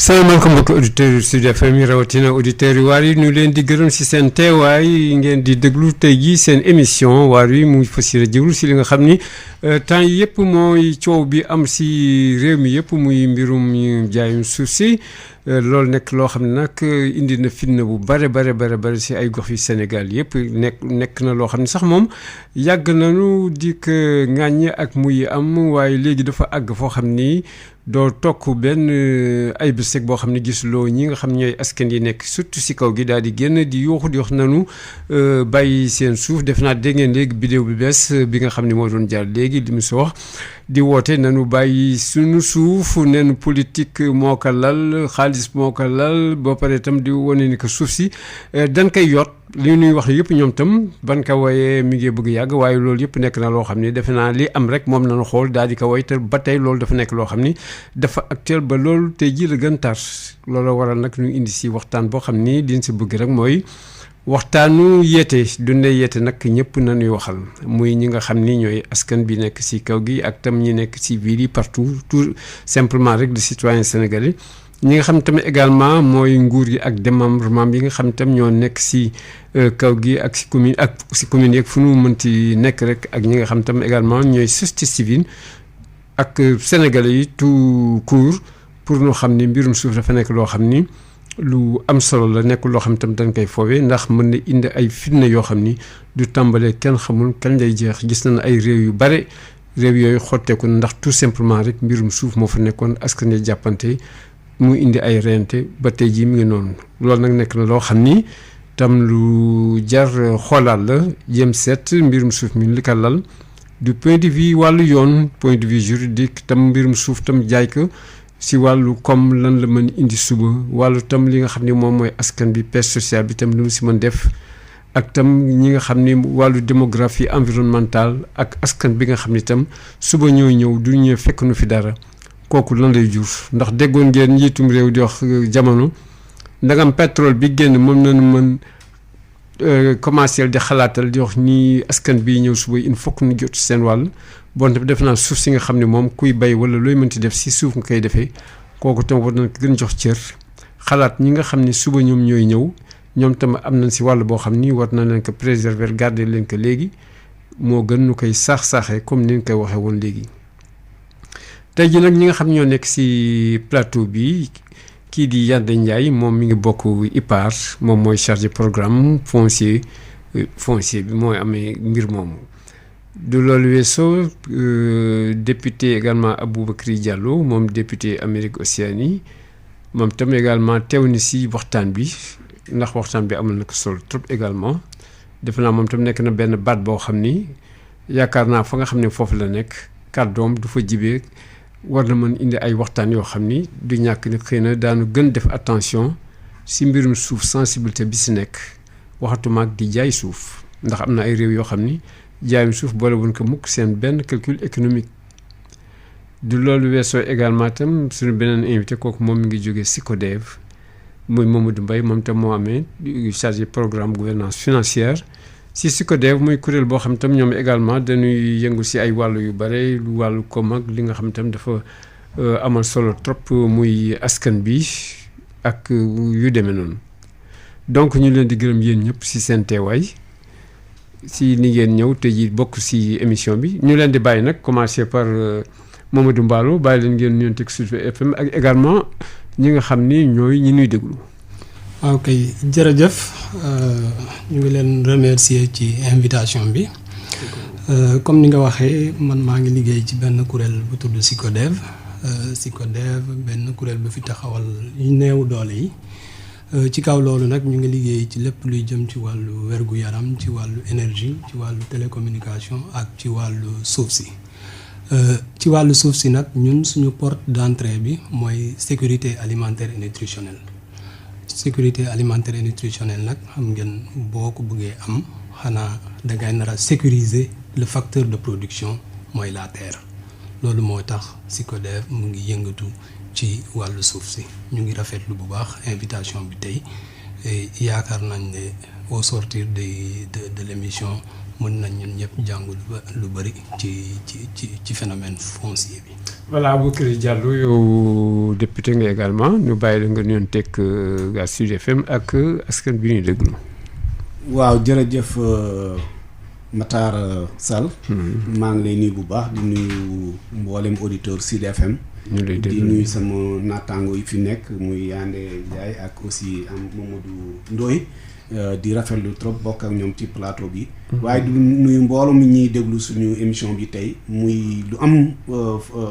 salaamaaleykum mbokki auditeurs Sud FM yi rawatina auditeurs yi waar yi ñu leen di gërëm si seen teewaay ngeen di déglu tey jii seen émission waar yi mu fas yéene jéglu si li nga xam ni temps yi yëpp mooy coow bi am si réew mi yëpp muy mbirum jaayum suuf si loolu nekk loo xam ne nag indi na fitna bu bare si ay gox yu Sénégal yëpp nekk na loo xam ne sax moom yàgg nañu di ko ŋàññ ak muy am waaye léegi dafa àgg foo xam ni doo tokk benn ay bés rek boo xam ne gisuloo ñi nga xam ñooy askan yi nekk surtout si kaw gi daal di génn di yuuxu di wax nanu bàyyi seen suuf def naa dégg ngeen léegi vidéo bi bees bi nga xam ne moo doon jaar léegi li mu si wax di woote nanu bàyyi suñu suuf nen politique moo ko lal xaalis moo ko lal ba pare itam di wane ni que suuf si dañ koy yot li ñuy wax yëpp ñoom tam ban ko wooyee mi ngi bëgg yàgg waaye loolu yëpp nekk na loo xam ni defe naa li am rek moom nañu xool daal di ko woy te ba tey loolu dafa nekk loo xam ni dafa actuel ba loolu tey jii la gën tar loolu waral nag ñu indi si waxtaan boo xam ni liñ si bëgg rek mooy waxtaanu yeete dundee yeete nag ñëpp nañuy waxal muy ñi nga xam ni ñooy askan bi nekk si kaw gi ak tam ñi nekk si ville yi partout tout simplement rek de citoyens sénégalais ñi nga xam tamit également mooy nguur gi ak démembrement yi nga xam tam ñoo nekk si kaw gi ak si commune yeeg fu nu mënti nekk rek ak ñi nga xam tam également ñooy société civile ak sénégalais yi tout court pour ñu xam ni mbirum suuf dafa nekk loo xam ni lu am solo la nekkul loo xam tam dañ koy foowee ndax mën na indi ay fitna yoo xam ni du tàmbalee kenn xamul kañ lay jeex gis nañ ay réew yu bare réew yooyu xotteeku ndax tout simplement rek mbirum suuf moo fa nekkoon askan wi jàppante mu indi ay reyante ba tey jii mi ngi noonu loolu nag nekk na loo xam ni tam lu jar xoolaat la jëm seet mbirum suuf mi li ko lal du point de vue wàllu yoon point de vue juridique tam mbirum suuf tam jaay ko si wàllu comme lan la mën indi suba wàllu tam li nga xam ni moom mooy askan bi paix sociale bi tam lu mu si mën def ak tam ñi nga xam ni wàllu démographie environnementale ak askan bi nga xam ni tam suba ñooy ñëw du ñëw fekk nu fi dara kooku lan lay jur ndax déggoon ngeen njiitum réew di wax jamono ndagam pétrole bi génn moom nañu mën commencé di xalaatal di wax ni askan bi ñëw suba il faut que ñu jot seen wàll bon tamit def naa suuf si nga xam ne moom kuy bay wala looy mënti def si suuf nga koy defee kooku tam war nañ ko gën jox cër xalaat ñi nga xam ne suba ñoom ñooy ñëw ñoom tam am nañ si wàll boo xam ni war na leen ko préserver garder leen ko léegi moo gën ñu koy saax-saaxee comme ni ñu koy waxee woon léegi. tey jii nag ñi nga xam ñoo nekk si plateau bi kii di Yandé Ndiaye moom mi ngi bokk IPAR moom mooy chargé programme foncier bi mooy amee mbir moomu. du loolu weesoo député également Aboubacry Diallo moom député Amérique Océanie moom tam également teew ni si waxtaan bi ndax waxtaan bi amul na ko solo trop également defe naa moom tam nekk na benn baat boo xam ni yaakaar naa fa nga xam ne foofu la nekk kàddoom du fa jibee war na mën indi ay waxtaan yoo xam ni du ñàkk ni xëy na daanu gën def attention si mbirum suuf sensibilité bi si nekk waxatuma ak di jaay suuf ndax am na ay réew yoo xam ni jaayum suuf boole wuñ ko mukk seen benn calcul économique du loolu weesoo également itam suñu beneen invité kooku moom mi ngi jógee SYCODEV muy Mamadou Mbaye moom tam moo amee chargé programme gouvernance financière si SYCODEV muy kuréel boo xam tam ñoom également dañuy yëngu si ay wàllu yu bare lu wàllu koom ak li nga xam tam dafa amal solo trop muy askan bi ak yu demee noonu donc ñu leen di gërëm yéen ñëpp si seen teewaay si ni ngeen ñëw te ji bokk si émission bi ñu leen di bàyyi nag commencer par Mamadou Mballo bàyyi leen ngeen ñëw teg Sud FM ak également ñi nga xam ni ñooy ñi ñuy déglu. waaw kay jërëjëf ñu ngi leen remercier ci invitation bi comme ni nga waxee man maa ngi liggéey ci benn kuréel bu tudd SYCODEV benn kuréel bu fi taxawal yu néew doole yi. ci kaw loolu nag ñu ngi liggéey ci lépp luy jëm ci wàllu wergu yaram ci wàllu énergie ci wàllu télécommunication ak ci wàllu suuf si ci wàllu suuf si nag ñun suñu porte d'entrée bi mooy sécurité alimentaire et nutritionnelle sécurité alimentaire et nutritionnelle nag xam ngeen boo ko bëggee am xanaa dangay nar a sécuriser le facteur de production mooy la terre loolu moo tax SYCODEV mu ngi yëngatu ci wàllu suuf si ñu ngi rafetlu bu baax invitation bi tey yaakaar nañ ne au sortir de l'émission mën nañ ñun ñëpp jàngu lu bëri ci phénomène foncier bi. voilà Aboukry Diallo yow député nga également ñu bàyyi la nga nuyoon teg waa Sud FM ak askan bi ñuy déglu. waaw jërëjëf Matar Sall. maa ngi lay nuyu bu baax di nuyu mboolem auditeur Sud FM. ñu lay déglu di nuyu sama naataango yi fi nekk muy Yandé Ndiaye ak aussi am Mamadou Ndoye di rafetlu trop bokk ak ñoom ci plateau bi. waaye du nuyu mbooloo mi ñuy déglu suñu émission bi tey muy lu am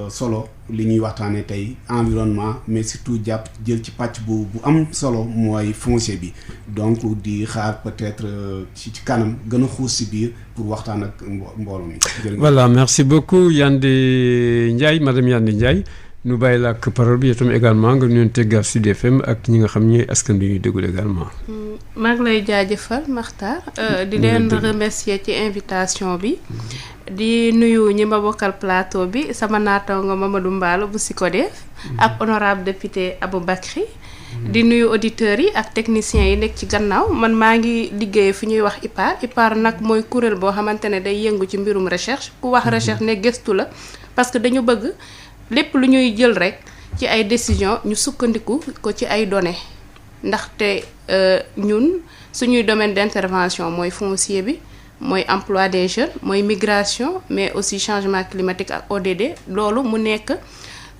solo li ñuy waxtaanee tey environnement mais surtout jàpp jël ci pàcc bu am solo mooy foncier bi donc di xaar peut-être ci kanam gën a xuus si biir pour waxtaan ak mbooloo mi. voilà merci beaucoup Yandé Ndiaye madame Yandé Ndiaye. nu bàyyi la ak parole bi itam également nga nuyoon teggaat Sud FM ak ñi nga xam ne askan bi ñuy déglu également. maa ngi lay jaajëfal Makhtar. di leen remercier ci invitation bi. di nuyu ñi ma bokkal plateau bi sama naataango Mamadou Mballo bu SYCODEV. ak honorable député Aboubacry. di nuyu auditeurs yi ak techniciens yi nekk ci gannaaw man maa ngi liggéey fi ñuy wax IPAR nag mooy kuréel boo xamante ne day yëngu ci mbirum recherche ku wax recherche ne gëstu la parce que dañu bëgg. lépp lu ñuy jël rek ci ay décision ñu sukkandiku ko ci ay données ndaxte ñun suñuy domaine d'intervention mooy foncier bi mooy emploi des jeunes mooy migration mais aussi changement climatique ak ODD loolu mu nekk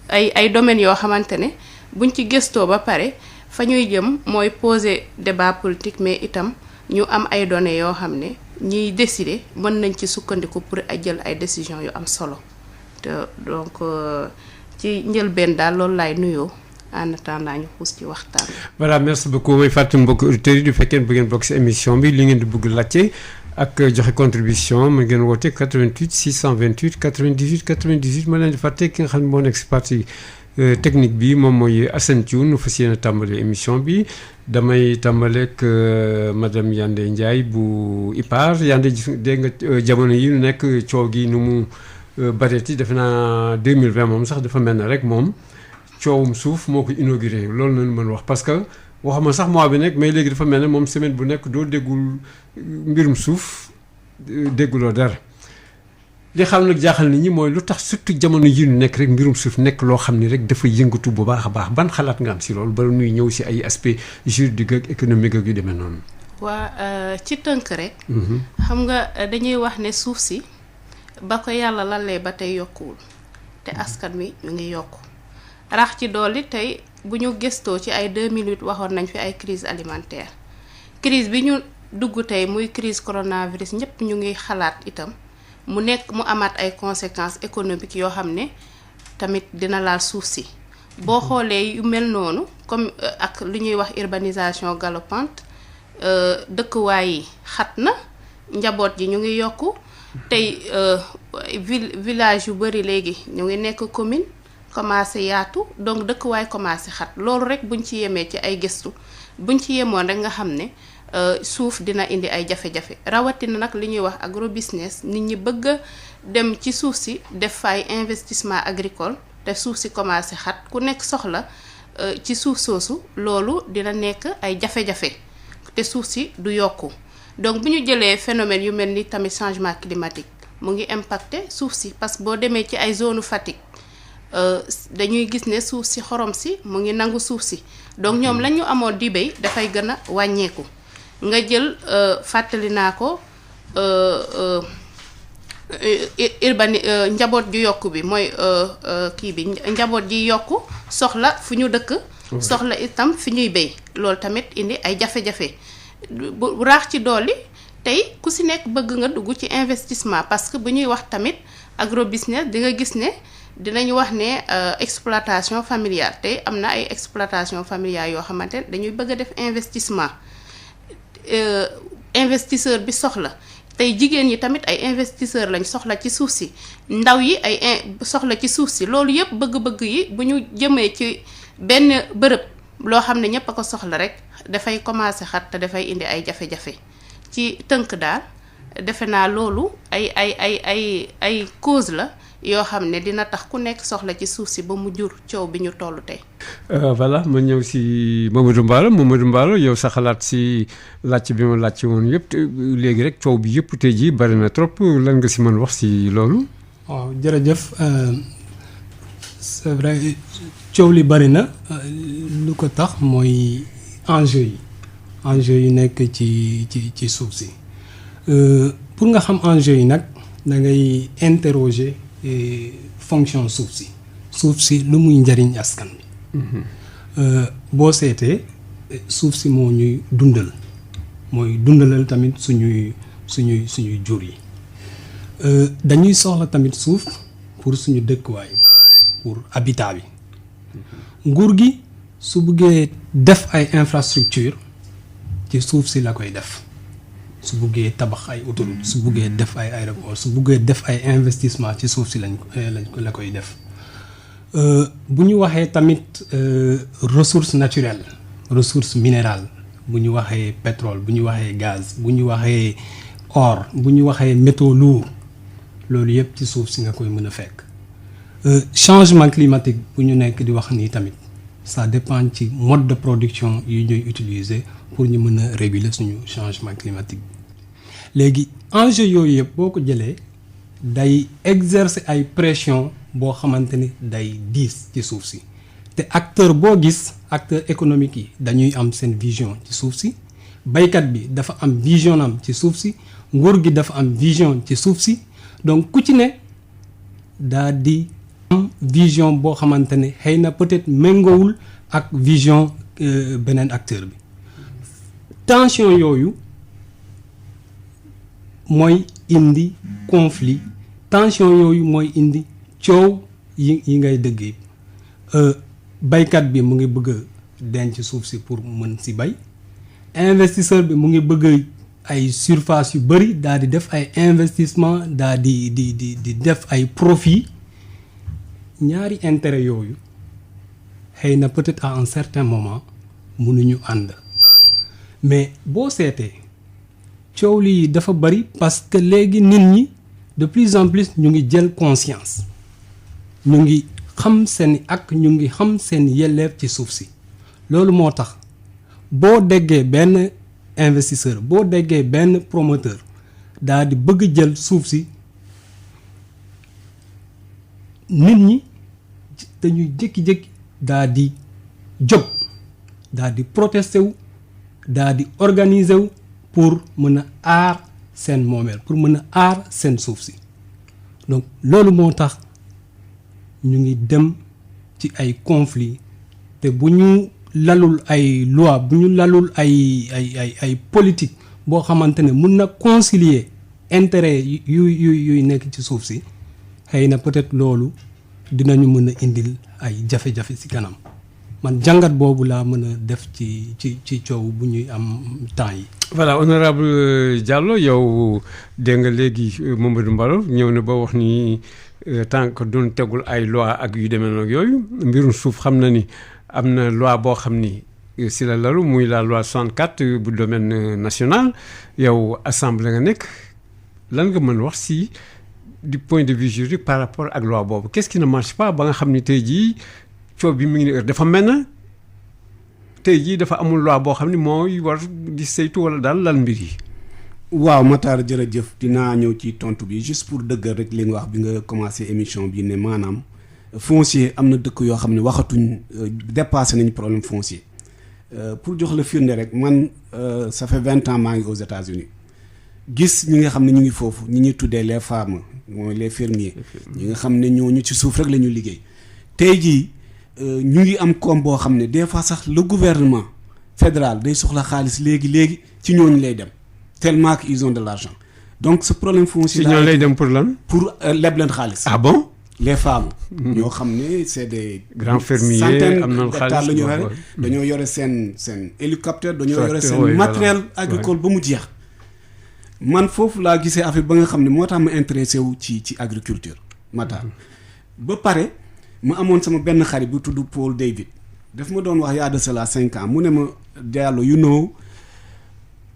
ay domaines yoo xamante ne buñ ci gëstoo ba pare fa ñuy jëm mooy poser débat politique mais itam ñu am ay données yoo xam ne ñiy décider mën nañ ci sukkandiku pour ay jël ay décisions yu am solo te donc ci njëlbeen daal loolu laay nuyoo en attendant ñu xuus ci waxtaan. voilà merci beaucoup may fàttali mbokki auditeurs yi du fekkee bu ngeen bokk si émission bi li ngeen di bëgg laajte ak joxe contribution mën ngeen woote 88 628 98 98 ma leen di fàtte ki nga xam ne moo nekk si partie technique bi moom mooy Assane Thioune fas yéene tàmbale émission bi damay tàmbaleeg madame Yandé Ndiaye bu IPAR Yandé dégg nga jamono yi ñu nekk coow gi nu mu. bareeti defe naa 2020 moom sax dafa mel ne rek moom coowum suuf moo ko inauguré loolu nañu mën wax parce que waxuma sax mois bi nekk mais léegi dafa mel ne moom semaine bu nekk doo déggul mbirum suuf dégguloo dara li xam nag jaaxal nit ñi mooy lu tax surtout jamono yi ñu nekk rek mbirum suuf nekk loo xam ni rek dafa yëngatu bu baax a baax ban xalaat nga am si loolu ba nuy ñëw si ay aspect juridique ak économique ak yu demee noonu. waa ci tënk rek. xam nga dañuy wax ne suuf si. ba ko yàlla lalee ba tey yokkuwul te askan wi ñu ngi yokku rax ci dolli tey bu ñu gëstoo ci ay 2008 waxoon nañ fi ay crise alimentaire crise bi ñu dugg tey muy crise coronavirus ñëpp ñu ngi xalaat itam mu amaat ay conséquences économiques yoo xam ne tamit dina laal suuf si boo xoolee yu mel noonu comme ak lu ñuy wax urbanisation galopante dëkkuwaay yi xat na njaboot ji ñu ngi yokku tey village yu bari léegi ñu ngi nekk commune commencé yaatu donc dëkkuwaay commencé xat loolu rek buñ ci yemee ci ay gëstu buñ ci yemoon rek nga xam ne suuf dina indi ay jafe-jafe rawatina nag li ñuy wax agrobusiness nit ñi bëgg a dem ci suuf si def fa ay investissement agricole te suuf si commencé xat ku nekk soxla ci suuf soosu loolu dina nekk ay jafe-jafe te suuf si du yokku donc bu ñu jëlee phénomène yu mel ni tamit changement climatique mu ngi impacté suuf si parce que boo demee ci ay zone Fatick dañuy gis ne suuf si xorom si mu ngi nangu suuf si donc ñoom la ñu amoon di béy dafay gën a wàññeeku nga jël fàttali naa ko njaboot ju yokk bi mooy kii bi njaboot ji yokk soxla fu ñu dëkk soxla itam fi ñuy béy loolu tamit indi ay jafe-jafe bu raax ci dolli tey ku si nekk bëgg nga dugg ci investissement parce que bu ñuy wax tamit agrobusiness di nga gis ne dinañu wax ne exploitation familiale tey am na ay exploitation familiale yoo xamante ne dañuy bëgg a def investissement investisseur bi soxla tey jigéen ñi tamit ay investisseur lañ soxla ci suuf si ndaw yi ay soxla ci suuf si loolu yëpp bëgg-bëgg yi bu ñu jëmee ci benn bërëb loo xam ne ñëpp a ko soxla rek dafay commencer xat te dafay indi ay jafe-jafe ci tënk daal defe naa loolu ay cause la yoo xam ne dina tax ku nekk soxla ci suuf si ba mu jur coow bi ñu toll tey. voilà ma ñëw si Mamadou Mballo yow sa xalaat si laajte bi ma laajte woon yëpp léegi rek coow bi yëpp tey jii bari na trop lan nga si mën wax si loolu. waaw jërëjëf c'est vrai coow li bari na lu ko tax mooy enjeu yi nekk ci suuf si pour nga xam enjeu yi nag da ngay interroger fonction suuf si lu muy njariñ askan bi boo seetee suuf si moo ñuy dundal mooy dundalal tamit suñuy jur yi dañuy soxla tamit suuf pour suñu dëkkuwaay pour habitat bi nguur gi su buggee def ay infrastructure ci suuf si la koy def su buggee tabax ay autoroute su buggee def ay aéroport su buggee def ay investissement ci suuf si la koy def bu ñu waxee tamit ressources naturelles ressources minérales bu ñu waxee pétrole bu ñu waxee gaz bu ñu waxee or bu ñu waxee métaux lourds loolu yëpp ci suuf si nga koy mën a fekk changement climatique bu ñu nekk di wax nii tamit ça dépend ci mode de production yi ñuy utiliser pour ñu mën a réguler suñu changement climatique bi léegi enjeu yooyu yëpp boo ko jëlee day exercer ay pression boo xamante ni day diis ci suuf si te acteur boo gis acteur économique yi dañuy am seen vision ci suuf si baykat bi dafa am vision am ci suuf si nguur gi dafa am vision ci suuf si donc ku ci ne daa di am vision boo xamante ne xëy na peut-être méngoowul ak vision beneen acteur bi tension yooyu mooy indi conflit tension yooyu mooy indi coow yi ngay dëgg yi baykat bi mu ngi bëgg a denc suuf si pour mën si bay investisseur bi mu ngi bëgg ay surface yu bëri daal di def ay investissement daal di def ay profit ñaari intérêt yooyu xëy na peut-être à un certain moment mënuñu ànd mais boo seetee coow lii dafa bëri parce que léegi nit ñi de plus en plus ñu ngi jël conscience ñu ngi xam seen ak ñu ngi xam seen yelleef ci suuf si loolu moo tax boo déggee benn investisseur boo déggee benn promoteur daal di bëgg jël suuf si nit ñi dañuy jékki-jékki daal di jóg daal di protester wu daal di organiser wu pour mën a aar seen moomeel pour mën a aar seen suuf si donc loolu moo tax ñu ngi dem ci ay conflit te bu ñu lalul ay loi bu ñu lalul ay politique boo xamante ne mun na concilier intérêt yuy nekk ci suuf si xëy na peut-être loolu dinañu mën a indil ay jafe-jafe ci kanam man jàngat boobu laa mën a def ci coow bu ñuy am temps yi. voilà honorable Diallo yow dégg nga léegi Mamadou Mbalo ñëw na ba wax ni tant que duñ tegul ay loi ak yu demee noonu yooyu mbirum suuf xam na ni am na loi boo xam ni si la lalu muy la loi 64 bu domaine national yow assemblée nga nekk lan nga mën wax si du point de vue juridique par rapport ak loi boobu qu'est-ce qui ne marche pas ba nga xam ni tey jii coow bi mu ngi ni dafa mel na tey jii dafa amul loi boo xam ni mooy war di saytu wala daal lal mbir yi. waaw Matar jërëjëf dinaa ñëw ci tontu bi juste pour dëggal rek li nga wax bi nga commencé émission bi ne maanaam foncier am na dëkk yoo xam ne waxatuñ dépassé nañ problème foncier pour jox la firnde rek man ça fait 20 ans maa ngi aux États-Unis gis ñi nga xam ne ñu ngi foofu ñi ñuy tuddee les farmers mooy les fermiers ñi nga xam ne ñooñu ci suuf rek la ñu liggéey tey jii ñu ngi am koom boo xam ne des fois sax le gouvernement fédéral day soxla xaalis léegi ci ñooñu lay dem tellement que ils ont de l'argent donc ce problème foncier. si ñooñu lay dem pour lan. pour leb leen xaalis. ah bon. les femmes. ñoo xam ne c'est des. grands fermiers am nañu xaalis la ñu yore dañoo yore seen hélicoptère dañoo yore seen matériel agricole ba mu jeex. man foofu laa gisee affaire ba nga xam ne moo tax ma intéressé wu ci agriculture Matar ba pare ma amoon sama benn xarit bu tudd Paul David daf ma doon wax y a de cela 5 ans mu ne ma Diallo you know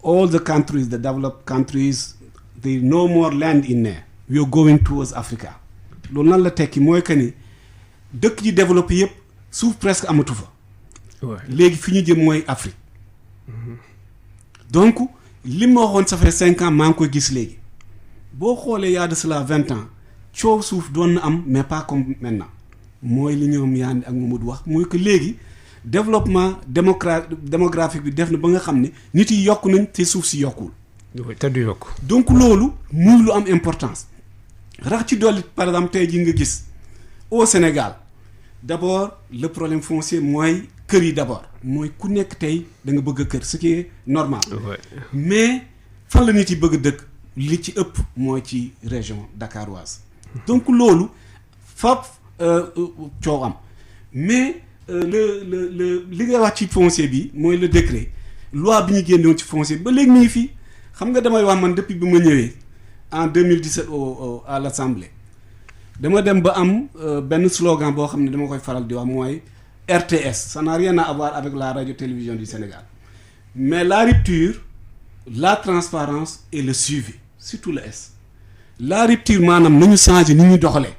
all the countries the developed countries there is no more land in there we are going towards Africa loolu nan la tekki mooy que ni dëkk yi développé yëpp suuf presque amatu fa léegi fi ñu jëm mooy Afrique donc li ma waxoon ça fait 5 ans maa ngi koy gis léegi boo xoolee y a de cela 20 ans coow suuf doon na am mais pas comme maintenant mooy li ñoom Yandi ak Mamadou wax mooy que léegi développement démographique bi def na ba nga xam ne nit yi yokk nañ te suuf si yokkul. te du yokk. donc loolu muy lu am importance rax ci dolli par exemple tey jii nga gis au Sénégal d'abord le problème foncier mooy kër yi d'abord mooy ku nekk tey da nga bëgg a kër ce qui est normal. mais fan la nit yi bëgg a dëkk li ci ëpp mooy ci région dakaroise. donc loolu fab coow am mais li ngay wax ci foncier bi mooy le décret loi bi ñu génnewoon ci foncier ba léegi mi ngi fii xam nga damay wax man depuis bi ma ñëwee en 2017 à l'Assemblée dama dem ba am benn slogan boo xam ne dama koy faral di wax mooy RTS ça n'a rien à voir avec la radio-télévision du Sénégal mais la rupture la transparence et le suivi surtout le S la rupture maanaam nañu changer ni ñu doxalee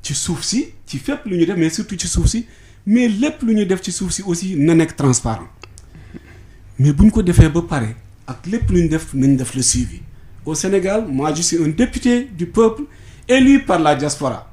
ci suuf si ci fépp lu ñu def mais surtout ci suuf si mais lépp lu ñu def ci suuf si aussi na nekk transparent mais bu ñu ko defee ba pare ak lépp lu ñu def nañ def le suivi au Sénégal moi je suis un député du peuple élu par la diaspora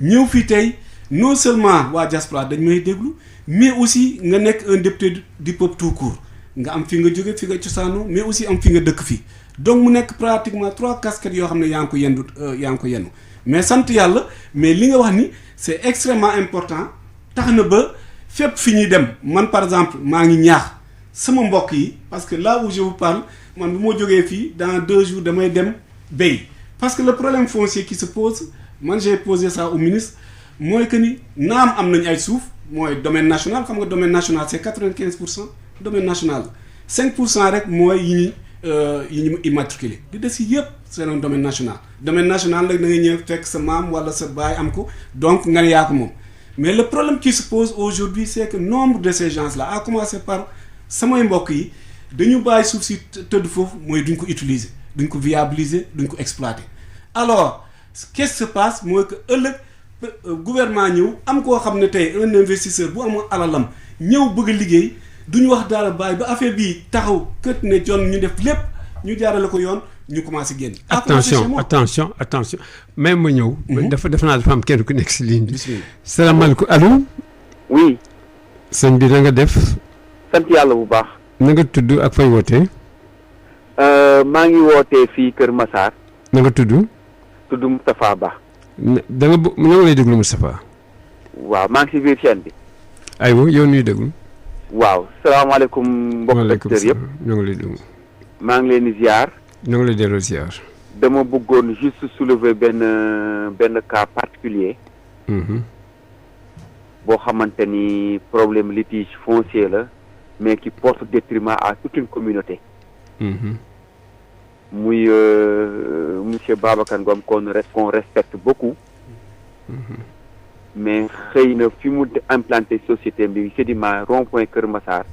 ñëw fii tey non seulement waa diaspora dañ may déglu mais aussi nga nekk un député du peuple tout court nga am fi nga jóge fi nga cosaanoo mais aussi am fi nga dëkk fii donc mu nekk pratiquement 3 casquettes yoo xam ne yaa ngi ko yendu mais sant yàlla mais li nga wax ni c'est extrêmement important tax na ba fépp fi ñuy dem man par exemple maa ngi ñaax sama mbokk yi parce que là où je vous parle man bu ma jógee fii dans 2 jours damay dem béy parce que le problème foncier qui se pose man j'ai posé ça au ministre mooy que ni naam am nañ ay suuf mooy domaine national xam nga domaine national c'est 95% domaine national 5% rek mooy yi ñu immatriculé di des yi yëpp c'est un domaine national nag da ngay ñëw fekk sa maam wala sa baay am ko donc nga ne yaa ko moom mais le problème qui se pose aujourd'hui c'est que nombre de ces gens-là à commencer par samay mbokk yi dañu bàyyi suuf si tëdd foofu mooy duñ ko utiliser duñ ko viabiliser duñ ko exploiter alors qu'est-ce qui se passe mooy que ëllëg gouvernement ñëw am koo xam ne tey un investisseur bu am alalam ñëw bëgg a liggéey duñu wax dara bàyyi ba affaire bii taxaw kët ne jon ñu def lépp ñu jaarale ko yoon ñu commencé génn. attention même ma ñëw. dafa naa dafa am kenn ku nekk si ligne bi. bismillah salaamaaleykum allo. oui. sëñ bi na nga def. sant yàlla bu baax. na nga tudd ak fay wootee. maa ngi wootee fii Kër Massar. na nga tudd. tudd Moustapha Ba. da nga ñoo ngi lay déglu Moustapha. waaw maa ngi si biir chaîne bi. aywa yow ñuy déglu. waaw salaamaaleykum. mbokk auditeurs yëpp ñoo ngi lay déglu. maa ngi leen di ziar. ñoo ngi lay delloo ziar. dama bëggoon juste soulever benn cas particulier boo xamante ni problème litige foncier la mais qui porte détriment à toute une communauté. muy monsieur Babacar Ngom qu'on respecte beaucoup. mais xëy na fi mu implanté société bi Sedima rond-point Kër Massar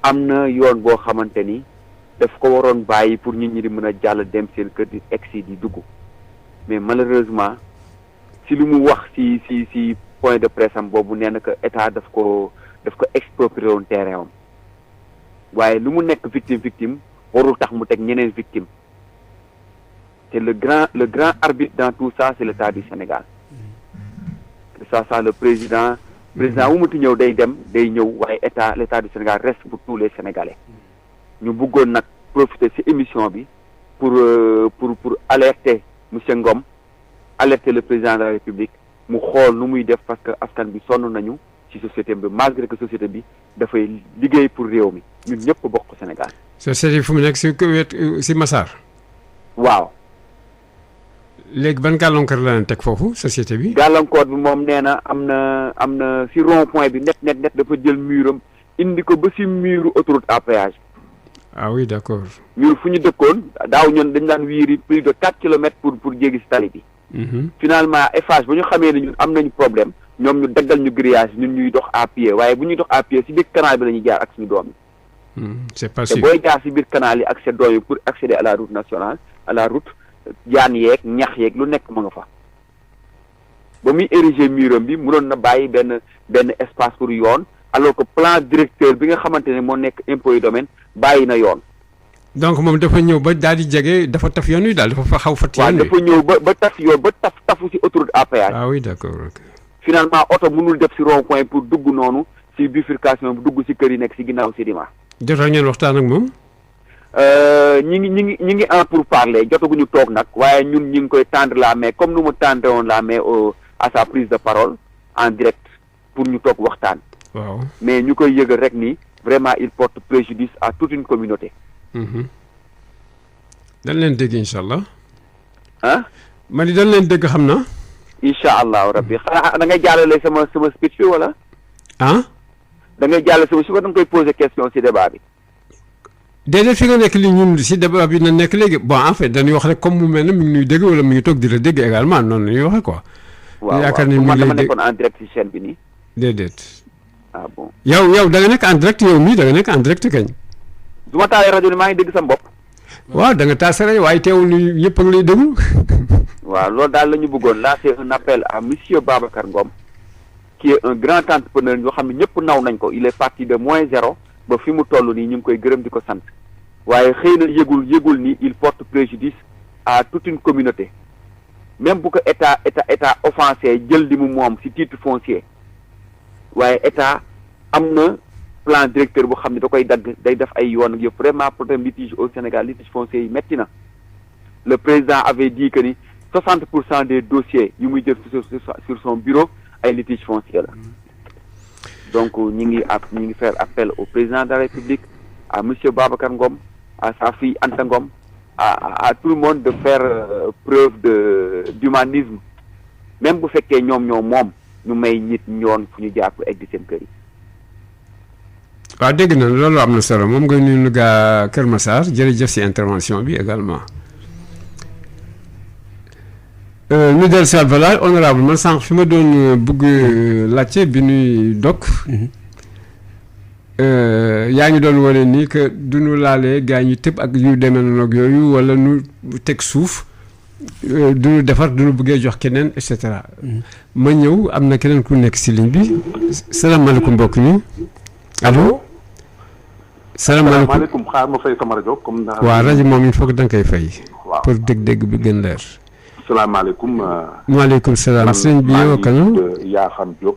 am na yoon boo xamante ni daf ko waroon bàyyi pour nit ñi di mën a jàll dem seen kër di egsi di dugg mais malheureusement si lu mu wax si point de presse am boobu nee na que état daf ko exproprié woon terrain am waaye lu mu nekk victime warul tax mu teg ñeneen victime te le grand arbitre dans tout ça c'est l'état du Sénégal. ça le président wu mati ñëw day ñëw waaye l'état du Sénégal reste pour tous les Sénégalais ñu bëggoon nag profiter ci émission bi pour alerter monsieur Ngom alerter le président de la République mu xool nu muy def parce que askan bi sonn nañu ci société bi malgré que société bi dafay liggéey pour réew mi ñun ñëpp bokk Sénégal. société fu mu nekk ci wet ci Massar. waaw. léegi ban gàllankoor la leen teg foofu société bi. gàllankoor bi moom nee na am na ci rond point bi net dafa jël muram indi ko ba ci muru autoroute à péage. ah oui d'accord. mur fu ñu dëkkoon daaw ñun dañ daan wiiri plus de 4 kilomètres pour jéggi ci tali bi. finalement Eiffage ba ñu xamee ne ñun am nañu problème ñoom ñu daggal ñu grillage ñun ñuy dox à pied waaye bu ñuy dox à pied ci biir canal bi la ñuy jaar ak suñu doom yi. c'est pas sûr te booy jaar ci biir canal yi ak sa doom yi pour accéder à la route nationale à la route. jaan yeeg ñax yeeg lu nekk ma nga fa ba muy ériger muram bi mu doon na bàyyi benn espace pour yoon alors que plan directeur bi nga xamante ne moo nekk impôt et domaine bàyyi na yoon. donc moom dafa ñëw ba daal di jege dafa taf yoon wi daal dafa fa xaw fat yoon wi. dafa ñëw ba taf yoon ba tafu ci autoroute à péage. ah oui d'accord ok. finalement oto mënul def si rond point pour dugg noonu si bifurcation bi dugg si kër yi nekk si ginnaaw Sedima. jotoo ngeen waxtaan ak moom. ñi ngi en pour parler jotaguñu toog nag waaye ñun ñi ngi koy tendre la main comme nu mu tendre woon la main à sa prise de parole en direct pour ñu toog waxtaan. waaw mais ñu koy yëgal rek ni vraiment il porte préjudice à toute une communauté. dañ leen dégg incha allah. ah. ma ni dañ leen dégg xam na. incha allahu rabbi xanaa da ngay jàllale sama speech bi wala. ah. da ngay jàllale sama si ko da nga koy poser question si débat bi. déedéet fi nga nekk li ñun si débat bi na nekk léegi bon en fait dañuy wax rek comme mu mel ne mi ngi nuy dégg wala mi ngi toog di la dégg également noonu la ñuy waxee quoi. waaw yaakaar ni mu man ngi dama lay dégg nekkoon en direct si chaîne bi nii. déedéet. ah bon yow da nga nekk en direct yow mii da nga nekk en direct kañ. du ma taalee rajo ni maa ngi dégg sama bopp. waaw da nga taasare waaye teewul ni ñëpp a ngi lay déglu. waaw loolu daal la ñu bëggoon là c'est un appel à monsieur Babacar Ngom qui est un grand entrepreneur yoo xam ne ñëpp naw nañ ko il est parti de -0 ba fi mu toll nii ñu ngi koy gërëm di ko sant waaye xëy na yëgul ni il porte préjudice à toute une communauté même bu ko état offensé jël li mu moom ci titre foncier waaye état am na plan directeur boo xam ne da koy dagg day def ay yoon yëpp vraiment problème litige au Sénégal litige foncier yi metti na le président avait dit que ni 60% des dossiers yu muy jël sur son bureau ay litige foncier la donc ñi ngi faire appel au président de la République à monsieur Babacar Ngom à sa fille Anta Ngom à tout le monde de faire preuve d'humanisme même bu fekkee ñoom moom ñu may nit ñoon fu ñu jaar pour egg seen kër yi. waaw dégg na loolu am na solo moom nga nuyu gaa Kër Massar jërëjëf si intervention bi également. ñu dellu si voilà honorable man sànq fi ma doon bëgg laajte bi nuy dog yaa ngi doon wane nii que du ñu laalee gaa ñu tëb ak yu demee noonu ak yooyu wala nu teg suuf du ñu defar du ñu bëggee jox keneen et cetera. ma ñëw am na keneen ku nekk si ligne bi salaamaaleykum mbokk mi allo. salaamaaleykum xaar ma fay sama rajo comme. waaw rajo moom il faut que da nga koy fay. waaw pour dégg-dégg bi gën leer. salaamaaleykum. maaleykum salaam. sëñ bi yow kan yaa xam Diop.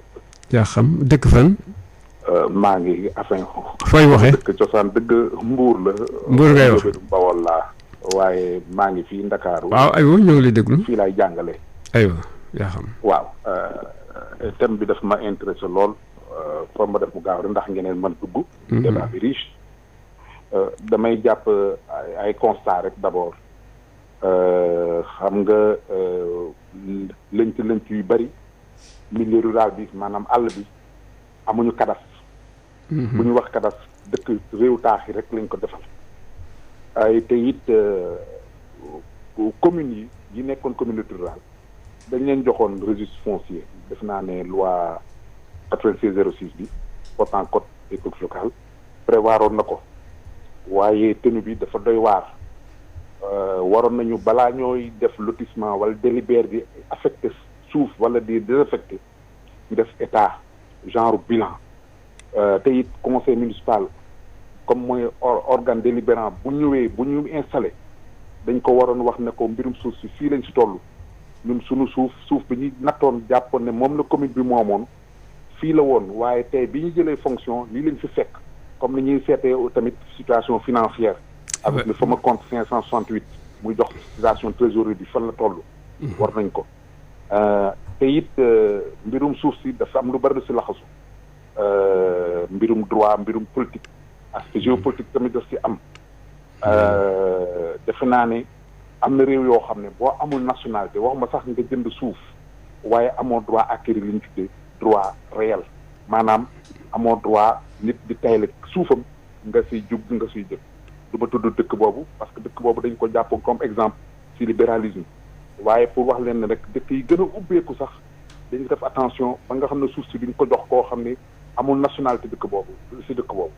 yaa xam dëkk fan. maa ngi afin. fooy waxee dëkk cosaan dëgg Mbour la. Mbour ngay wax Bawol laa. waaye maa ngi fii Ndakaaru. waaw aywa ñoo ngi lay déglu. fii laay jàngale. aywa yaa xam. waaw thème bi daf ma intéressé lool. pour ma def mu gaaw rek ndax ngeen mën dugg. débat bi riche. damay jàpp ay constat rek d'abord. xam nga lënt yu bari milieu rural bi maanaam àll bi amuñu cadastre. bu ñu wax cadastre dëkk réew taax yi rek lañ ko defal. ay te it communes yi nekkoon communauté rurale dañ leen joxoon registre foncier def naa ne loi 96/06 bi portant code des collectivités locales prévoiroon na ko waaye tenue bi dafa doy waar. waroon nañu balaa ñooy def lotissement wala délibéré di affecté suuf wala di désaffecté ñu def état genre bilan te it conseil municipal comme mooy organe délibérant bu ñëwee bu ñu installé dañ ko waroon wax ne ko mbirum suuf si fii lañ si toll ñun suñu suuf bi ñu nattoon jàppoon ne moom la commune bi moomoon fii la woon waaye tey bi ñu jëlee fonction lii lañ fi fekk comme ni ñuy seetee tamit situation financière avec le fameux compte 568 muy jox situation trésorerie bi fan la toll. war nañ ko. te it mbirum suuf si dafa am lu bari si laxasu. mbirum droit mbirum politique aspect géopolitique tamit daf si am. defe naa ne am na réew yoo xam ne boo amul nationalité waxuma sax nga jënd suuf waaye amoo droit acquérir li ñu tuddee droit réel maanaam amoo droit nit di tayle suufam nga siy jug nga siy jël. du ma tudd dëkk boobu parce que dëkk boobu dañ ko jàpp comme exemple ci libéralisme waaye pour wax leen ne rek dëkk yi gën a ubbeeku sax dañu def attention ba nga xam ne suuf si duñ ko jox koo xam ne amul nationalité dëkk boobu ci dëkk boobu.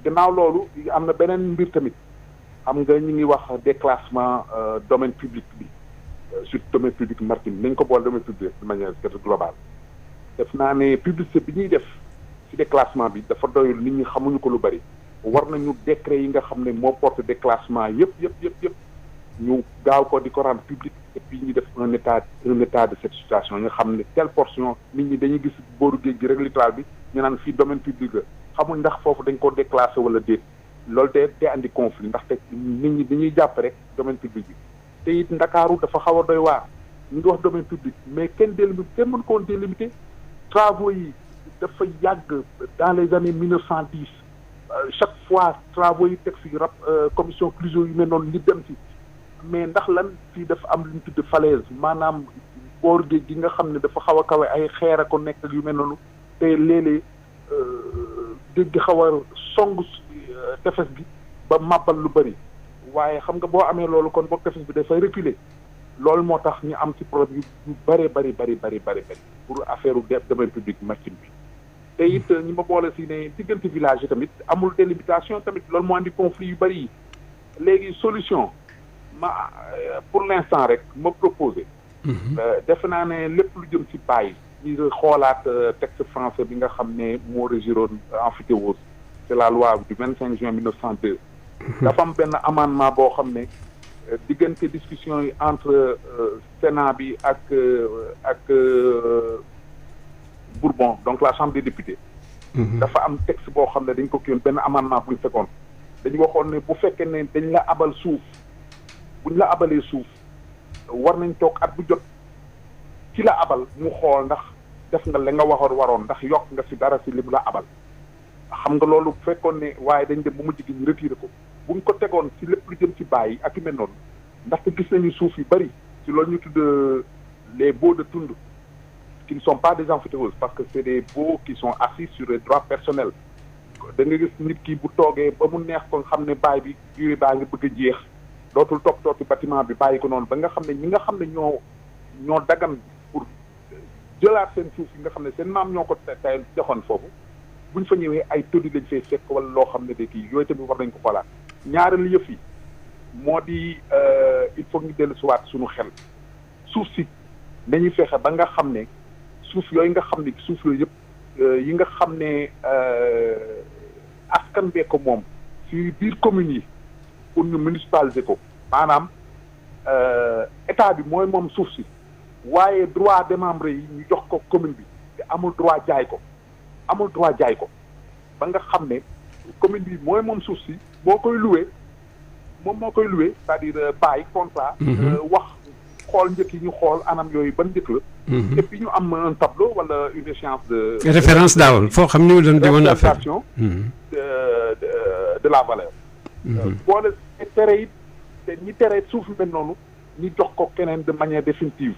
gannaaw loolu am na beneen mbir tamit xam nga ñu ngi wax déclassement domaine public bi surtout domaine public maritime nañ ko boole domaine public de manière globale def naa ne publicité bi ñuy def ci déclassement bi dafa doyul nit ñi xamuñu ko lu bari. war nañu décret yi nga xam ne moo porte déclassement yëpp ñu gaaw ko di ko rendre public et puis ñu def un état de cette situation nga xam ne telle portion nit ñi dañuy gis booru géej gi rek littoral bi ñu naan fii domaine public la xamuñ ndax foofu dañ ko déclassé wala déet loolu te andi conflit ndaxte nit ñi dañuy jàpp rek domaine public bi te it Ndakaaru dafa xaw a doy waar ñu ngi wax domaine public mais kenn mën ko woon délimité travaux yi dafa yàgg dans les années 1910 chaque fois travaux yi teg fi commission Clouseau yu mel noonu li dem ci mais ndax lan fii dafa am lu ñu tudd falaise maanaam boor géej gi nga xam ne dafa xaw a kawe ay xeer a ko nekk yu mel noonu te léeg-léeg géej gi xaw a song tefes bi ba màbbal lu bëri waaye xam nga boo amee loolu kon boog tefes bi dafay reculer loolu moo tax ñu am ci problème yu bëree bëri pour affaire domaine public maritime bi te it ñi ma boole si ne diggante village yi tamit amul délimitation tamit loolu moo andi conflit yu bëri yi léegi solution pour l'instant rek ma proposé defe naa ne lépp lu jëm ci bàyyi ñu xoolaat texte français bi nga xam ne moo régiroon emphytéose c'est la loi du 25 juin 1902 dafa am benn amendement boo xam ne diggante discussion yi entre Sénat bi ak Bourbon donc la Chambre des députés dafa am texte boo xam ne dañ ko kiyoon benn amendement bu ñu fekkoon dañu waxoon ne bu fekkee ne dañ la abal suuf buñ la abalee suuf war nañ toog at bu jot ci la abal mu xool ndax def nga la nga waroon ndax yokk nga si dara si li mu la abal xam nga loolu bu fekkoon ne waaye dañ dem bu mujj gi ñu retiré ko buñ ko tegoon si lépp lu jëm ci bàyyi ak yu mel noonu ndaxte gis nañu suuf yu bëri si loolu ñu tudd les baux de tund qui ne sont pas des emphytéoses parce que c'est des baux qui sont assis sur les droits personnels da nga gis nit ki bu toogee ba mu neex ko xam ne baay bi durée baa ngi bëgg a jeex dootul toog ci bâtiment bi bàyyi ko noonu ba nga xam ne ñi nga xam ne ñoo dagan pour jëlaat seen suuf yi nga xam ne seen maam ñoo ko tay joxoon foofu buñ fa ñëwee ay tëddi lañ fay fekk wala loo xam ne de kii yooyu tamit war nañ ko xoolaat ñaareelu yëf yi moo di il faut ñu dellu si waat suñu xel suuf si nañuy fexe ba nga xam ne suuf yooyu nga xam ne suuf yooyu yëpp yi nga xam ne askan bee ko moom si biir communes yi pour ñu municipaliser ko maanaam état bi mooy moom suuf si waaye droit démembré yi ñu jox ko commune bi te amul droit jaay ko ba nga xam ne commune bi mooy moom suuf si moo koy loué c'est-à-dire bàyyi contrat wax xool njëkk yi ñu xool anam yooyu ban njëkk la et puis ñu am un tableau wala une échéance de référence daawal foo xam ni doon di woon affaire de la valeur boole tere it te ñi tere suuf yu mel noonu ñu jox ko keneen de manière définitive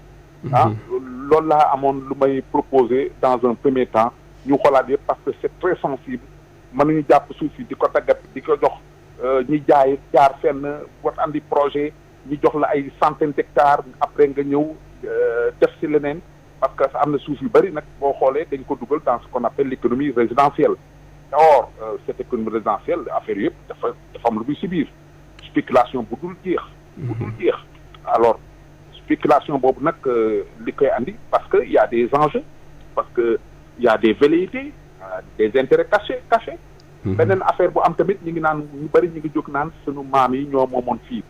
loolu laa amoon lu may proposer dans un premier temps ñu xoolaat yëpp parce que c'est très sensible mënuñu jàpp suuf yi di ko taggat di ko jox ñi jaay jaar fenn wat andi projet ñu jox la ay centaines d'hectares après nga ñëw def ci leneen parce que am na suuf yu bëri nag boo xoolee dañ ko dugal dans ce qu'on appelle l'économie résidentielle or cette économie résidentielle affaire yëpp dafa am lu muy si biir spéculation bu dul jeex alors spéculation boobu nag li koy andi parce que y a des enjeux parce que y a des velléités des intérêts cachés beneen affaire bu am tamit ñu ngi naan ñu bëri ñu ngi jóg naan sunu maam yi ñoo moomoon fii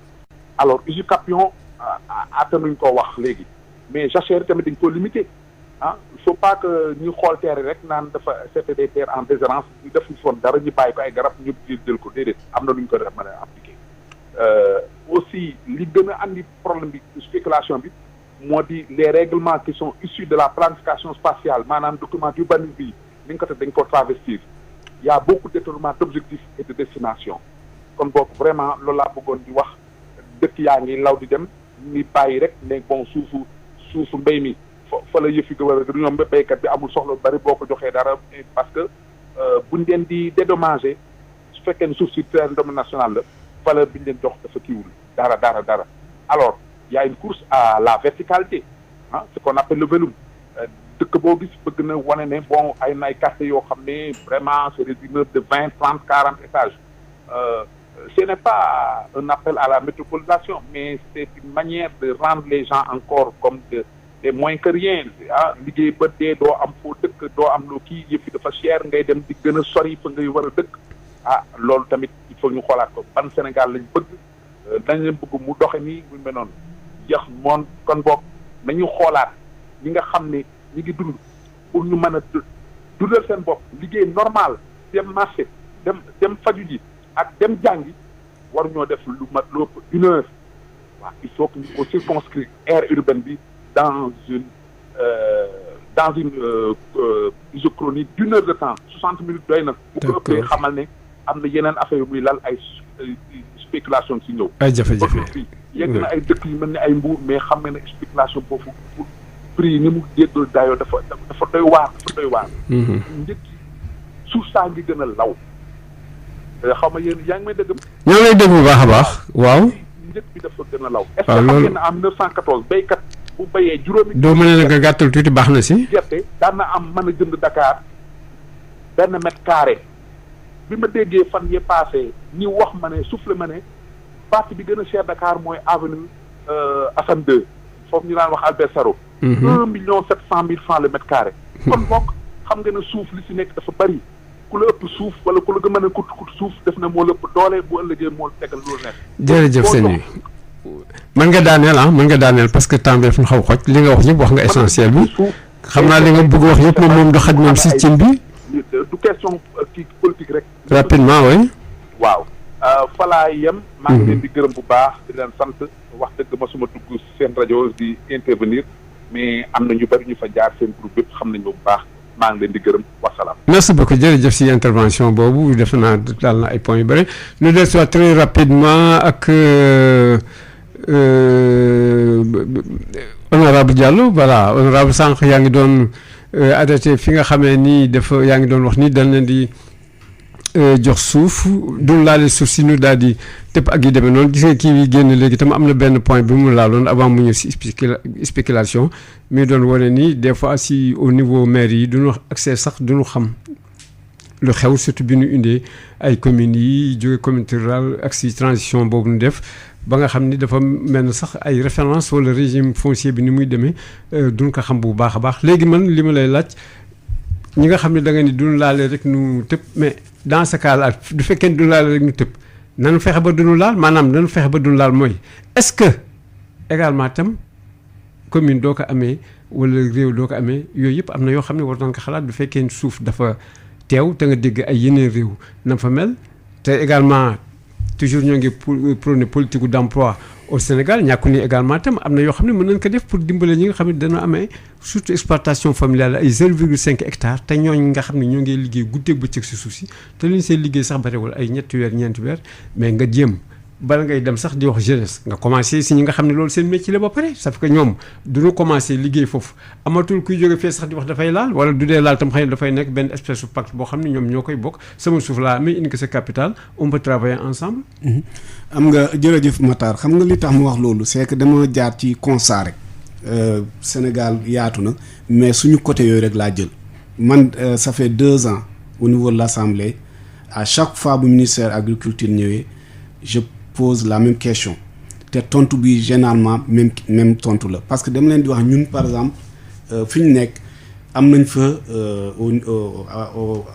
alors usucapion attanuñ ko wax léegi mais jachère tamit dañ ko limité il faut pas que ñu xool terre rek naan dafa c'était des terres en déshérence ñu def ñu foon dara ñu bàyyi ko ay garab ñu jël ko déedéet am na lu ñu ko def mën a appliqué aussi li gën a andi problème bi spéculation bi moo di les règlements qui sont issus de la planification spatiale maanaam document urbanisme bi ni nga ko def dañ ko travestir il y a beaucoup de détournements d'objectifs et de destination kon boog vraiment loolu laa bëggoon di wax dëkk yaa ngi law di dem ni bàyyi rek ne bon suufu mbéy mi fa la yëf yi ko war a du ñoom béykat bi amul soxla bari boo ko joxee dara parce que buñ leen di dédommager su fekkee ne suuf si terre domaine national la valeur bi ñu leen jox dafa kiiwul dara alors il y a une course à la verticalité ce qu'on appelle le vélum dëkk boo gis bëgg na wane ne bon ay nay quartiers yoo xam ne vraiment c'est des immeubles de 20, 30, 40 étages ce n'est pas un appel à la métropolisation mais c'est une manière de rendre les gens encore comme des moins que rien liggéey ba dee doo am foo dëkk doo am loo kii yëf yi dafa cher ngay dem di gën a sori fa ngay war a dëkk loolu tamit il faut ñu xoolaat ko ban Sénégal lañ bëgg dañ leen bëgg mu doxe nii mu mel noonu jeex moon kon boog nañu xoolaat ñi nga xam ne ñi ngi dund pour ñu mën a dundal seen bopp liggéey normal dem marché dem faju ji ak dem jàngi waruñoo def lu mat lu ëpp 1 heure waaw il faut que ñu ko circonscrire aire urbaine bi dans une isochronie d'1 heure de temps 60 minutes doy na. bu ko ëppee xamal ne am na yeneen affaire yu muy lal ay spéculation si ñëw. ay jafe-jafe yegg na ay dëkk yu mel ni ay Mbuur mais xam nga ne spéculation foofu prix yi ni mu jéggul daayoo dafa doy waar dafa doy waar. njëkk suuf saa ngi gën a law. xaw ma yéen yaa ngi may dëggam. ñoo lay dégg bu baax a baax waaw. njëkk bi dafa gën a law. est-ce que xam ngeen ne en 1914 béykat bu béyee juróomi. doo mën a nga gàttal tuuti baax na si. gerte daan na am mën a jënd Dakar benn mètre carré bi ma déggee fan yee passé ñi wax ma ne souffle ma ne partie bi gën a cher Dakar mooy avenue Assane 2 foofu ñu daan wax Albert Sarraut. 1,7 francs le mètre carré. kon bokk xam nga ne suuf li si nekk dafa bari. ku la ëpp suuf wala ku la gën mën a kut suuf def na moo la ëpp doole bu ëllëgee moo tegal loolu nekk. jërëjëf sëñ bi mën nga daaneel parce que temps bi dafa xaw xoj li nga wax yëpp wax nga essentiel bi xam naa li nga bëgg wax yëpp moom du xaj moom système bi. du question kii politique rek. rapidement oui. waaw falaa yem. maa ngi leen di gërëm bu baax di leen sant wax dëgg ma suma dugg seen rajo di intervenir mais am na ñu bari ñu fa jaar seen groupe yëpp xam nañ bu baax. maa ngi leen di gërëm wasalaam. merci beaucoup jërëjëf si intervention boobu defe naa daal na ay points yu bëri ñu des soit très rapidement ak honorable Diallo voilà honorable sànq yaa ngi doon arrêté fi nga xamee ni dafa yaa ngi doon wax ni dañ leen di jox suuf du laale suuf si ñu daal di tëpp ak yi demee noonu gis nga kii bi génn léegi tam am na benn point bi mu laaloon avant mu ñëw si spéculation mi doon wane ni des fois si au niveau maire yi duñu accès sax duñu xam lu xew surtout bi ñu indee ay communes yi jóge communauté rurale ak si transition boobu ñu def ba nga xam ni dafa mel na sax ay référence wala régime foncier bi ni muy demee duñ ko xam bu baax a baax léegi man li ma lay laaj ñi nga xam ne da nga ni duñu laale rek nu tëb mais dans ce cas là du fekkee duñu laale rek nu tëb nanu fexe ba duñu laal maanaam nanu fexe ba duñu laal mooy est-ce que également tam commune doo ko amee wala réew doo ko amee yooyu yëpp am na yoo xam ne war nañ ko xalaat du fekkee suuf dafa teew te nga dégg ay yeneen réew na fa mel te également toujours ñoo ngi prôné politique d'emploi au Sénégal ñàkku ni également tam am na yoo xam ne mën nañ ko def pour dimbale ñi nga xam ne dana amee surtout exploitation familiale ay 0,5 hectares te ñooñ nga xam ne ñoo ngi liggéey guddeeg bëccëg si suuf si te li ñu seen liggéey sax barewul ay ñeenti weer ñeenti weer mais nga jéem bala ngay dem sax di wax jeunesse nga commencé si ñi nga xam ne loolu seen métier la ba pare ça fait que ñoom duñu commencé liggéey foofu amatul kuy jóge fee sax di wax dafay laal wala du dee laal tam xëy na dafay nekk benn espèce de pacte boo xam ne ñoom ñoo koy bokk sama suuf laa amee indi ko sa capital on peut travailler ensemble. am nga jërëjëf Matar xam nga li tax mu wax loolu c'est que dama jaar ci constat rek Sénégal yaatu na mais suñu côté yooyu rek laa jël man ça fait 2 ans au niveau de l'Assemblée à chaque fois bu ministère agriculture ñëwee je pose la même question te tontu bi généralement même tontu la parce que dama leen di wax ñun par exemple fi ñu nekk am nañ fa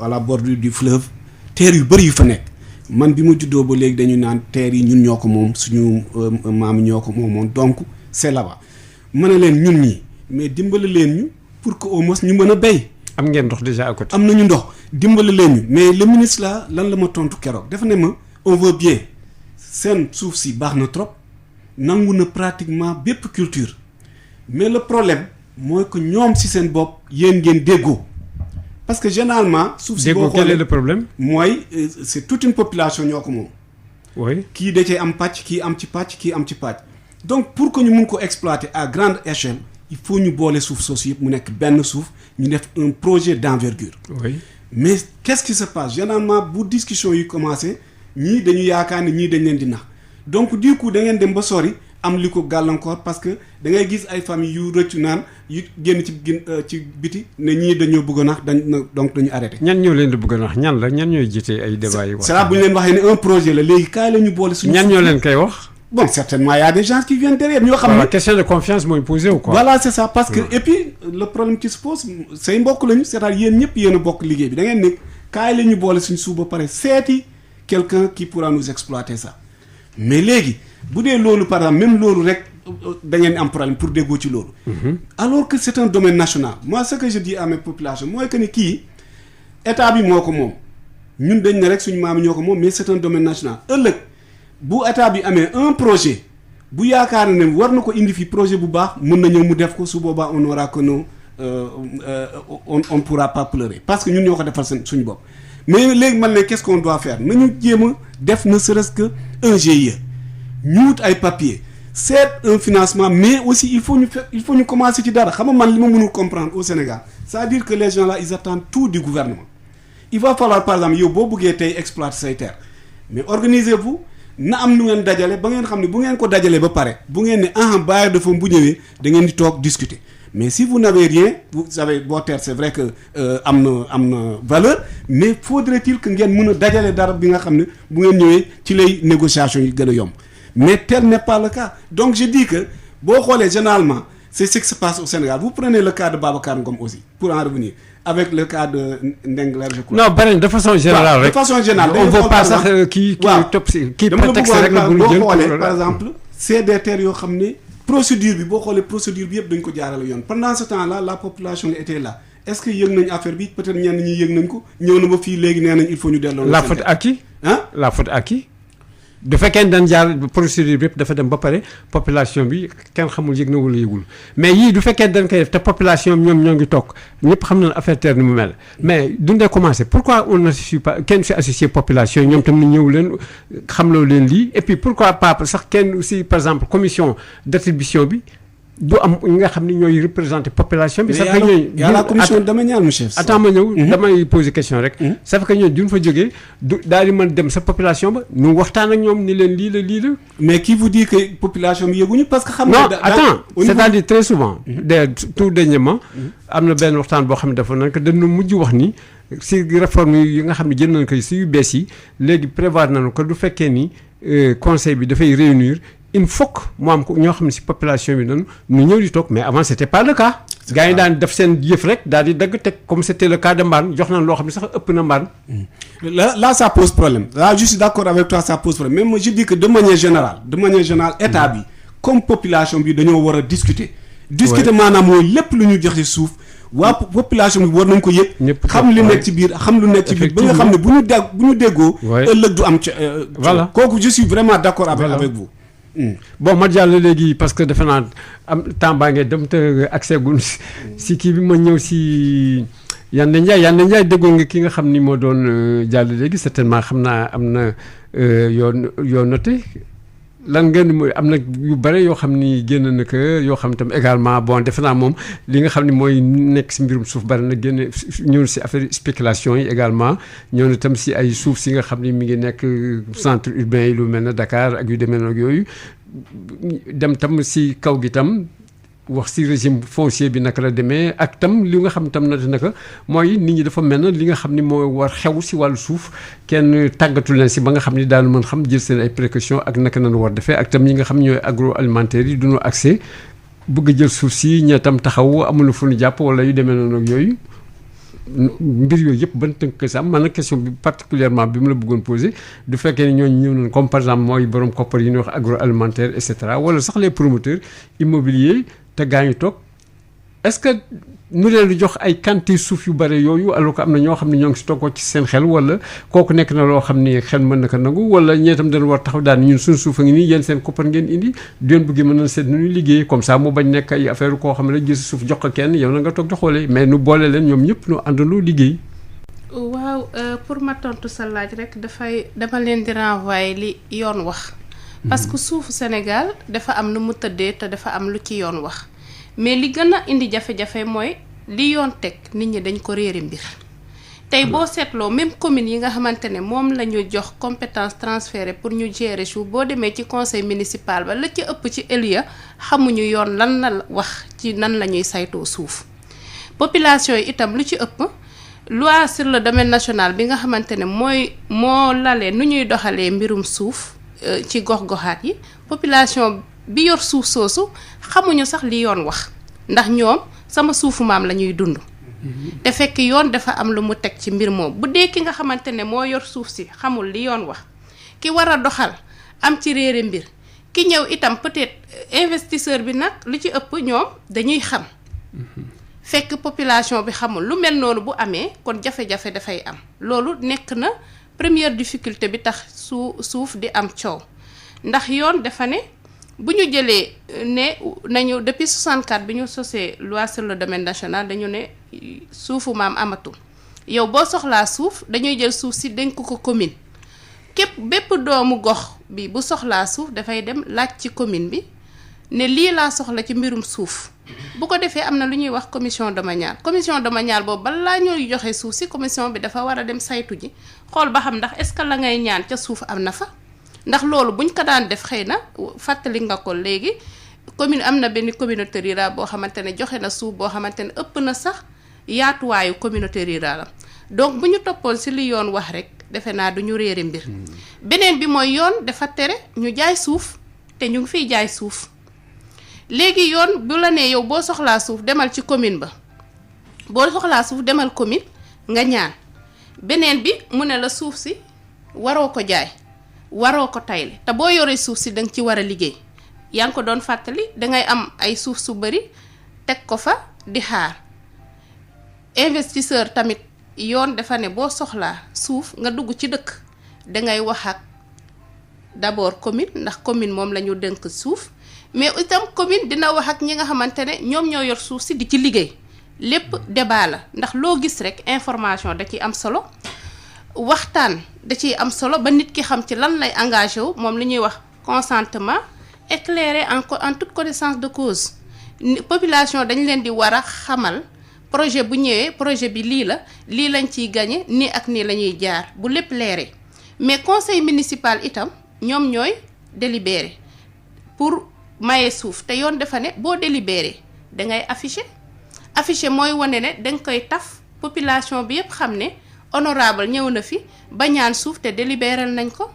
à la bordure du fleuve terre yu bëri yu fa nekk man bi ma juddoo ba léegi dañu naan terre yi ñun ñoo ko moom suñu maam ñoo ko moomoon donc c'est là-bas mën na leen ñun ñii mais dimbali leen ñu pour que au moins ñu mën a béy. am ngeen ndox déjà à côté. am nañu ndox dimbali leen ñu mais le ministre là lan la ma tontu keroog dafa ne ma on veut bien. seen suuf si baax na trop nangu na pratiquement bépp culture mais le problème mooy que ñoom si seen bopp yéen ngeen déggoo parce que généralement. suuf si boo xoolee quel est le problème. mooy c'est toute une population ñoo ko moom. oui kii da cee am pàcc kii am ci pàcc kii am ci pàcc donc pour que ñu mun ko exploiter à grande échelle il faut ñu boole suuf soosu yëpp mu nekk benn suuf ñu def un projet d'envergure. oui mais qu'est-ce qui se passe généralement bu discussion yi commencé. ñii dañu yaakaar ne ñii dañ leen di nax donc du coup da ngeen dem ba sori am li ko gàllankoor parce que da ngay gis ay famille yu rëccu naan yu génn ci biti ne ñii dañoo bëgg a nax donc dañu arrêté. ñan ñoo leen di bëgg a nax ñan la ñan ñooy jiite ay débat yi. c'est là bu ñu leen waxee ne un projet la léegi kaay la ñu boole suñu. ñan ñoo leen koy wax. bon certainement y a des gens qui viennent derrière ñoo xam ne. voilà question de confiance mooy posé wu quoi. voilà c'est ça parce que et puis le problème qui se pose say mbokk lañu c'est-à-dire yéen ñëpp yéen a bokk liggéey bi da ngeen ne kaay la ñu boole suñu suuf ba pare seeti quelqu'un qui pourra nous exploiter ça mais léegi bu dee loolu par exemple même loolu rek da ngeen am problème pour déggoo ci loolu. alors que c'est un domaine national moi ce que je dis à mes populations mooy que ni kii état bi moo ko moom ñun dañ ne rek suñu maam yi ñoo ko moom mais c'est un domaine national ëllëg bu état bi amee un projet bu yaakaar ne war na ko indi fi projet bu baax mën na ñëw mu def ko su boobaa on aura que nous on pourra pas pleurer parce que ñun ñoo ko defal suñu bopp mais léegi man ne qu'est-ce qu'on doit faire nañu jéem a def ne serait-ce que un GIE ñu wut ay papier c'est un financement mais aussi il faut ñu commencer ci dara xam nga man li ma mënul comprendre au Sénégal c'est-à-dire que les gens là ils attendent tout du gouvernement il va falloir par exemple yow boo bëggee tey exploiter say terres mais organisez-vous na am lu ngeen dajale ba ngeen xam ne bu ngeen ko dajalee ba pare bu ngeen ne bailleur de fonds bu ñëwee da ngeen di toog discuter mais si vous n'avez rien vous savez vos terres c'est vrai que am na valeur mais faudrait-il que ngeen mën a dajale dara bi nga xam ne bu ngeen ñëwee ci lay négociations yi gën a yomb mais tel n'est pas le cas donc je dis que boo xoolee généralement c'est ce qui se passe au Sénégal vous prenez le cas de Babacar Ngom aussi pour en revenir avec le cas de Ndengler je crois. non beneen de façon générale rek de façon générale on veut pas sax kii topp si kii prétexte rek la bu ñu jël boo xoolee par exemple c'est des terres yoo xam ne procédure bi boo xoolee procédure bi yëpp dañ ko jaarale yoon pendant ce temps là la population était là est-ce que yëg nañ affaire bi peut-être ñenn ñi yëg nañ ko ñëw na ba fii léegi nee nañ il faut ñu delloo. la faute à qui. la faute à qui. du fekkee dañ jaar procédure bi yëpp dafa dem ba pare population bi kenn xamul yëg na wala yëgul mais yii du fekkee dañ koy def te population bi ñoom ñoo ngi toog ñëpp xam nañ affaire terre ni mu mel mais dundee commencé pourquoi on n'associe pas kenn fi associé population ñoom tam ñëw leen xamloo leen lii et puis pourquoi pas sax kenn aussi par exemple commission d'attribution bi du am ñi nga xam ni ñooy représenter population bi. ça fait que ñooy y a la commission domaniale monsieur. attends ma ñëw damay poser question rek. ça fait que ñooñu duñ fa jógee du daal di mën dem sa population ba ñu waxtaan ak ñoom ni leen lii la. mais qui vous dit que population bi yëguñu parce que. xam nga non attends c'est-à-dire très souvent. tout dernièrement. am na benn waxtaan boo xam ne dafa nag dañu mujj wax ni si réforme yi nga xam ne jël nañ ko si yu bees yi léegi prévoir nañu ko du fekkee ni conseil bi dafay réunir. il faut que mu am ko ñoo xam ne ci population bi noonu ñu ñëw di toog mais avant c'était pas le cas. gars yi daan def seen yëf rek daal di dagg teg comme c'était le cas de Mbane jox nañ loo xam ne sax ëpp na Mbane. là ça pose problème là je suis d'accord avec toi ça pose problème même je dis que de manière générale état bi comme population bi dañoo war a discuter. discuter maanaam mooy lépp lu ñu joxe suuf. waa population bi war nañ ko yëg. xam li nekk ci biir xam lu nekk ci biir ba nga xam ne bu ñu déggoo. ëllëg du am ca. voilà kooku je suis vraiment d'accord avec vous. bon ma jàll léegi parce que defe naa am temps baa ngee dem te accès gun si kii bi ma ñëw si Yandé Ndiaye déggoon nga ki nga xam ni moo doon jàll léegi certainement xam naa am na yoo noté lan ngeen mooy am na yu bare yoo xam ni génn na ko yoo xam tam également bon defe naa moom li nga xam ni mooy nekk si mbirum suuf bari na génne ñëw si affaire spéculation yi également ñëw na tam si ay suuf si nga xam ni mi ngi nekk centre urbain yi lu mel ne Dakar ak yu demee nag yooyu dem tam si kaw gi tam wax si régime foncier bi naka la demee ak tam li nga xam tam naka mooy nit ñi dafa mel na li nga xam ni moo war xew si wàllu suuf kenn tàggatu leen si ba nga xam ni daanu mën xam jël seen ay précautions ak naka nañu war defee ak tam ñi nga xam ñooy agroalimentaire yi duñu accès bëgg jël suuf si ñee tam taxaw amuñu fu ñu jàpp wala yu demee noonu ak yooyu mbir yooyu yëpp ban tënk sa am man nag question bi particulièrement bi mu la bëggoon poser du fekkee ne ñooñu ñëw nañ comme par exemple mooy borom koppar yi ñuy wax agroalimentaire et cetera wala sax les promoteurs immobiliers te gaa ñu toog est-ce que nu leen di jox ay quantité suuf yu bare yooyu alors que am na ñoo xam ne ñoo ngi si toogoo ci seen xel wala kooku nekk na loo xam ni xel mën na ko nangu wala ñee tam dañu war taxaw daal ñun suñ suuf a ngi nii yéen seen koppar ngeen indi du leen bëggee mën na seet nu ñuy liggéey comme ça mu bañ nekk ay affaire koo xam ne jël si suuf jox ko kenn yow na nga toog di xoolee mais nu boole leen ñoom ñëpp nu àndandoo liggéey. waaw pour ma tontu sa laaj rek dama leen di renvoyer li yoon wax. parce que suufu Sénégal dafa am nu mu tëddee te dafa am lu ci yoon wax mais li gën a indi jafe-jafe mooy li yoon teg nit ñi dañ ko réere mbir tey boo seetloo même commune yi nga xamante ne moom la ñu jox compétence transférée pour ñu gérer suuf boo demee ci conseil municipal ba la ci ëpp ci élia xamuñu yoon lan la wax ci nan la ñuy saytoo suuf population yi itam lu ci ëpp loi sur le domaine national bi nga xamante ne moo lalee nu ñuy doxalee mbirum suuf ci gox-goxaat yi population bi yor suuf soosu xamuñu sax li yoon wax ndax ñoom sama suufu maam la ñuy dund te fekk yoon dafa am lu mu teg ci mbir moom bu dee ki nga xamante ne moo yor suuf si xamul li yoon wax ki war a doxal am ci réere mbir ki ñëw itam peut-être investisseur bi nag li ci ëpp ñoom dañuy xam fekk population bi xamul lu mel noonu bu amee kon jafe-jafe dafay am loolu nekk na première difficulté bi tax suuf di am coow ndax yoon dafa ne bu ñu jëlee ne nañu depuis 64 bi ñu sosee loi sur le domaine national dañu ne suufu maam amatul yow boo soxlaa suuf dañuy jël suuf si dénk ko commune képp bépp doomu gox bi bu soxlaa suuf dafay dem laaj ci commune bi ne lii laa soxla ci mbirum suuf bu ko defee am na lu ñuy wax commission domaniale boobu balaa ñuy joxe suuf si commission bi dafa war a dem saytu ji xool ba xam ndax est-ce que la ngay ñaan ca suuf am na fa ndax loolu buñ ko daan def xëy na fàttali nga ko léegi commune am na benn communauté rurale boo xamante ne joxe na suuf boo xamante ne ëpp na sax yaatuwaayu communauté rurale am donc bu ñu toppoon si li yoon wax rek defe naa du ñu réeri mbir beneen bi mooy yoon dafa tere ñu jaay suuf te ñu ngi fiy jaay suuf léegi yoon bu la nee yow boo soxlaa suuf demal ci commune ba boo soxlaa suuf demal commune nga ñaan beneen bi mu ne la suuf si waroo ko jaay waroo ko tayle te boo yoree suuf si danga ci war a liggéey yaa ngi ko doon fàttali dangay am ay suuf su bari teg ko fa di xaar investisseur tamit yoon dafa ne boo soxlaa suuf nga dugg ci dëkk dangay wax ak d'abord commune ndax commune moom la ñu dénk suuf mais itam commune dina wax ak ñi nga xamante ne ñoom ñoo yor suuf si di ci liggéey lépp débat la ndax loo gis rek information da ciy am solo waxtaan da ciy am solo ba nit ki xam ci lan lay engagé wu moom li ñuy wax consentement éclairé en toute connaissance de cause population dañ leen di war a xamal projet bu ñëwee projet bi lii la lii lañ ciy gagné nii ak nii la ñuy jaar bu lépp leeree mais conseil municipal itam ñoom ñooy délibéré pour maye suuf te yoon dafa ne boo délibéré dangay affiché mooy wane ne danga koy taf population bi yépp xam ne honorable ñëw na fi ba ñaan suuf te délibéral nañ ko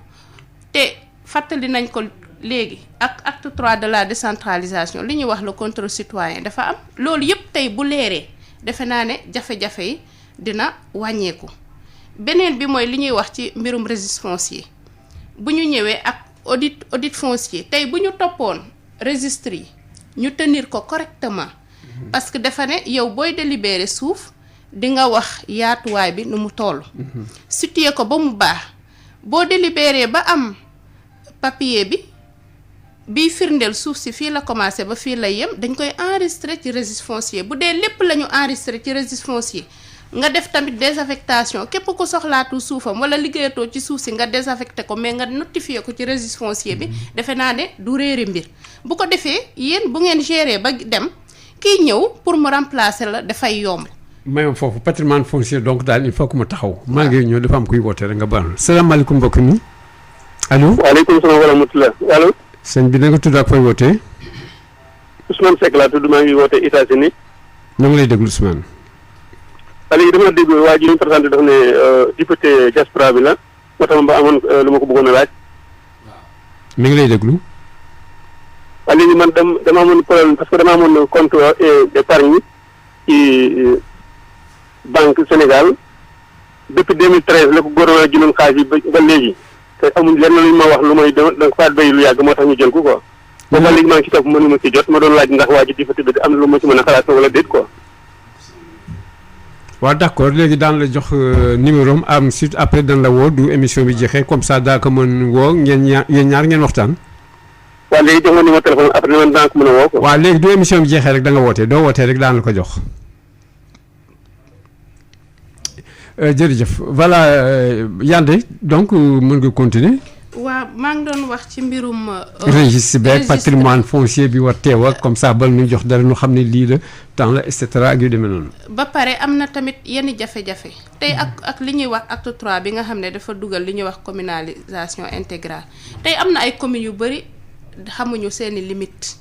te fàttali nañ ko léegi ak acte 3 de la décentralisation li ñuy wax le contrôle citoyen dafa am loolu yépp tey bu leeree defe naa ne jafe-jafe yi dina wàññeeku beneen bi mooy li ñuy wax ci mbirum registre foncier bu ñu ñëwee ak audit foncier tey bu ñu toppoon registre yi ñu tenir ko correctement parce que dafa ne yow booy délibéré suuf di nga wax yaatuwaay bi nu mu toll situé ko ba mu baax boo délibéré ba am papier bi firndeel suuf si fii la commencé ba fii lay yem dañ koy enregistré ci registre foncier bu dee lépp la ñu enregistré ci registre foncier nga def tamit désaffectation képp ku soxlaatu suufam wala liggéeyatoo ci suuf si nga désaffecté ko mais nga notifié ko ci registre foncier bi defe naa ne du réere mbir bu ko defee yéen bu ngeen gérer ba dem kiy ñëw pour mu remplacer la dafay yomb. mayam foofu patrimoine foncier donc daal il faut que mu taxaw maa ngi ñëw dafa am kuy woote rek nga baal salaamaaleykum mbokk mi allo. waaleykum salaam wa rahmatulah allo. sëñ bi na nga tudd ak fooy wootee. Ousmane Seck laa tudd maa ngi wootee États-Unis. ñu ngi lay déglu Ousmane. waaye léegi dama dégg waa ji ñu présenté daf ne député diaspora bi la moo tax ba amoon lu ma ko bëggoon a laaj. mi ngi lay déglu. waaye léegi man dama amoon problème parce que dama amoon compte d'épargne ci banque Sénégal depuis 2013 la ko gouvernement jëloon xaalis bi ba léegi te amuñ lenn lu ñu ma wax lu may da nga faa béy lu yàgg moo tax ñu jël ko quoi. boobu ba léegi maa ngi ci topp mënu ma ci jot ma doon laaj ndax waa ji député bi am na lu ma ci mën a xalaat wala déet quoi. waaw d'accord léegi daan la jox numéro am ensuite après dan la woo du émission bi jeexee comme ça daa ko mën woo yéen ñaar ngeen waxtaan. waaw léegi jox ma numéro téléphone après man daa ko mën a woo quoi. waaw léegi du émission bi jeexee rek da nga wootee doo wootee rek daan la ko jox. jërëjëf voilà Yandé donc mën nga continuer. waaw maa ngi doon wax ci mbirum. registre beeg patrimoine foncier bi war teew ak comme ça bal ñu jox dara ñu xam ne lii la temps la et cetera ak yu demee noonu. ba pare am na tamit yenn jafe-jafe tey ak li ñuy wax acte 3 bi nga xam ne dafa dugal li ñuy wax communalisation intégrale tey am na ay communes yu bëri xamuñu seeni limite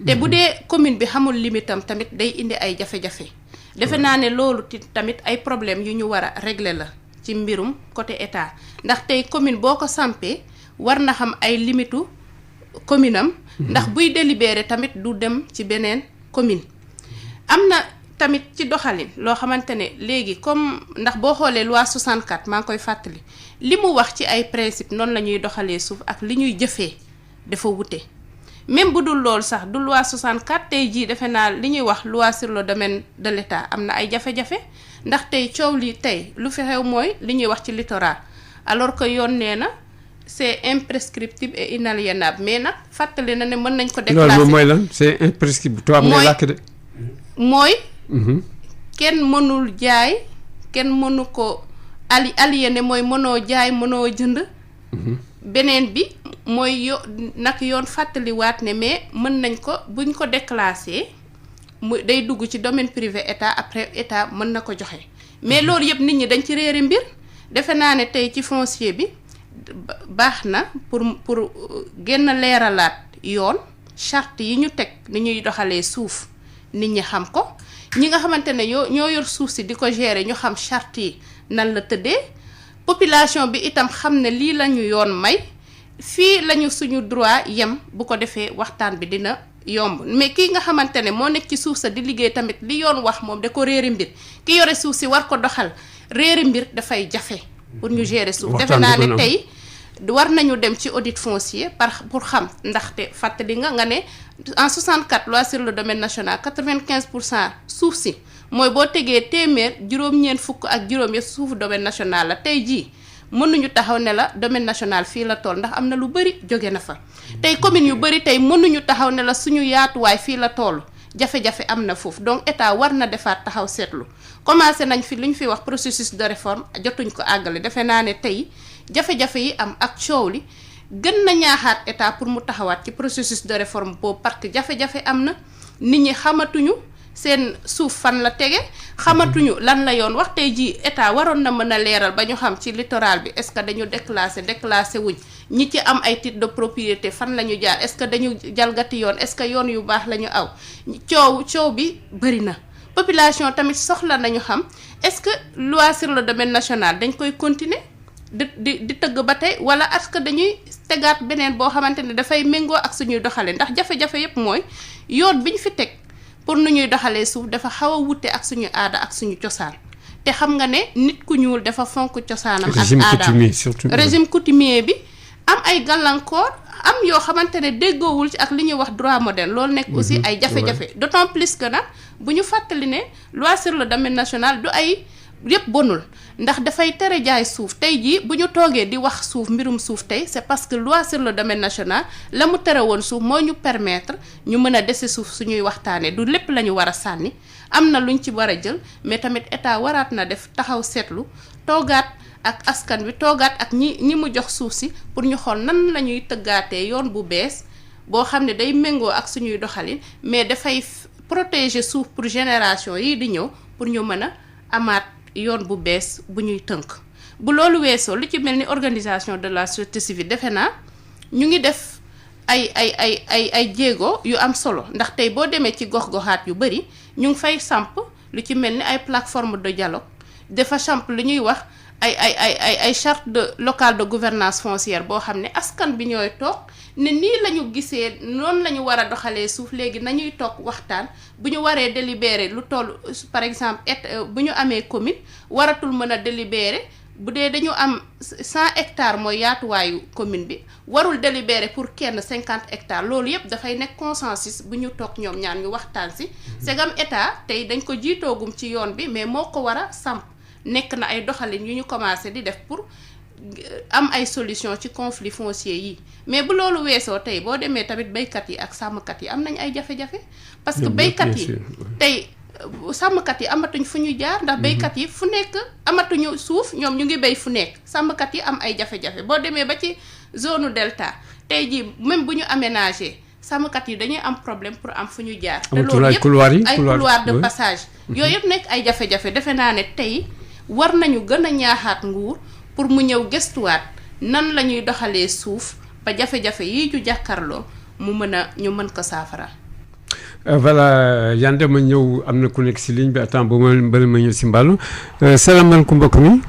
te bu dee commune bi xamul limite am tamit day indi ay jafe-jafe defe naa ne loolu tamit ay problème yu ñu war a régler la. ci mbirum côté état ndax tey commune boo ko sampee war na xam ay limitu commune am ndax buy délibéré tamit du dem ci beneen commune am na tamit ci doxalin loo xamante ne léegi comme ndax boo xoolee loi 64 maa ngi koy fàttali li mu wax ci ay principe noonu la ñuy doxalee suuf ak li ñuy jëfee dafa wute même bu dul loolu sax du loi 64 tey jii defe naa li ñuy wax loi sur le domaine de l'État am na ay jafe-jafe ndax tey coow li tey lu fi xew mooy li ñuy wax ci littoral alors que yoon nee na c'est imprescriptible et inaliénable mais nag fàttali na ne mën nañ ko déclasser loolu mooy lan c'est imprescriptible tubaab ngay làkk de mooy kenn mënul jaay kenn mënu ko aliéné mooy mënoo jaay mënoo jënd beneen bi mooy nag yoon fàttaliwaat ne mais mën nañ ko buñ ko déclassé mu day dugg ci domaine privé état après état mën na ko joxe mais loolu yëpp nit ñi dañ ci réeri mbir defe naa ne tey ci foncier bi baax na pour gën a leeralaat yoon charte yi ñu teg ni ñuy doxalee suuf nit ñi xam ko ñi nga xamante ne ñoo yor suuf si di ko gérer ñu xam charte yi nan la tëddee population bi itam xam ne lii lañu yoon may fii lañu suñu droit yem bu ko defee waxtaan bi dina yomb mais kii nga xamante ne moo nekk ci suuf sa di liggéey tamit li yoon wax moom da ko réeri mbir ki yore suuf si war ko doxal réeri mbir dafay jafe pour ñu gérer suuf defe naa ne tey war nañu dem ci audit foncier pour xam ndaxte fàttali nga ne en 64 loi sur le domaine national 95% suuf si mooy boo tegee téeméer juróom-ñeent fukk ak juróom ya suufu domaine national la tey jii mënuñu taxaw ne la domaine national fii la toll ndax am na lu bëri jóge na fa tey commune yu bëri tey mënuñu taxaw ne la suñu yaatuwaay fii la toll jafe-jafe am na foofu donc état war na defaat taxaw seetlu commencé nañ fi lu ñu fi wax processus de réforme jotuñ ko àggale defe naa ne tey jafe-jafe yi am ak coow li gën na ñaaxaat état pour mu taxawaat ci processus de réforme boobu parce que jafe-jafe am na nit ñi xamatuñu seen suuf fan la tege xamatuñu lan la yoon wax tey jii état waroon na mën a leeral ba ñu xam ci littoral bi est-ce que dañu déclassé wuñ ñi ci am ay titre de propriété fan la ñu jaar est-ce que dañu jalgati yoon est-ce que yoon yu baax la ñu aw coow bi bëri na population tamit soxla nañu xam est-ce que loi sur le domaine national dañ koy continuer di tëgg ba tey wala est-ce que dañuy tegaat beneen boo xamante ne dafay méngoo ak suñuy doxale ndax jafe-jafe yépp mooy yoon bi ñu fi teg pour nu ñuy doxalee suuf dafa xaw a wute ak suñu aada ak suñu cosaan te xam nga ne nit ku ñuul dafa fonk cosaanam ak aadaam régime coutumier bi am ay gàllankoor am yoo xamante ne déggoowul ci ak li ñuy wax droit moderne loolu nekk aussi ay jafe-jafe d'autant plus que nag bu ñu fàttali ne loi sur le domaine national du ay yépp bonul ndax dafay tere jaay suuf tey jii bu ñu toogee di wax suuf mbirum suuf tey c'est parce que loi sur le domaine national la mu tere woon suuf moo ñu permettre ñu mën a dese suuf suñuy waxtaanee du lépp la ñu war a sànni am na luñ ci war a jël mais tamit état waraat na def taxaw seetlu toogaat ak askan wi toogaat ak ñi mu jox suuf si pour ñu xool nan la ñuy tëggaatee yoon bu bees boo xam ne day méngoo ak suñuy doxalin mais dafay protéger suuf pour génération yi di ñëw pour ñu mën a amaat yoon bu bees bu ñuy tënk bu loolu weesoo lu ci mel ni organisation de la société civile defe naa ñu ngi def ay jéego yu am solo ndax tey boo demee ci gox-goxaat yu bari ñu ngi fay samp lu ci mel ni ay plateforme de dialogue dafa samp lu ñuy wax ay charte locale de gouvernance foncière boo xam ne askan bi ñooy toog ne nii la ñu gisee noonu la ñu war a doxalee suuf léegi nañuy toog waxtaan bu ñu waree délibérer lu toll par exemple bu ñu amee commune waratul mën a délibérer bu dee dañu am 100 hectares mooy yaatuwaayu commune bi warul délibérer pour kenn 50 hectares loolu yépp dafay nekk consensus bu ñu toog ñoom ñaan ñu waxtaan si segam état tey dañ ko jiitoogum ci yoon bi mais moo ko war a samp nekk na ay doxalin yu ñu commencé di def pour am ay solution ci conflit foncier yi mais bu loolu weesoo tey boo demee tamit béykat yi ak sàmmkat yi am nañ ay jafe-jafe parce que béykat yi tey sàmmkat yi amatuñ fu ñu jaar ndax béykat yi fu nekk amatuñu suuf ñoom ñu ngi béy fu nekk sàmmkat yi am ay jafe-jafe boo demee ba ci zone delta tey jii même bu ñu aménagé sàmmkat yi dañuy am problème pour am fu ñu jaar te loolu yëpp ay couloir de passage yooyu yëpp nekk ay jafe-jafe defe naa ne tey war nañu gën a ñaaxaat nguur pour mu ñëw gëstuwaat nan la ñuy doxalee suuf ba jafe-jafe yi ju jàkkarloo mu ñu mën ko saafara. voilà Yande ma ñëw am na ku nekk si ligne bi attends ba ma ñëw si Mballo salaamaaleykum mbokk mi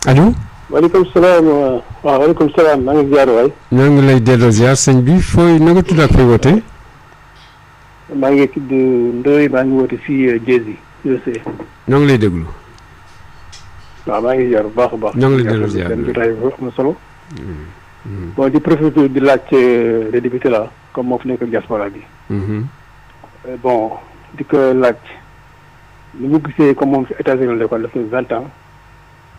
allo. waaleykum salaam waaw waaleykum salaam maa ngi ziar waay. ñoo ngi lay delloo ziar sëñ bi fooy na nga tudd ak fooy wootee. maa ngi tudd Ndoye maa ngi woote fii Jersey USA. ñoo ngi lay déglu. waaw maa ngi ziar bu baax a baax. ñoo ngi lay delloo ziar seen jotaay bu am na solo. bon di profiter di laaj les députés là comme moo fi nekk diaspora bi. bon di ko laaj ni mu gisee comme moom si États-Unis la ko def 20 ans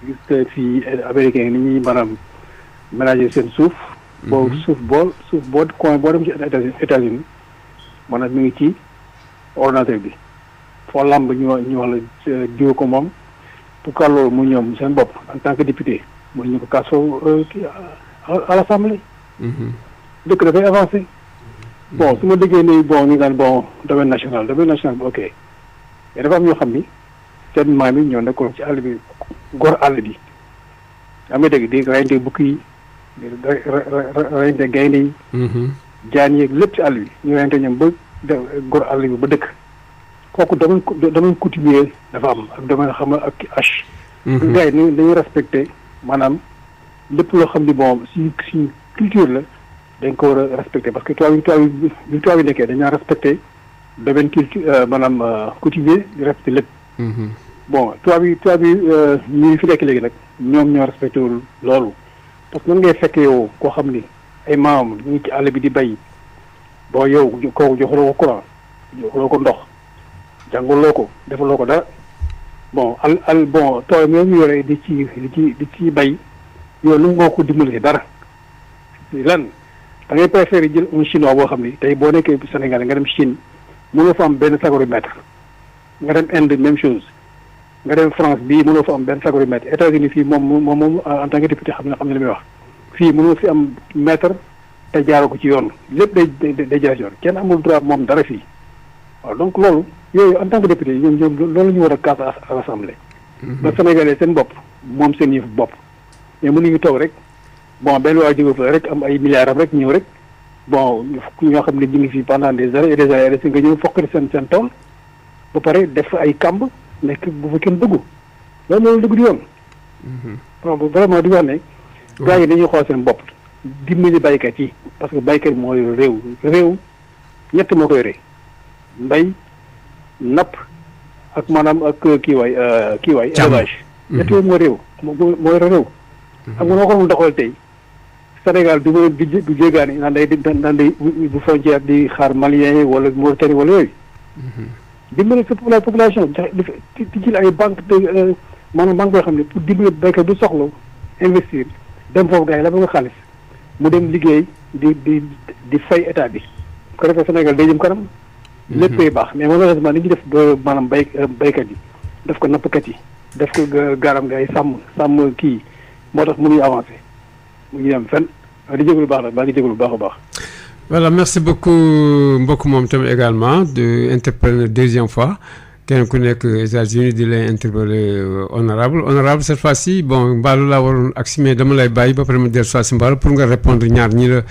gis que fii américain ni ñuy maanaam ménager seen suuf. boo suuf boo coin boo dem ci États-Unis maanaam mi ngi ci ordinateur bi foo lamb ñu wax la jiw ko moom pour que loolu mu ñoom seen bopp en tant que député mu ñu ko kaasoo à l'Assemblée. dëkk dafay avancé. bon su ma déggee ni bon ñu naan bon domaine national bi ok mais dafa am ñoo xam ni seen maam yi ñoo nekkoon ci àll bi gor àll bi yaa ngi dégg di reyante bukki yi di reyante gaynde yi jaan yeeg lépp ci àll bi ñu reyante ñoom ba gor àll bi ba dëkk kooku domaine coutumier dafa am ak domaine xam ak hache gars yi dañuy respecté maanaam lépp loo xam ni bon si culture la dañ ko war a respecté parce que tubaab yi nekkee dañaa respecté domaine culture maanaam coutumier di respecté lépp. bon tubaab yi ñi fi nekk léegi nag ñoom ñoo respecté wul loolu parce que nan ngay fekk yow koo xam ni ay maam ñu ngi ci àll bi di bay bon yow kooku joxuloo ko courant joxuloo ko ndox jànguloo ko defuloo ko dara bon bon tool yi ñu yore di ci bay yow lu nga ko dimbali dara lan. da ngay préféré jël un chinois boo xam ni tey boo nekkee Sénégal nga dem Chine mënoo fa am benn sagorimètre nga dem Inde même chose nga dem France bii mënoo fa am benn sagorimètre États-Unis fii moom en tant que député xam ne li muy wax fii mënoo fi am mètre te jaaroo ko ci yoon lépp day jaar yoon kenn amul droit moom dara fii waaw donc loolu yooyu en tant que député ñoom loolu la ñu war a kaas à l'Assemblée. ba Sénégalais seen bopp moom seen yëf bopp mais mënuñu toog rek. bon benn waa jóge fa rek am ay milliards am rek ñëw rek bon ñoo xam ne ñu ngi fi pendant des années et des années nga ñëw fokkati seen tool ba pare def ay kàmb nekk bu fa kenn dëggu loolu dëgg di yoon. bon vraiment di wax ne. gars yi dañuy xool seen bopp dimbali baykat yi parce que baykat mooy réew ñett moo koy yore mbay napp ak maanaam ak kii waay élevage. ñett yooyu mooy réew mooy réew. xam nga noo ko doon doxal tey. Sénégal du jéegaani naan day bu frontière di xaar Malien yi wala Mauritanie wala yooyu. dimbali sa population di jël ay banque maanaam banque boo xam ne pour dimbali béykat du soxla investir dem foofu gars yi la ba nga xaalis mu dem liggéey di fay état bi. ko defee Sénégal day jëm kanam. léppay baax mais malheureusement ni ñu def maanaam béykat yi def ko nappkat yi def ko gaaram gars yi sàmm kii moo tax mënuñu avancé. mu ngi dem fenn di jégalu baax nag maa ngi jégalu baax a baax. voilà merci beaucoup mbokk moom tamit également de interpeller deuxième fois kenn ku nekk États-Unis di lay interpeller honorable cette fois-ci bon mbaalu laa waroon agsi mais dama lay bàyyi ba pare ma dellu soit si mbaalu pour nga répondre ñaar ñi la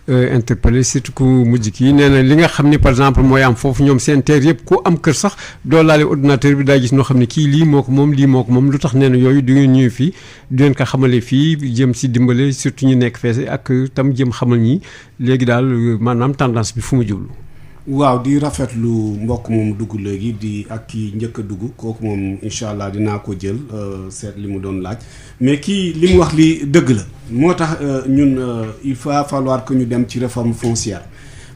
interpeller surtout ku mujj kii nee na li nga xam ni par exemple mooy am foofu ñoom seen terre yëpp ku am kër sax doo laale ordinateur bi daa gis noo xam ne kii lii moo ko moom lu tax nee na yooyu du ngeen ñëw fii du ngeen ko xamale fii jëm si dimbale surtout ñu nekk feese ak tam jëm xamal ñi léegi daal maanaam tendance bi fu mu jublu. waaw di rafetlu mbokk moom dugg léegi di ak kii njëkk a dugg kooku moom incha allah dinaa ko jël seet li mu doon laaj mais kii li mu wax li dëgg la moo tax ñun il va falloir que ñu dem ci réforme foncière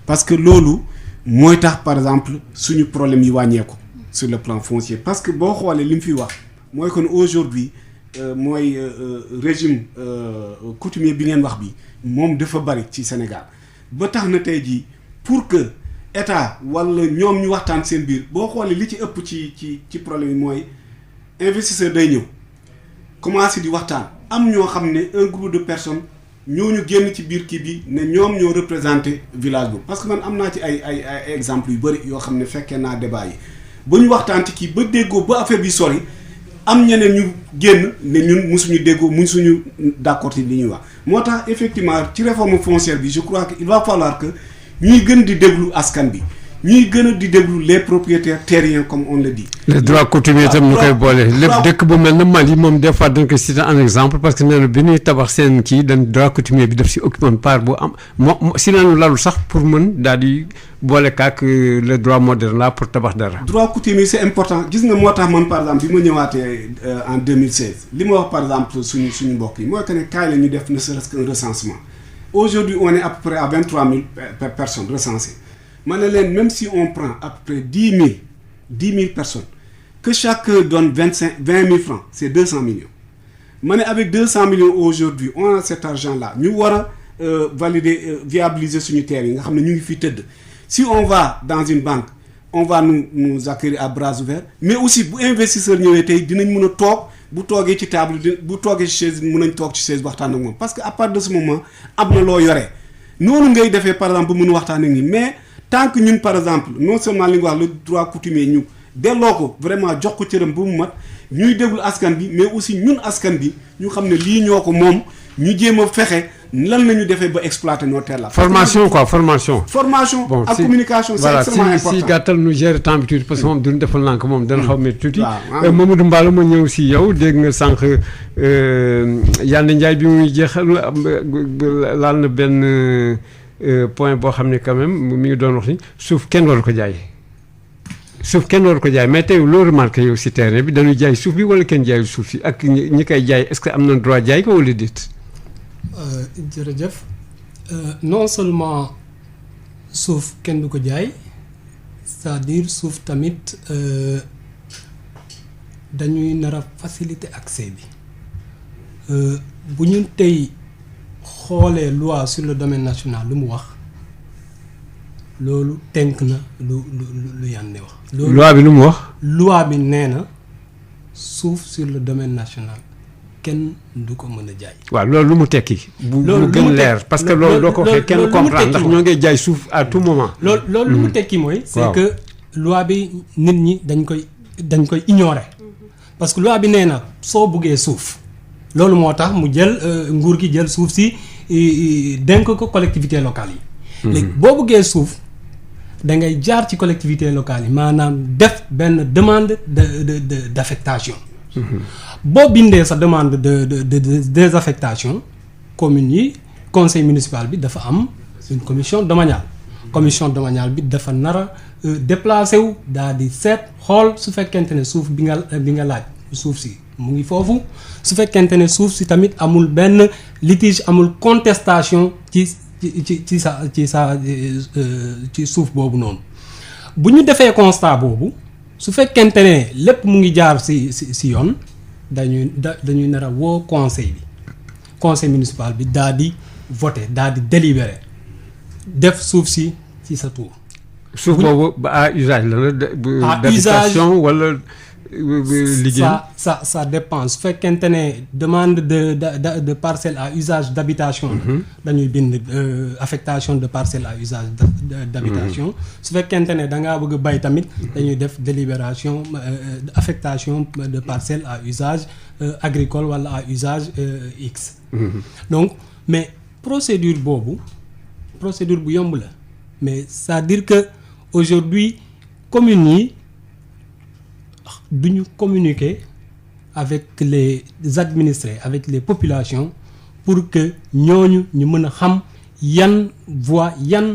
parce que loolu mooy tax par exemple suñu problème yi wàññeeku sur le plan foncier parce que boo xoolee li mu fi wax mooy kon aujourd'hui mooy régime coutumier bi ngeen wax bi moom dafa bari ci Sénégal ba tax na tey jii pour que état wala ñoom ñu waxtaan seen biir boo xoolee li ci ëpp ci problème yi mooy investisseur day ñëw commencé di waxtaan am ñoo xam ne un groupe de personnes ñooñu génn ci biir kii bi ne ñoom ñoo représenté village bi parce que man am naa ci ay exemples yu bëri yoo xam ne fekkee naa débat yi ba ñu waxtaan ci kii ba déggoo ba affaire bi sori am ñeneen ñu génn ne ñun musuñu déggoo musuñu d'accord ci li ñuy wax moo tax effectivement ci réforme foncière bi je crois que il va falloir que ñuy gën di déglu askan bi ñuy gën a di déglu les propriétaires terriens comme on le dit. les droits coutumiers itam ñu koy boole lépp dëkk bu mel na Mali moom des fois dañ koy citer en exemple parce que nee na bi ñuy tabax seen kii dañ droit coutumier bi def si occupé part bu am si nañu lalu sax pour mën daal di boole kaak le droit moderne là pour tabax dara. droit coutumier c'est important gis nga moo tax man par exemple bi ma ñëwaatee en 2016 li ma wax par exemple suñu mbokk yi mooy que ne kaay la ñu def ne serait-ce qu'un recensement aujourd'hui on est à peu près à 23 000 personnes recensées ma ne leen même si on prend à peu près 10 000 personnes que chacun donne 20 000 francs c'est 200 millions ma ne avec 200 millions aujourd'hui on a cet argent là ñu war a valider viabiliser suñu terre yi nga xam ne ñu ngi fi tëdd si on va dans une banque on va nous accueillir à bras ouverts mais aussi bu investisseur ñëwee tey dinañ mën a toog bu toogee ci table bu toogee ci chaise mën nañ toog ci chaise waxtaan ak moom parce que à partir de ce moment am na loo yore noonu ngay defee par exemple bu mën a waxtaan ak ñi mais tant que ñun par exemple non seulement li nga wax le droit coutumier ñu delloo ko vraiment jox ko cëram bu mu mat ñuy déglu askan bi mais aussi ñun askan bi ñu xam ne lii ñoo ko moom ñu jéem a fexe lan la ñu defee ba exploiter nos terres là. formation quoi formation. bon ak communication c'est extrêmement important. si gàttal nu gérer temps bi tuuti parce que moom duñu defal nànk moom dana xaw a métti tuuti. Mamadou Mballo ma ñëw si yow dégg nga sànq Yande Ndiaye bi muy jeexal laal na benn point boo xam ne quand même mi ngi doon wax ni suuf kenn waru ko jaay. suuf kenn waru ko jaay mais tey loo remarqué yow si terrain bi dañuy jaay suuf bi wala kenn jaayul suuf si ak ñi koy jaay est-ce que am na droit jaay ko wala déet. jërëjëf non seulement suuf kenn du ko jaay c'est-à-dire suuf tamit dañuy nar a faciliter accès bi bu ñu tey xoolee loi sur le domaine national lu mu wax loolu tënk na lu Yande wax. loi bi lu mu wax. loi bi nee na suuf sur le domaine national. kenn du ko mën a jaay. waaw loolu lu mu tekki. bu gën leer parce que loolu doo ko waxee kenn comprendre ndax ñoo ngay jaay suuf à tout moment. loolu lu mu tekki mooy. c'est que loi bi nit ñi dañ koy ignorer. parce que loi bi nee na soo buggee suuf. loolu moo tax mu jël nguur gi jël suuf si dénk ko collectivité locale yi. léegi boo buggee suuf da ngay jaar ci collectivité locale yi maanaam def benn demande d'affectation. boo bindee sa demande de désaffectation communes yi conseil municipal bi dafa am une commission domaniale. commission domaniale bi dafa nar a déplacé wu daal di seet xool su fekkente ne suuf bi nga laaj suuf si mu ngi foofu su fekkente ne suuf si tamit amul benn litige amul contestation ci suuf boobu noonu bu ñu defee constat boobu su fekkente ne lépp mu ngi jaar si yoon dañuy nar a woo conseil municipal bi daal di voter daal di délibérer def suuf si ci sa tour. suuf boobu ba à usage la d'habitation wala liggéey. ça dépend su fekkente ne demande de parcelle à usage d'habitation. dañuy bind affectation de parcelle à usage d'habitation. su fekkente ne da ngaa bëgg a bay tamit dañuy def délibération affectation de parcelle à usage agricole wala à usage X. donc mais procédure bu yomb la mais c'est-à-dire que aujourd'hui communes yi duñu communiquer avec les administrés avec les populations pour que ñooñu ñu mën a xam yan voie yan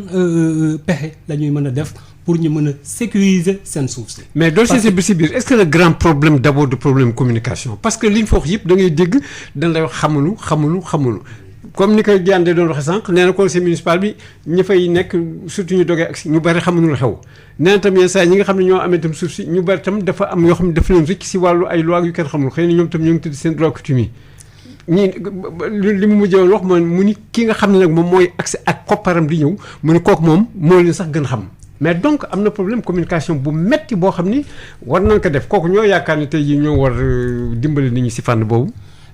pexe la ñuy mën a def pour ñu mën a sécuriser seen suuf si. mais doo si biir est-ce que le grand problème d'abord de problème communication parce que liñ fa wax yëpp da ngay dégg dañ lay wax xamuñu comme ni koy Yande doon waxee sànq nee na conseil municipal bi ñi fay nekk surtout ñu dogee ak ñu bari xamuñu lu xew nee na tam yenn saa ñi nga xam ne ñoo amee tam suuf si ñu bari tam dafa am yoo xam ne dafa leen rëcc si wàllu ay loi yu kenn xamul xëy na ñoom tam ñoo ngi tëdd seen droit coutumier ñii li mu mujjee wax mooy mu ni ki nga xam ne nag moom mooy accès ak kopparam di ñëw mu ni kooku moom moo leen sax gën xam mais donc am na problème communication bu metti boo xam ni war nañ ko def kooku ñoo yaakaar ni tey jii ñoo war dimbali nit ñi si fànn boobu.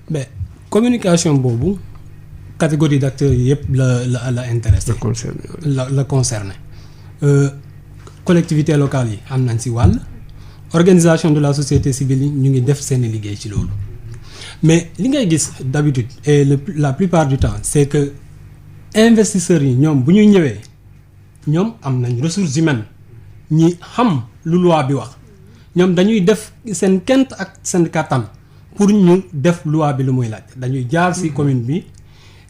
mais communication boobu. catégorie d'acteurs yi yëpp la intéressé la concerné collectivités locales yi am nañ ci wàll organisation de la société civile yi ñu ngi def seeni liggéey ci loolu mais li ngay gis d'habitude et la plupart du temps c'est que investisseurs yi ñoom bu ñuy ñëwee ñoom am nañ ressources humaines ñi xam lu loi bi wax ñoom dañuy def seen kent ak seen kattan pour ñu def loi bi lu muy laaj dañuy jaar ci commune bi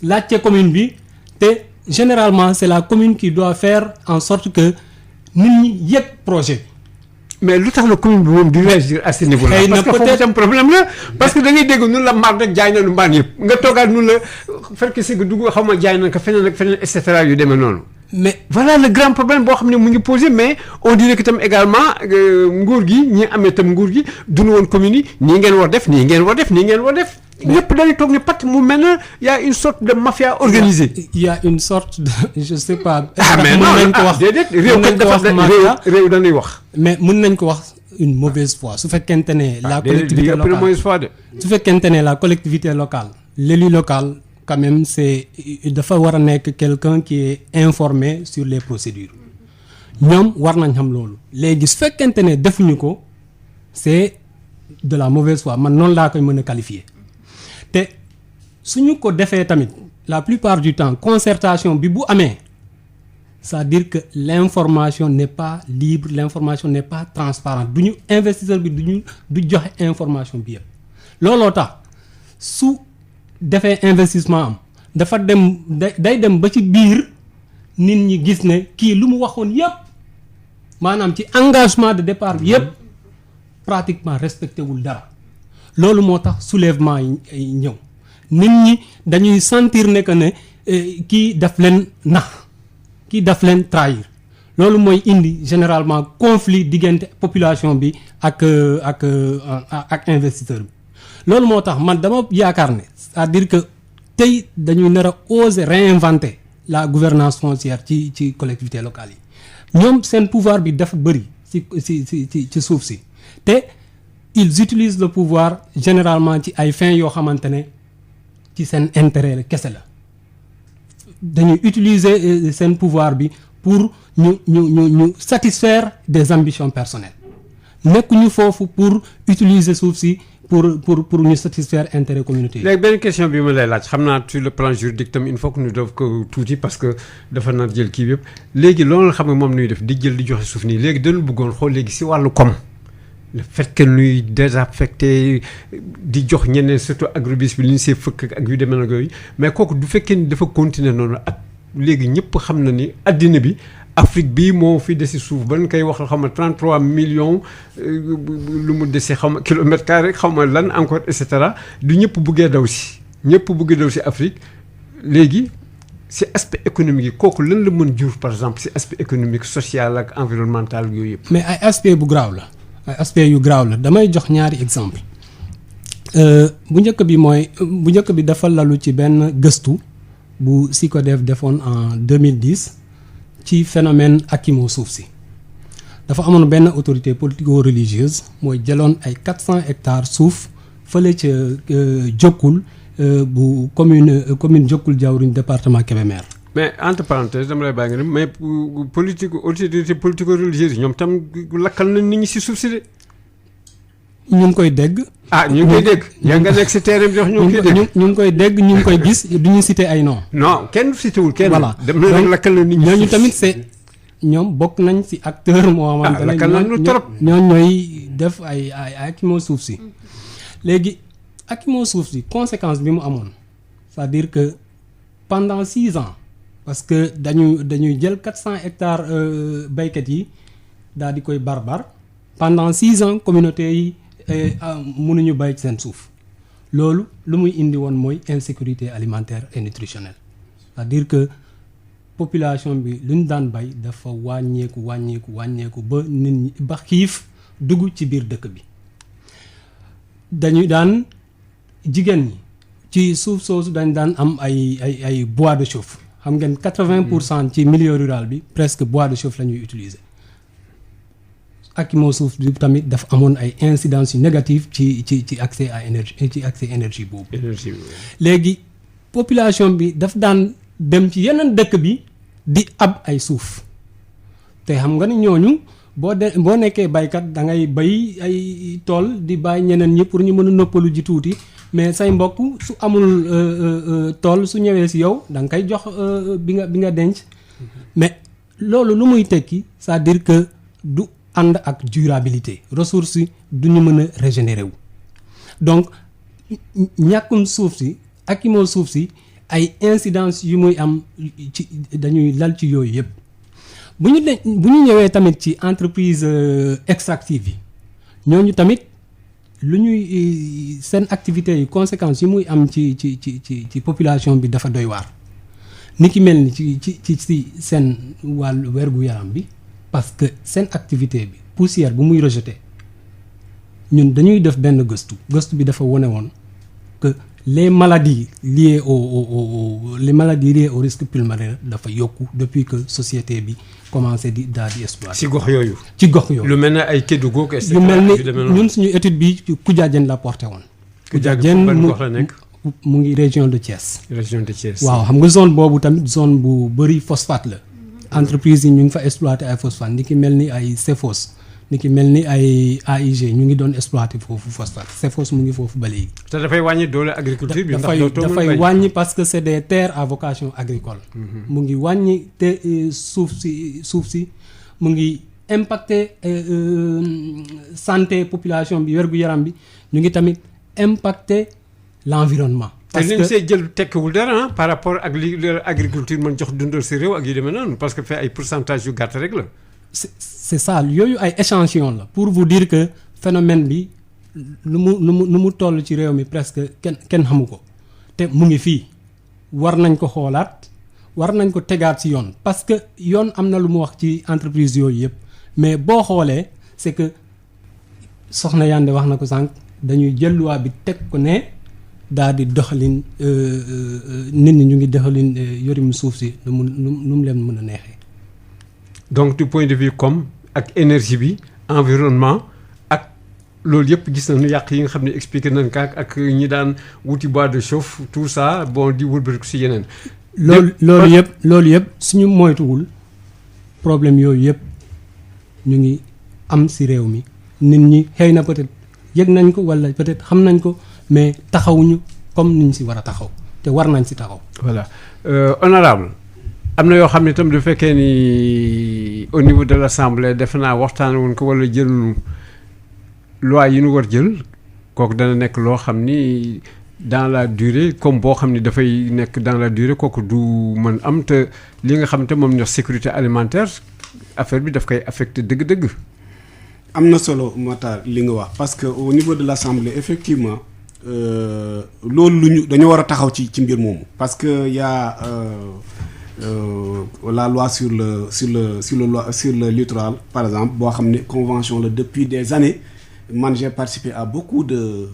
laajte commune bi te généralement c'est la commune qui doit faire en sorte que nit ñi yëg projet mais lu tax la commune bi moom di réagir à ce niveau là. parce que foofu tam problème la. parce que da ngay dégg nun la mbaat rek jaay nañu mbaan yëpp nga toogaat nun la fekk si dugg xaw ma jaay nañ ko feneen ak feneen et cetera yu demee noonu. mais voilà le grand problème boo xam ne mu ngi posé mais on dirait que tam également nguur gi ñi amee tam nguur gi duñu woon commune yi nii ngeen war def nii ngeen war def nii ngeen war def. ñëpp dañuy toog ne pat mu mel na y a une sorte de mafia organisée. il y a une sorte de je sais pas. mais non mën nañ ko wax déedéet réew kat dafa réew dañuy wax. mais mën nañ ko wax une mauvaise foi su fekkente ne. la collectivité locale mauvaise foi de. su fekkente ne la collectivité locale l'élu local quand même c'est dafa war a nekk quelqu'un qui est informé sur les procédures ñoom war nañ xam loolu léegi su fekkente ne defuñu ko c'est de la mauvaise foi man noonu laa koy mën a qualifier te suñu ko defee tamit la plupart du temps concertation bi bu amee c'est-à-dire que l'information n'est pas libre l'information n'est pas transparente du investisseur bi du joxe information bi yëpp looloo tax su defee investissement am dafa dem day dem ba ci biir nit ñi gis ne kii lu mu waxoon yëpp maanaam ci engagement de départ bi yëpp pratiquement respecté wul dara loolu moo tax soulèvement yi ñëw nit ñi dañuy sentir ne que ne kii daf leen nax kii daf leen trahir loolu mooy indi généralement conflit diggante population bi ak investisseur bi loolu moo tax man dama yaakaar ne c'est-à-dire que tey dañuy nar a oser réinventer la gouvernance foncière ci collectivités locales yi ñoom seen pouvoir bi dafa bëri ci suuf si te ils utilisent le pouvoir généralement ci ay fins yoo xamante ne ci seen intérêt kese la dañuy utiliser seen pouvoir bi pour ñu satisfaire des ambitions personnelles nekkuñu foofu pour utiliser suuf si pour ñu satisfaire intérêt communautaire. léegi benn question bi ma lay laaj xam naa sur le plan juridique tam il faut que ñu def ko tuuti parce que dafa nar jël kii bi yëpp léegi loolu xam nga moom nuy def di jël di joxe suuf nii léegi dañu bëggoon xool léegi si wàllu koom le fait que nuy désaffecté di jox ñeneen surtout agribus bi li ñu see fëkk ak yu demee nag yooyu mais kooku du fekkee ni dafa continuer noonu ak léegi ñëpp xam na ni addina bi Afrique bii moo fi desi suuf ba ñu koy wax xaw ma 33 millions lu mu dese xaw ma kilomètre carré xaw ma lan encore et cetera du ñëpp buggee daw si ñëpp buggee daw si Afrique léegi si aspect économique yi kooku lan la mën jur par exemple si aspect économique social ak environnemental yooyu yëpp. mais ay aspect bu graaw la ay aspect yu graaw la damay jox ñaari exemple bu njëkk bi dafa lalu ci benn gëstu bu SICODEF defoon en 2010 ci phénomène akimo suuf si dafa amoon benn autorité politico-religieuse mooy jëloon ay 400 hectares suuf fële ca Jokkul bu commune Jokkul Diawriñ département Kébémer. mais entre parenthèses dama lay bàyyi nga ne mais autorité politico-religieuse ñoom tam lakkal na nit ñi si suuf si de. ñu ngi koy dégg. ñu ngi koy dégg. yaa nga nekk si terrain bi jox ñu ngi koy dégg. ñu ngi koy dégg ñu ngi koy gis du ñu cité ay noms. non kenn cité wul kenn. voilà dem na rek lakkal na nit ñi. ñooñu tamit c'est ñoom bokk nañ ci acteur moo xamante ne lakkal nañu trop. ñooñu ñooy def ay akimo suuf si. léegi akimo suuf si conséquence bi mu amoon c'est-à-dire que pendant 6 ans parce que dañuy jël 400 hectares baykat yi daal di koy barbar pendant 6 ans communauté yi. mënuñu bay seen suuf loolu lu muy indi woon mooy insécurité alimentaire et nutritionnelle c'est-à-dire que population bi lu ñu daan bay dafa wàññeeku ba nit ñi ba xiif dugg ci biir dëkk bi dañu daan jigéen ñi ci suuf soosu dañ daan am ay bois de chauffe xam ngeen 80% ci milieu rural bi presque bois de chauffe la ñuy utiliser akimo suuf bi tamit dafa amoon ay incidences yu négatives ci accès à énergie ci accès énergie boobu. léegi population bi daf daan dem ci yeneen dëkk bi di ab ay suuf te xam nga ni ñooñu boo nekkee baykat da ngay bay ay tool di bàyyi ñeneen ñi pour ñu mën a noppalu ji tuuti mais say mbokk su amul tool su ñëwee si yow da nga koy jox bi nga denc mais loolu lu muy tekki c'est-à-dire que du. ànd ak durabilité ressources yi du ñu mën a régénérer wu donc ñàkkum suuf si akimo suuf si ay incidences yu muy am ci dañuy lal ci yooyu yëpp bu ñu ñëwee tamit ci entreprise extractive yi ñooñu tamit lu ñuy seen activités yi conséquences yi muy am ci population bi dafa doy waar ni ki mel ni ci seen wàllu wergu yaram bi parce que seen activité bi poussière bu muy rejeté ñun dañuy def benn gëstu bi dafa wone woon que les maladies liées au risque pulmonaire dafa yokku depuis que société bi commencé di daal di exploiter. ci gox yooyu. lu mel ne ay Kédougou et lu mel ni ñun suñu étude bi Koudiadiène la porté woon. Koudiadiène ban gox la nekk. mu ngi région de Thiès. waaw xam nga zone boobu tamit zone bu bëri phosphate la. entreprise yi ñu ngi fa exploiter ay phosphate ni ki mel ni ay Cefos ni ki mel ni ay AIG ñu ngi doon exploiter foofu phosphate Cefos mu ngi foofu ba léegi. te dafay wàññi doole agriculture bi. dafay wàññi parce que c'est des terres à vocation agricole. mu ngi wàññi te suuf si mu ngi impacter santé population bi wérgu yaram bi ñu ngi tamit impacter l'environnement. parce que te li ñu see jël tekkiwul dara par rapport ak li agriculture mën jox dundal si réew ak yu demee noonu parce que fee ay pourcentage yu gàtt rek la. c'est ça yooyu ay échantillon la pour vous dire que phénomène bi nu mu toll ci réew mi presque kenn xamu ko te mu ngi fii war nañ ko xoolaat war nañ ko tegaat ci yoon parce que yoon am na lu mu wax ci entreprise yooyu yëpp mais boo xoolee c'est que soxna Yande wax na ko sànq dañuy jël loi bi teg ko ne daal di doxalin nit ñi ñu ngi doxalin yorim suuf si nu mu leen mën a neexee. donc du point de vue comme ak énergie bi environnement ak loolu yëpp gis nañu yàq yi nga xam ne expliqué nañ ko ak ñi daan wuti bois de chauffe tout ça bon di wëlbatiku si yeneen. loolu yëpp suñu moytuwul problème yooyu yëpp ñu ngi am si réew mi nit ñi xëy na peut-être yëg nañ ko walla peut-être xam nañ ko mais taxawuñu comme niñ si war a taxaw te war nañ si taxaw. voilà honorable am na yoo xam ne itam du fekkee ni au niveau de l'Assemblée defe naa waxtaan woon ko walla jël loi yi ñu war jël kooku dana nekk loo xam ni dans la durée comme boo xam ni dafay nekk dans la durée kooku du mën am te li nga xam te moom ñox sécurité alimentaire affaire bi daf koy affecté dëgg-dëgg. am na solo Matar li nga wax parce que au niveau de l'Assemblée effectivement loolu lu ñu dañoo war a taxaw ci mbir moomu parce que y a la loi sur le littoral par exemple boo xam ne convention la depuis des années man j'ai participé à beaucoup de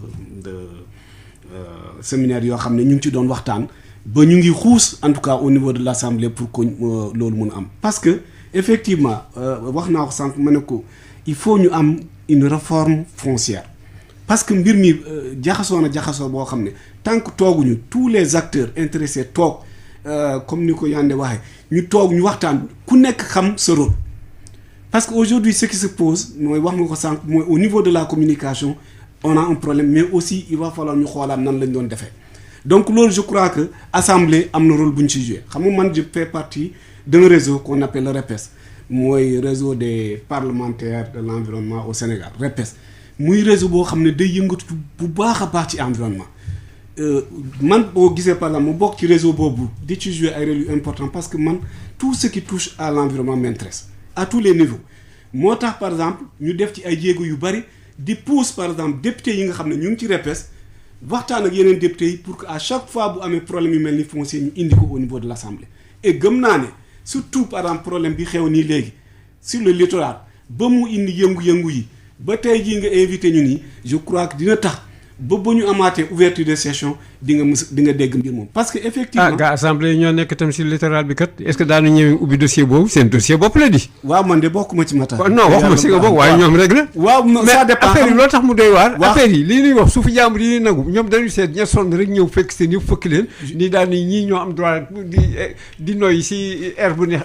séminaires yoo xam ne ñu ngi ci doon waxtaan ba ñu ngi xuus en tout cas au niveau de l'Assemblée pour que loolu mun a am parce que effectivement wax naa ko sànq ma ne ko il faut ñu am une réforme foncière parce que mbir mi jaxasoo boo xam ne tant que tooguñu tous les acteurs intéressés toog comme ni ko Yande waxee ñu toog ñu waxtaan ku nekk xam sa rôle parce que aujourd'hui ce qui se pose mooy wax nga ko sànq mooy au niveau de la communication on a un problème mais aussi il va falloir ñu xoolaat nan lañ doon defee donc loolu je crois que assemblée am na rôle bu ñu ci joué xam nga man je fais partie d'un réseau qu'on appelle le REPES mooy réseau des parlementaires de l'environnement au Sénégal REPES muy réseau boo xam ne day yëngatu bu baax a baax ci environnement man boo gisee par exemple mu bokk ci réseau boobu di ci jouer ay rôle yu important parce que man tout ce qui touche à l'environnement m'intéresse à tous les niveaux moo tax par exemple ñu def ci ay jéego yu bari di pousse par exemple député yi nga xam ne ñu ngi ci REPES waxtaan ak yeneen député yi pour que à chaque fois bu amee problème yu mel ni foncier ñu indi ko au niveau de l'Assemblée et gëm naa ne surtout par exemple problème bi xew nii léegi sur le littoral ba mu indi yëngu-yëngu yi ba tey jii nga invité ñu nii je crois que dina tax ba ñu amaatee ouverture de session di nga dégg mbir moom parce que effectivement gaa assemblée yi ñoo nekk tam si littoral bi kat est-ce que daanu ñëwee ubbi dossier boobu seen dossier bopp la di. waaw man de bokkuma ci Matar. non waxuma si nga bokk waaye ñoom rek la. waaw ça dépend affaire yi loolu tax mu doy waar. affaire yi lii ñuy wax suufu jàmbur yi nangu ñoom dañuy seet ña sonn rek ñëw fekk seen yëpp fëkk leen. nii daal ni ñii ñoo am droit di noyyi si air bu neex.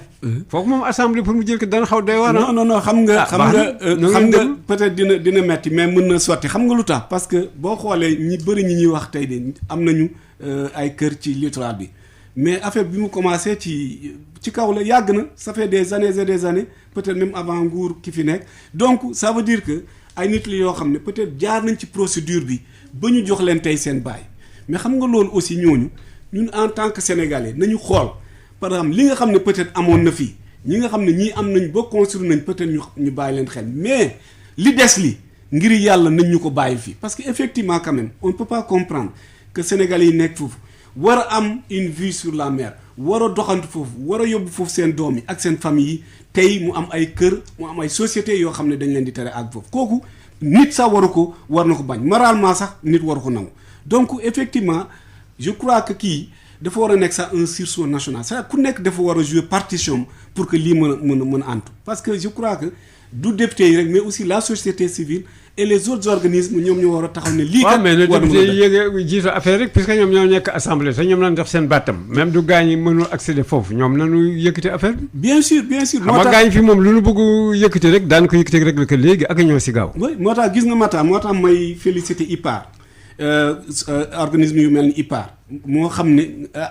foofu moom assemblée pour mu jël ko dana xaw doy waar. non xam nga peut-être dina metti mais mën na sotti xam nga lu tax parce que boo xoolee ñi bëri ñi ñuy wax tey de am nañu ay kër ci littoral bi mais affaire bi mu commencé ci kaw la yàgg na ça fait des années et des années peut-être même avant nguur ki fi nekk donc ça veut dire que ay nit la yoo xam ne peut-être jaar nañ ci procédure bi ba ñu jox leen tey seen baay mais xam nga loolu aussi ñun en tant que sénégalais nañu xool par exemple li nga xam ne peut-être amoon na fii ñi nga xam ne ñii am nañ ba construire nañ peut-être ñu bàyyi leen xel mais li des li ngir yàlla nañ ñu ko bàyyi fii parce que effectivement quand même on ne peut pas comprendre que Sénégalais yi nekk foofu war a am une vue sur la mer war a doxantu foofu war a yóbbu foofu seen doom yi ak seen famille yi tey mu am ay kër mu am ay sociétés yoo xam ne dañ leen di tere ak foofu kooku nit sax war na ko bañ moralement sax nit waru ko nangu donc effectivement je crois que kii dafa war a nekk sax un sursaut national c'est-à-dire ku nekk dafa war a jouer partition pour que lii mën a antu parce que je crois que du député yi rek mais aussi la société civile et les autres organismes ñoom ñoo war a taxaw ne lii kat mais le député yi yéeg jiitu affaire rek puisque ñoom ñoo nekk assemblée te ñoom lañ def seen bàttam même du gaañ yi mënul accéder foofu ñoom nañu yëkkati affaire bi bien sûr xam nga gaañ fi moom lu ñu bëgg yëkkati rek daan ko yëkkati rek la que léegi ak ñoo si gaaw oui moo tax gis nga Matam moo tax may féliciter IPAR organisme yu mel ni IPAR moo xam ne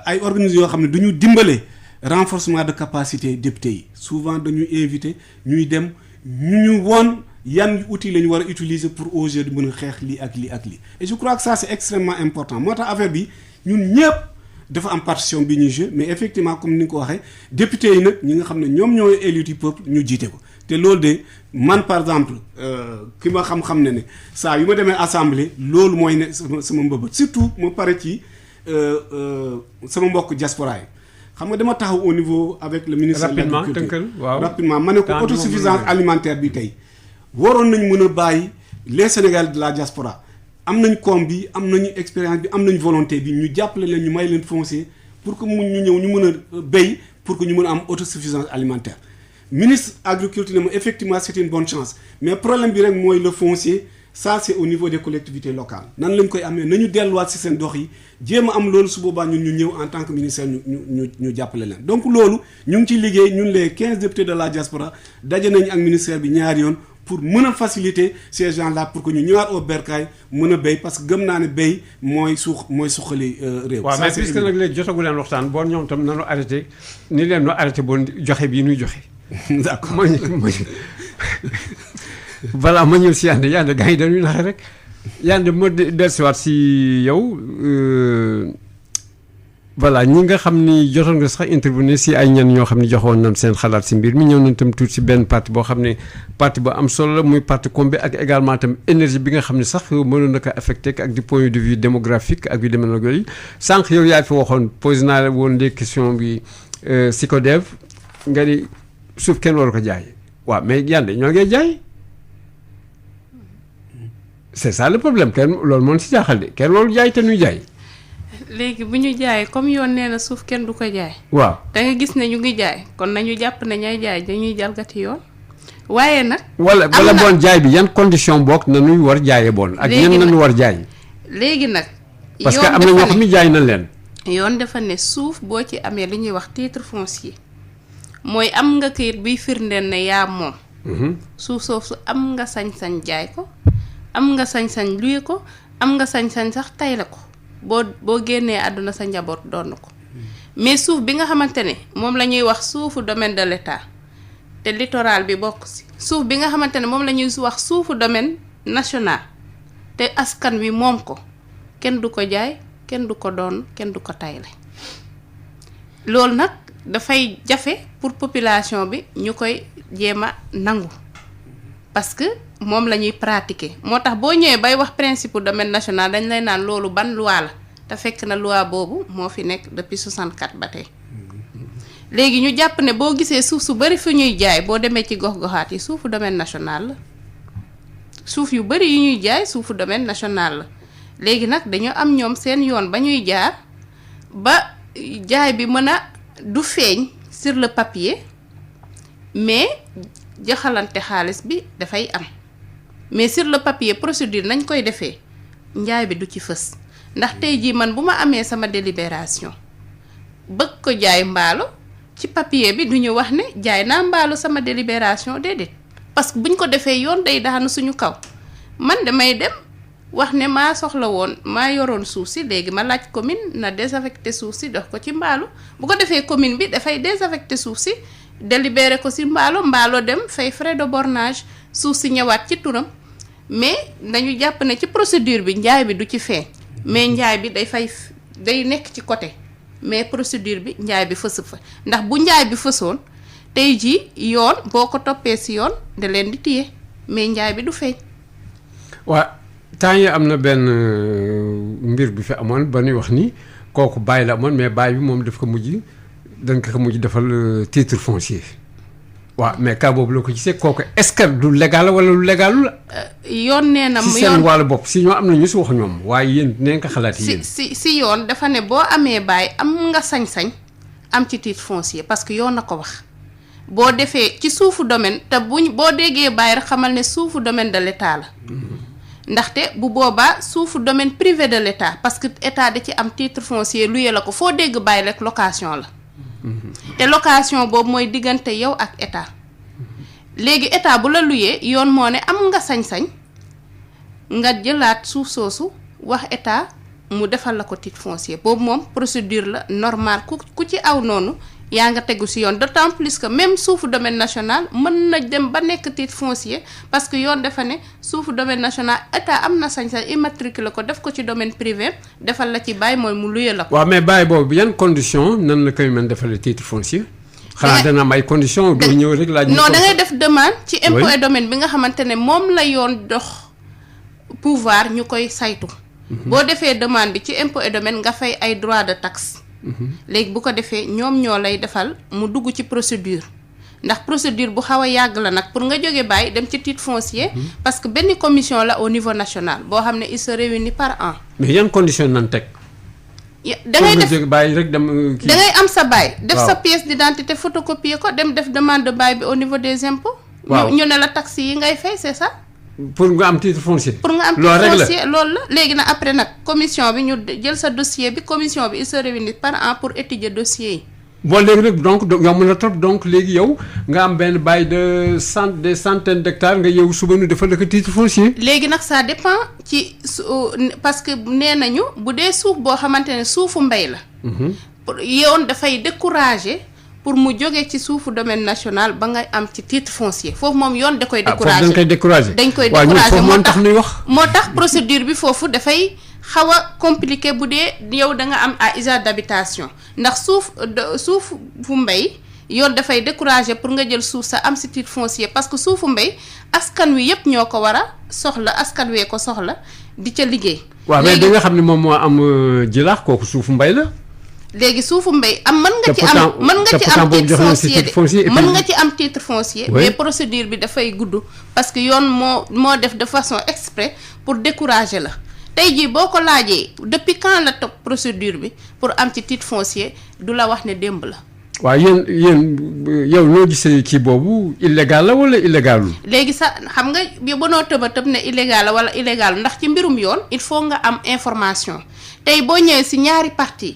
ay organismes yoo xam ne du ñu dimbale renforcement de capacité député yi souvent dañuy invité ñuy dem ñu woon yan outils la ñu war a utiliser pour OG di mën a xeex lii ak lii ak lii et je crois que ça c'est extrêmement important moo tax affaire bi ñun ñëpp dafa am partition bi ñuy jouer mais effectivement comme ni nga ko waxee député yi nag ñi nga xam ne ñoom ñooy élus du peuple ñu jiite ko te loolu de man par exemple ki ma xam-xam ne saa yu ma demee assemblée loolu mooy ne sama mbëbët surtout ma pare ci sama mbokk diaspora yi xam nga dama taxaw au niveau avec le ministère de l'agriculture rapidement ma ne ko autosuffisance alimentaire bi tey waroon nañ mën a bàyyi les Sénégalais de la diaspora am nañ koom bi am nañu expérience bi am nañ volonté bi ñu jàppale leen ñu may leen foncier pour que ñu ñëw ñu mën a béy pour que ñu mën a am autosuffisance alimentaire ministre agriculture ne ma effectivement c'est une bonne chance mais problème bi rek mooy le foncier ça c'est au niveau des collectivités locales nan lañ koy amee nañu delluwaat ci seen dox yi jéem a am loolu su boobaa ñun ñu ñëw en tant que ministère ñu jàppale leen donc loolu ñu ngi ciy liggéey ñun les 15 députés de la diaspora daje nañu ak ministère bi ñaari yoon pour mën a faciliter ces gens-là pour que ñu ñëwaat au bercail mën a béy parce que gëm naa ne béy mooy suqali réew. waaw mais puisque nag léegi jotagu leen waxtaan boo ñoom tam nanu arrêté ni leen no arrêté bon joxe bii nuy joxe. d'accord voilà ma ñëw si Yandé gars yi dañuy naxe rek Yandé ma dellusiwaat si yow voilà ñi nga xam ni jotoon nga sax intervenir si ay ñan ñoo xam ne joxoon nañ seen xalaat si mbir mi ñëw nañ tam tuuti si benn parti boo xam ne parti bu am solo la muy parti Kombe ak également tam énergie bi nga xam ne sax mënoon na ko affecté ak du point de vue démographique ak yu demee na yooyu sànq yow yaa fi waxoon posé naa la woon des questions bi Sikodev nga ni suuf kenn waru ko jaay waaw mais Yandé ñoo ngay jaay. c'est ça le problème kenn loolu moom si jaaxal de kenn loolu jaay te ñuy jaay. léegi bu ñu jaayee comme yoon nee na suuf kenn du ko jaay. waaw da nga gis ne ñu ngi jaay kon nañu jàpp ne ñay jaay dañuy jalgati yoon waaye nag. wala bon jaay bi yan condition bokk na ñuy war jaayee bon. ak ñenn nañu war jaay. léegi nag. parce que am na ñoo xam ne jaay na leen. yoon dafa ne suuf boo ci amee li ñuy wax titre foncier mooy am nga kayit buy firndeel ne yaa moom. suuf soosu am nga sañ-sañ jaay ko. am nga sañ-sañ luye ko am nga sañ-sañ sax tay la ko boo génnee àdduna sa njaboot doon ko mais suuf bi nga xamante ne moom la ñuy wax suufu domaine de l'État te littoral bi bokk ci suuf bi nga xamante ne moom la ñuy wax suufu domaine national te askan wi moom ko kenn du ko jaay kenn du ko doon kenn du ko tayle loolu nag dafay jafe pour population bi ñu koy jéem a nangu parce que moom la ñuy pratiquer moo tax boo ñëwee bay wax principe domaine national dañ lay naan loolu ban loi la te fekk na loi boobu moo fi nekk depuis 64 ba tey léegi ñu jàpp ne boo gisee suuf su bari fi ñuy jaay boo demee ci gox-goxaat yi suufu domaine national la suuf yu bari yi ñuy jaay suufu domaine national la léegi nag dañoo am ñoom seen yoon ba ñuy jaar ba jaay bi mën a du feeñ sur le papier mais jaxalante xaalis bi dafay am mais sur le papier procédure nañ koy defee njaay bi du ci fës ndax tey jii man bu ma amee sama délibération bëgg ko jaay mbaalo ci papier bi du ñu wax ne jaay naa mbaalo sama délibération déedéet parce que buñ ko defee yoon day daanu suñu kaw man damay dem wax ne maa soxla woon maa yoroon suuf si léegi ma laaj commune na désaffecté suuf si dox ko ci mbaalo bu ko defee commune bi dafay désaffecté suuf si délibéré ko ci mbaalo dem fay frais de bornage suuf si ñëwaat ci turam mais dañu jàpp ne ci procédure bi njaay bi du ci feeñ mais njaay bi day nekk ci côté mais procédure bi njaay bi fësu fa ndax bu njaay bi fësoon tey jii yoon boo ko toppee si yoon da leen di téye mais njaay bi du feeñ. waa temps yi am na benn mbir bi fi amoon ba ñuy wax ni kooku bàyyi la amoon mais bàyyi bi moom daf ko mujj dañ ko mujj defal titre foncier waaw mais cas boobu la ko gisee kooku est-ce que du légal wala lu légalul la. yoon nee na si seen wàllu bopp si ñoo am na ñu si wax ñoom waaye yéen neen ko xalaat yéen. si yoon dafa ne boo amee bàyyi am nga sañ-sañ am ci titre foncier parce que yoon na ko wax boo defee ci suufu domaine te boo déggee bàyyi rek xamal ne suufu domaine de l'État la. ndaxte bu boobaa suufu domaine privé de l'État parce que état da ci am titre foncier luyee la ko foo dégg bàyyi rek location la. te location boobu mooy diggante yow ak état léegi état bu la luyee yoon moo ne am nga sañ-sañ nga jëlaat suuf soosu wax état mu defal la ko titre foncier boobu moom procédure la normale ku ci aw noonu yaa nga tegu ci yoon d'autant plus que même suufu domaine national mën na dem ba nekk titre foncier parce que yoon dafa ne suufu domaine national état am na sañ-sañ immatriculé ko def ko ci domaine privé defal la ci bàyyi mooy mu luye la ko. waaw mais bàyyi boobu yan condition nan la koy mën defalee titre foncier. xanaa dana am ay conditions doo ñëw rek laaj. non da ngay def demande ci impôt et domaine bi nga xamante ne moom la yoon dox pouvoir ñu koy saytu. boo defee demande bi ci impôt et domaine nga fay ay droits de taxe. léegi bu ko defee ñoom ñoo lay defal mu dugg ci procédure ndax procédure bu xaw a yàgg la nag pour nga jóge bàyyi dem ci titre foncier parce que benn commission la au niveau national boo xam ne il se réunit par an. mais yan condition nan teg. da ngay def bàyyi rek dem da ngay am sa bàyyi. def sa pièce d'identité photocopier ko dem def demande de bàyyi bi au niveau des impôts. waaw ñu ne la taxes yi ngay fay c'est ça. pour nga am titre foncier. pour nga am titre foncier loolu la léegi nag après nag commission bi ñu jël sa dossier bi commission bi il se réunit par an pour étudier dossier yi. bon léegi nag donc yomb na trop donc léegi yow nga am benn bail de des centaines d'hectares nga yow suba nu defal la ko titre foncier. léegi nag ça dépend ci parce que nee nañu bu dee suuf boo xamante ne suufu mbay la. yoon dafay décourager. pour mu jógee ci suufu domaine national ba ngay am ci titre foncier foofu moom yoon da koy décourager dañ koy décourager moo tax procédure bi foofu dafay xaw a compliqué bu dee yow da nga am à usage d'habitation ndax suuf fu mbay yoon dafay décourager pour nga jël suuf sa am ci titre foncier parce que suufu mbay askan wi yépp ñoo ko war a soxla askan wee ko soxla di ca liggéey. waaw mais da nga xam ne moom moo am jilaax kooku suufu mbay la. léegi suufu mbay am mën nga ci am titre foncier mën nga ci am titre foncier mais procédure bi dafay gudd parce que yoon moo def de façon exprès pour décourager la tey jii boo ko laajee depuis quand la topp procédure bi pour am ci titre foncier du la wax ne démb la. waaw yéen yow loo gisee kii boobu illégal la wala illégalul. léegi sax xam nga bi banoo tëba tëb ne illégal la wala illégal ndax ci mbirum yoon il faut nga am information tey boo ñëwee ci ñaari parties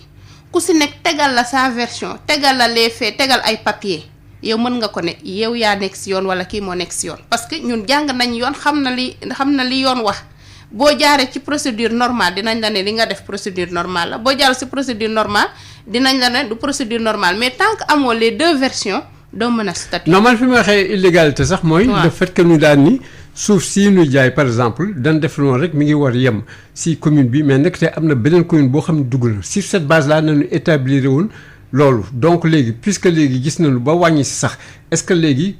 ku si nekk tegal la sa version tegal la les faits tegal ay papier yow mën nga ko ne yow yaa nekk si yoon wala kii moo nekk si yoon parce que ñun jàng nañ yoon xam na li yoon wax boo jaaree ci procédure normale dinañ la ne li nga def procédure normale la boo jaar si procédure normale dinañ la ne du procédure normale mais tant que amoo les deux versions doo mën a statut. non man fi ma waxee illégalité sax mooy. le fait que ñu daan ni suuf si ñu jaay par exemple dañ def noonu rek mi ngi war yem si commune bi mais nag te am na beneen commune boo xam ne dugg na sur cette base là nañu établir woon loolu donc léegi puisque léegi gis nañu ba wàññi si sax est-ce que léegi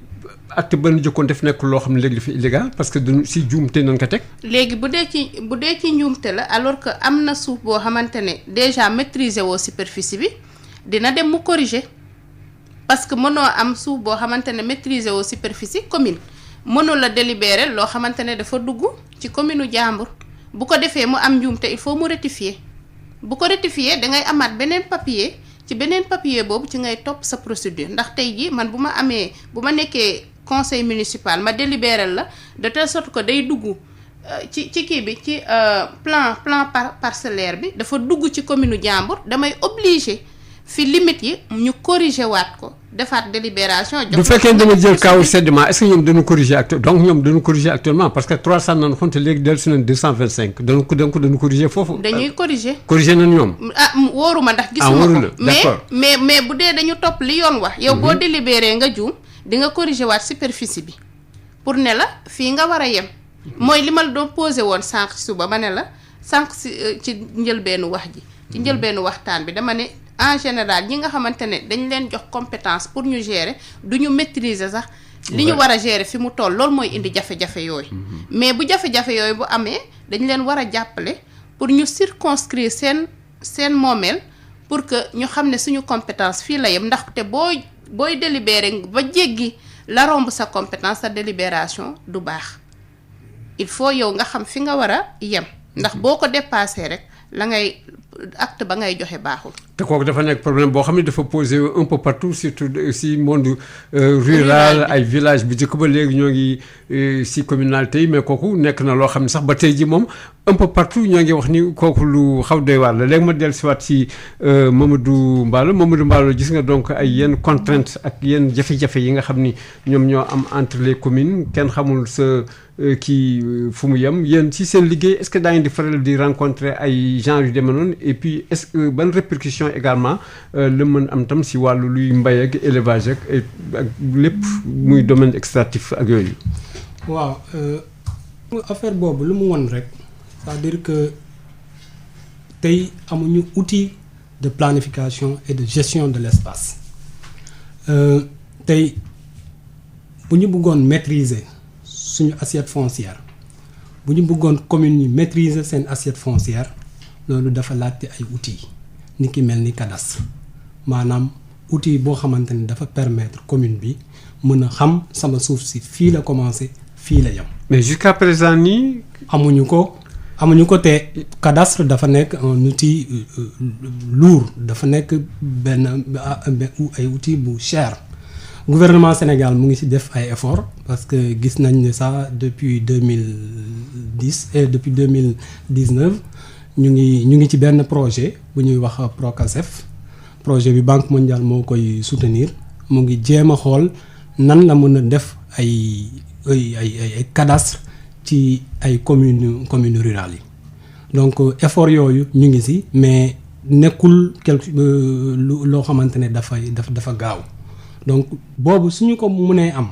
acte ba nu jëkkoon def nekk loo xam ne léegi dafa illégal parce que du si juumte nañ ko teg. léegi bu dee ci njuumte la alors que am na suuf boo xamante ne déjà maîtriser woo superficie bi dina dem mu corriger parce que mënoo am suuf boo xamante ne maîtriser woo superficie commune. mënul la délibérer loo xamante ne dafa dugg ci commune u jàmbur bu ko defee mu am njuumte il faut mu rectifier bu ko rectifier da ngay amaat beneen papier ci beneen papier boobu ci ngay topp sa procédure ndax tey jii man bu ma nekkee conseil municipal ma délibérer la de telle sorte que day dugg ci kii bi ci plan parcellaire bi dafa dugg ci commune u jàmbur damay obligé fi limite yi ñu corriger waat ko defaat délibération. bu fekkee dama jël kaw sédiment est-ce que ñoom dañu corriger donc ñoom dañu corriger actuellement parce que 300 nañu xonte léegi dellusi nañ 225 dañu corriger foofu. dañuy corriger. corriger nañ ñoom. wóoruma ndax gisuma ko mais bu dee dañu topp li yoon wax. yow boo délibéré nga juum di nga corriger waat superficie bi pour ne la fii nga war a yem. mooy li ma la doon posé woon sànq suba ma ne la sànq ci njëlbeenu wax ji. ci njëlbeenu waxtaan bi dama ne en général ñi nga xamante ne dañ leen jox compétence pour ñu gérer du ñu maîtriser sax li ñu war a gérer fi mu toll loolu mooy indi jafe-jafe yooyu mais bu jafe-jafe yooyu bu amee dañ leen war a jàppale pour ñu circonscrire seen moomeel pour que ñu xam ne suñu compétence fii la yem ndaxte booy délibérer ba jéggi la romb sa compétence sa délibération du baax il faut yow nga xam fi nga war a yem ndax boo ko dépassé rek la ngay acte ba ngay joxe baaxul. te kooku dafa nekk problème boo xam ne dafa posé un peu partout surtout si monde rural ay village bi njëkk ba léegi ñoo ngi si communauté yi mais kooku nekk na loo xam ne sax ba tey ji moom un peu partout ñoo ngi wax ni kooku lu xaw doy waar la léegi ma dellusiwaat si Mamadou Mballo gis nga donc ay yenn contraintes ak yenn jafe-jafe yi nga xam ni ñoom ñoo am entre les communes kenn xamul sa kii fu mu yem yéen ci seen liggéey est-ce que daa ngi di faral di rencontrer ay genre yu demee noonu et puis est-ce que ban répercussion également la mën am tam si wàllu luy mbay ak élevage ak lépp muy domaine extractif ak yooyu. waaw affaire boobu lu mu won rek c'est-à-dire que tey amuñu outil de planification et de gestion de l'espace tey bu ñu bëggoon maîtriser suñu assiette foncière bu ñu bëggoon communes yi maîtriser seen assiette foncière loolu dafa laajte ay outils ni ki mel ni cadastre maanaam outil boo xamante ni dafa permettre commune bi mën a xam sama suuf si fii la commencé fii la yem. mais jusqu'à présent nii. amuñu ko te cadastre dafa nekk un outil lourd dafa nekk benn ay outil bu cher. gouvernement Sénégal mu ngi ci def ay efforts parce que gis nañ ne ça depuis 2010 et depuis 2019 ñu ngi ci benn projet bu ñuy wax Procasef projet bi Banque mondiale moo koy soutenir mu ngi jéem a xool nan la mën a def ay cadastre ci ay communes rurales yi donc effort yooyu ñu ngi ci mais nekkul loo xamante ne dafa gaaw. donc boobu suñu ko mënee am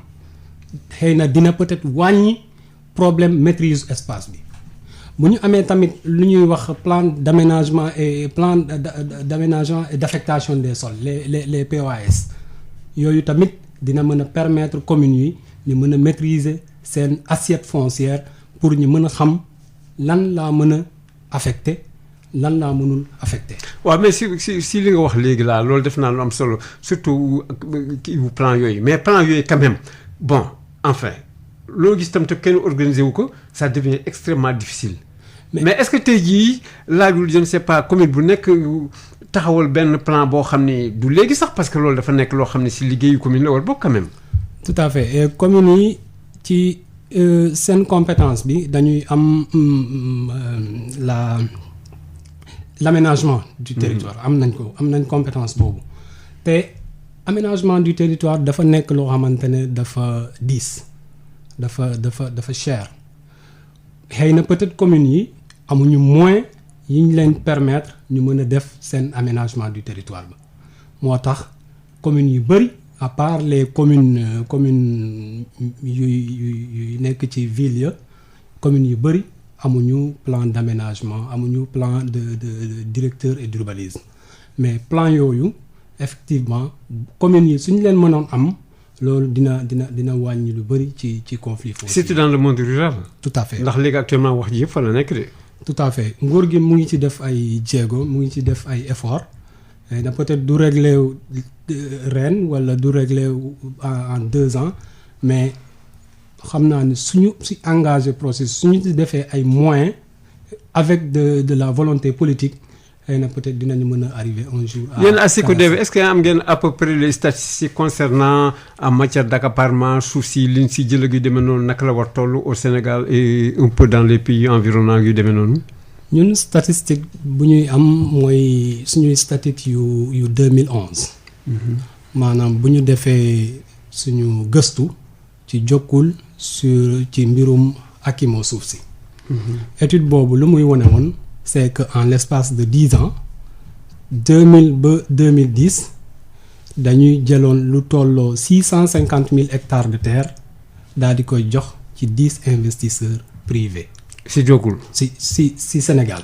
xëy na dina peut-être wàññi problème maîtrise espace bi bu ñu amee tamit lu ñuy wax plan d'aménagement et d'affectation des sols les POAS yooyu tamit dina mën a permettre communes yi ñu mën a maîtriser seen assiette foncière pour ñu mën a xam lan laa mën a affecté lan laa mënul affecté. waaw mais si li nga wax léegi laa loolu def naa lu am solo surtout kii bu plan yooyu mais plan yooyu quand même bon enfin loo gis tam te kenn organisé wu ko ça devient extrêmement difficile. mais est-ce que tey jii laajul je ne sais pas commune bu nekk taxawal benn plan boo xam ne du léegi sax parce que loolu dafa nekk loo xam ne si liggéeyu commune la war bokk quand même. tout à fait et communes yi ci seen compétence bi dañuy am l'aménagement du territoire am nañ compétence boobu te aménagement du territoire dafa nekk loo xamante ne dafa diis dafa cher xëy na peut-être communes yi amuñu moyen yi ñu leen permettre ñu mën a def seen aménagement du territoire ba moo tax communes yu bari à part les communes yu nekk ci ville ya communes yu bari amuñu plan d'aménagement amuñu plan de directeur et d'urbanisme mais plan yooyu effectivement communes yi suñu leen mënoon am loolu dina wàññi lu bari ci conflit foncier. surtout dans le monde rural. tout à fait ndax léegi actuellement wax ji yëpp fa la nekk de. tout à fait nguur gi mu ngi ci def ay jéego mu ngi ci def ay efforts na peut-être du régler ren wala du régler en 2 ans mais xam naa ne suñu si engagé processus suñu ci defee ay moyens avec de la volonté politique xëy na peut-être dinañu mën a arriver un jour. yéen à SICODEV est-ce que am ngeen à peu près les statistiques concernant en matière d'accaparement suuf si liñ si jël yu demee noonu naka la war toll au Sénégal et un peu dans les pays environnants yu demee noonu. ñun statistique bu ñuy am mooy suñuy statistique yu 2011. maanaam bu ñu defee suñu gëstu ci jokkul ci mbirum akimoo suuf si. étude boobu lu muy wone woon c'est que en l'espace de 10 ans 2000 ba 2010 dañuy jëloon lu tolloo 650 000 hectares de terre daal di koy jox ci 10 investisseurs privés. si jokkul si Sénégal.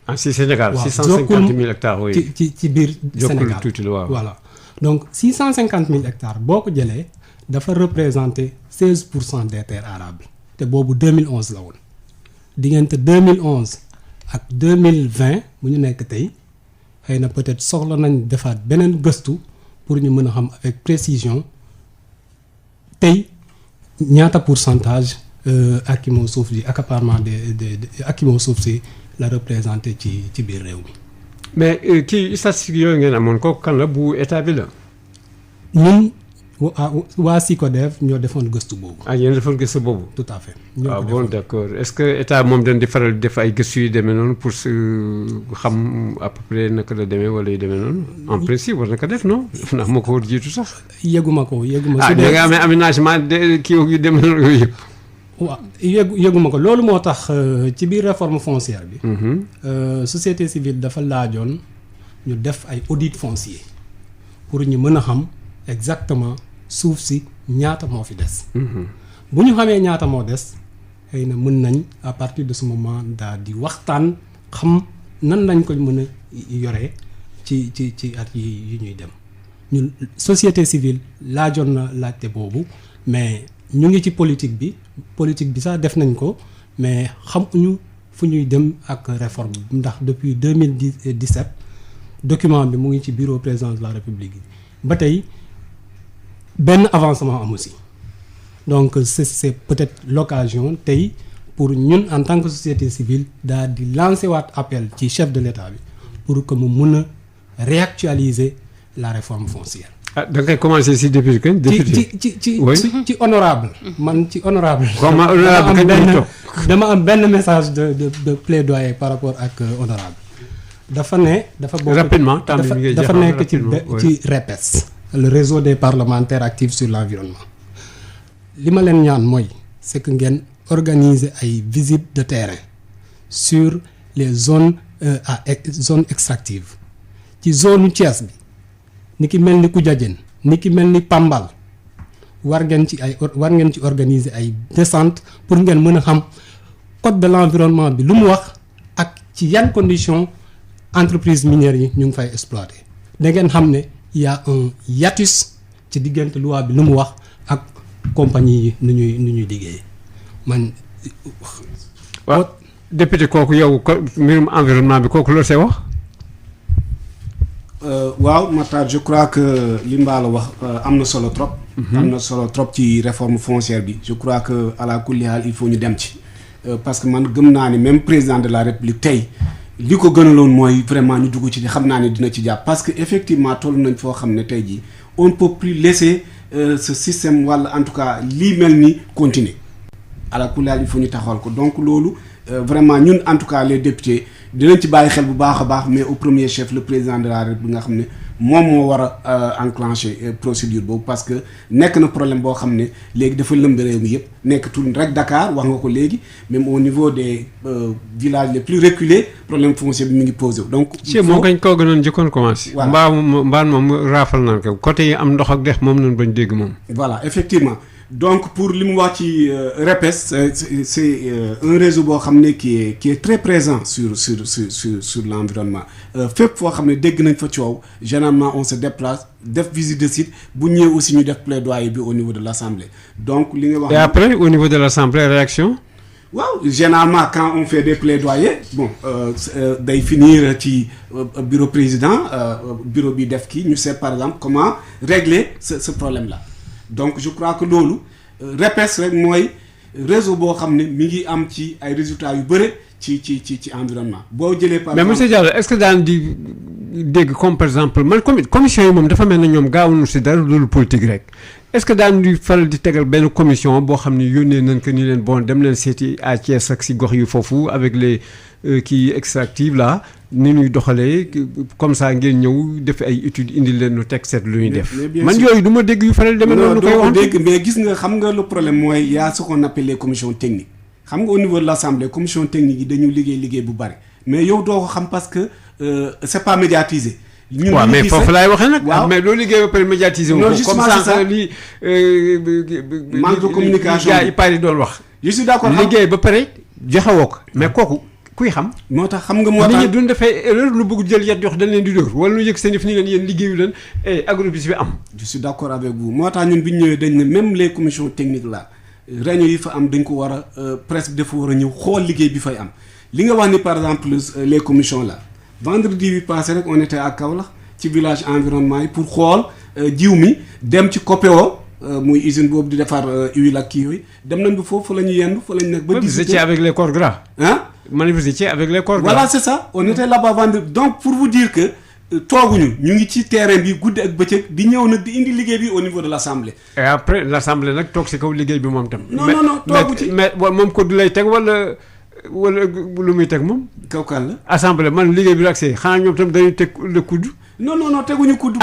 ah si Sénégal. waaw 650 000 hectares oui. ci biir jokkul Sénégal tuuti la waaw. voilà donc 650 000 hectares boo ko jëlee dafa représenter 16% des terres arables te boobu 2011 la woon diggante 2011 ak 2020 bu ñu nekk tey xëy na peut-être soxla nañ defaat beneen gëstu pour ñu mën a xam avec précision tey ñaata pourcentage ak moo suuf si accaparement de ak moo suuf si la représenté ci biir réew mi. mais kii statistique yooyu ngeen amoon kooku kan la bu état bi la. ñun waa SICODEV ñoo defoon gëstu boobu. ah yéen defoon gëstu boobu. tout à fait. ah bon d'accord est-ce que état moom dañ di faral di def ay gëstu yu demee noonu pour xam à peu près naka la demee wala yu demee noonu en principe war na ko def non ndax moo ko war jiitu sax. yëguma ko. ah da nga amee aménagement de kii yu demee noonu yooyu yëpp. waaw yëguma ko loolu moo tax ci biir réforme foncière bi. Société civile dafa laajoon ñu def ay audit foncier pour ñu mën a xam exactement suuf si ñaata moo fi des. bu ñu xamee ñaata moo des xëy na mën nañ à partir de ce moment daal di waxtaan xam nan lañ ko mën a yoree ci at yi ñuy dem ñun société civile laajoon na laajte boobu mais ñu ngi ci politique bi sax def nañ ko mais xamuñu fu ñuy dem ak réforme ndax depuis 2017 document bi mu ngi ci bureau président de la République ba tey benn avancement amu si donc c'est peut-être l'occasion tey pour ñun en tant que société civile daal di lancer waat appel ci chef de l'État bi pour que mu mun a réactualiser la réforme foncière. ah da ngay commencer si député député ci honorable man ci honorable comment honorable dama am benn message de plaidoyer par rapport ak honorable dafa bokk rapidement dafa nekk ci REPES le réseau des parlementaires actifs sur l'environnement li ma leen ñaan mooy c'est que ngeen organiser ay visites de terrain sur les zones zones extractives ci zone Thiès bi ni ki mel ni Koudiadiène ni ki mel ni Pambal war ngeen ci organiser ay descente pour ngeen mën a xam code de l'environnement bi lu mu wax ak ci yan conditions entreprises minières yi ñu ngi fay exploiter da ngeen xam ne y a un hiatus ci diggante loi bi lu mu wax ak compagnie yi nu ñuy liggéey man. waaw député kooku yow mbirum environnement bi kooku loolu see wax. waaw Matar je crois que li Mballo wax am na solo trop. am na solo trop ci réforme foncière bi je crois que à la kulli haal il faut ñu dem ci parce que man gëm naa ne même président de la République tey li ko gënaloon mooy vraiment ñu dugg ci xam naa ne dina ci jàpp parce que effectivement toll nañ foo xam ne tey jii on ne peut plus laisser ce système wala en tout cas lii mel ni continuer à la kulli haal il faut ñu taxawal ko donc loolu vraiment ñun en tout cas les députés dinañ ci bàyyi xel bu baax a baax mais au premier chef le président de la République nga xam ne moom moo war a enclencher procédure boobu parce que nekk na problème boo xam ne léegi dafa lëmb réew mi yëpp nekk tout rek Dakar wax nga ko léegi même au niveau des villages les plus reculés problème foncier bi mi ngi posé donc. ci moo kañ koo gënoon njëkkoon commencé. voilà mbaan moom raafal naan ko côté yi am ndox ak dex moom nañ bañ dégg moom. voilà effectivement. donc pour li mu wax ci REPES c'est un réseau boo xam ne qui est très présent sur l'environnement fépp foo xam ne dégg nañ fa coow généralement on se déplace def visite de site bu ñëwee aussi ñu def plaidoyer bi au niveau de l'Assemblée donc li nga wax. et après au niveau de l'Assemblée réaction. waaw généralement quand on fait des plaidoyers bon day finir ci bureau président bureau bi def kii ñu sait par exemple comment régler ce problème là. donc je crois que loolu REPES rek mooy réseau boo xam ne mi ngi am ci ay résultats yu bëre ci environnement boo jëlee. par exemple mais monsieur Diallo est-ce que daan di dégg comme par exemple man commission yi moom dafa mel ne ñoom gaawuñu si dara loolu politique rek est-ce que daan di faral di tegal benn commission boo xam ne yónnee nañ ko ni leen bon dem leen seeti à Thiès ak si gox yu foofu avec les kii extractives là ni ñuy doxalee comme ça ngeen ñëw def ay études indi leen nu teg seet lu ñuy def. man yooyu du ma dégg yu faral demee noonu. koy wax dégg mais gis nga xam nga le problème mooy y a ce qu'on appelle les commissions techniques xam nga au niveau de l'Assemblée commission technique yi dañu liggéey bu bari mais yow doo ko xam parce que c'est pas médiatisé. ñun waaw mais foofu laay waxee nag. waaw mais loolu liggéey ba pare médiatiser wu. non justement c'est ça comme ça lii. manque de communication gars yi pari doon wax. je suis d'accord liggéey ba pare joxewoo ko mais kooku kuy xam. moo tax xam nga moo tax nit ñi duñ defee erreur lu bëgg jël yat jox dañ leen di dóor wala lu yëg seen yëf ni leen yéen liggéeyu leen agrobis bi am. je suis d'accord avec vous moo tax ñun bi ñu ñëwee dañ ne même les commissions techniques là réunion yi fa am dañ ko war a presse bi dafa war a ñëw xool liggéey bi fay am li nga wax ni par exemple les commissions là vendredi bi passé rek on était à Kaolack ci village environnement yi pour xool jiw mi dem ci COPEO muy usine boobu di defar huile ak kii yooyu dem nañ ba foofu fa la ñu yendu fa la ñu nekk ba 18 vous étiez avec les corps gras. ah vous étiez avec les corps gras. voilà c'est ça on était là-bas vendredi donc pour vous dire que tooguñu ñu ngi ci terrain bi guddi ak bëccëg di ñëw nag di indi liggéey bi au niveau de l'assemblée. et après l'assemblée nag toog si kaw liggéey bi moom tam. non toogu ci mais moom ko du lay teg wala lu muy teg moom. kaw kan la. assemblée man liggéey bi la accès xanaa ñoom tam dañuy teg le coude. non teguñu kudd.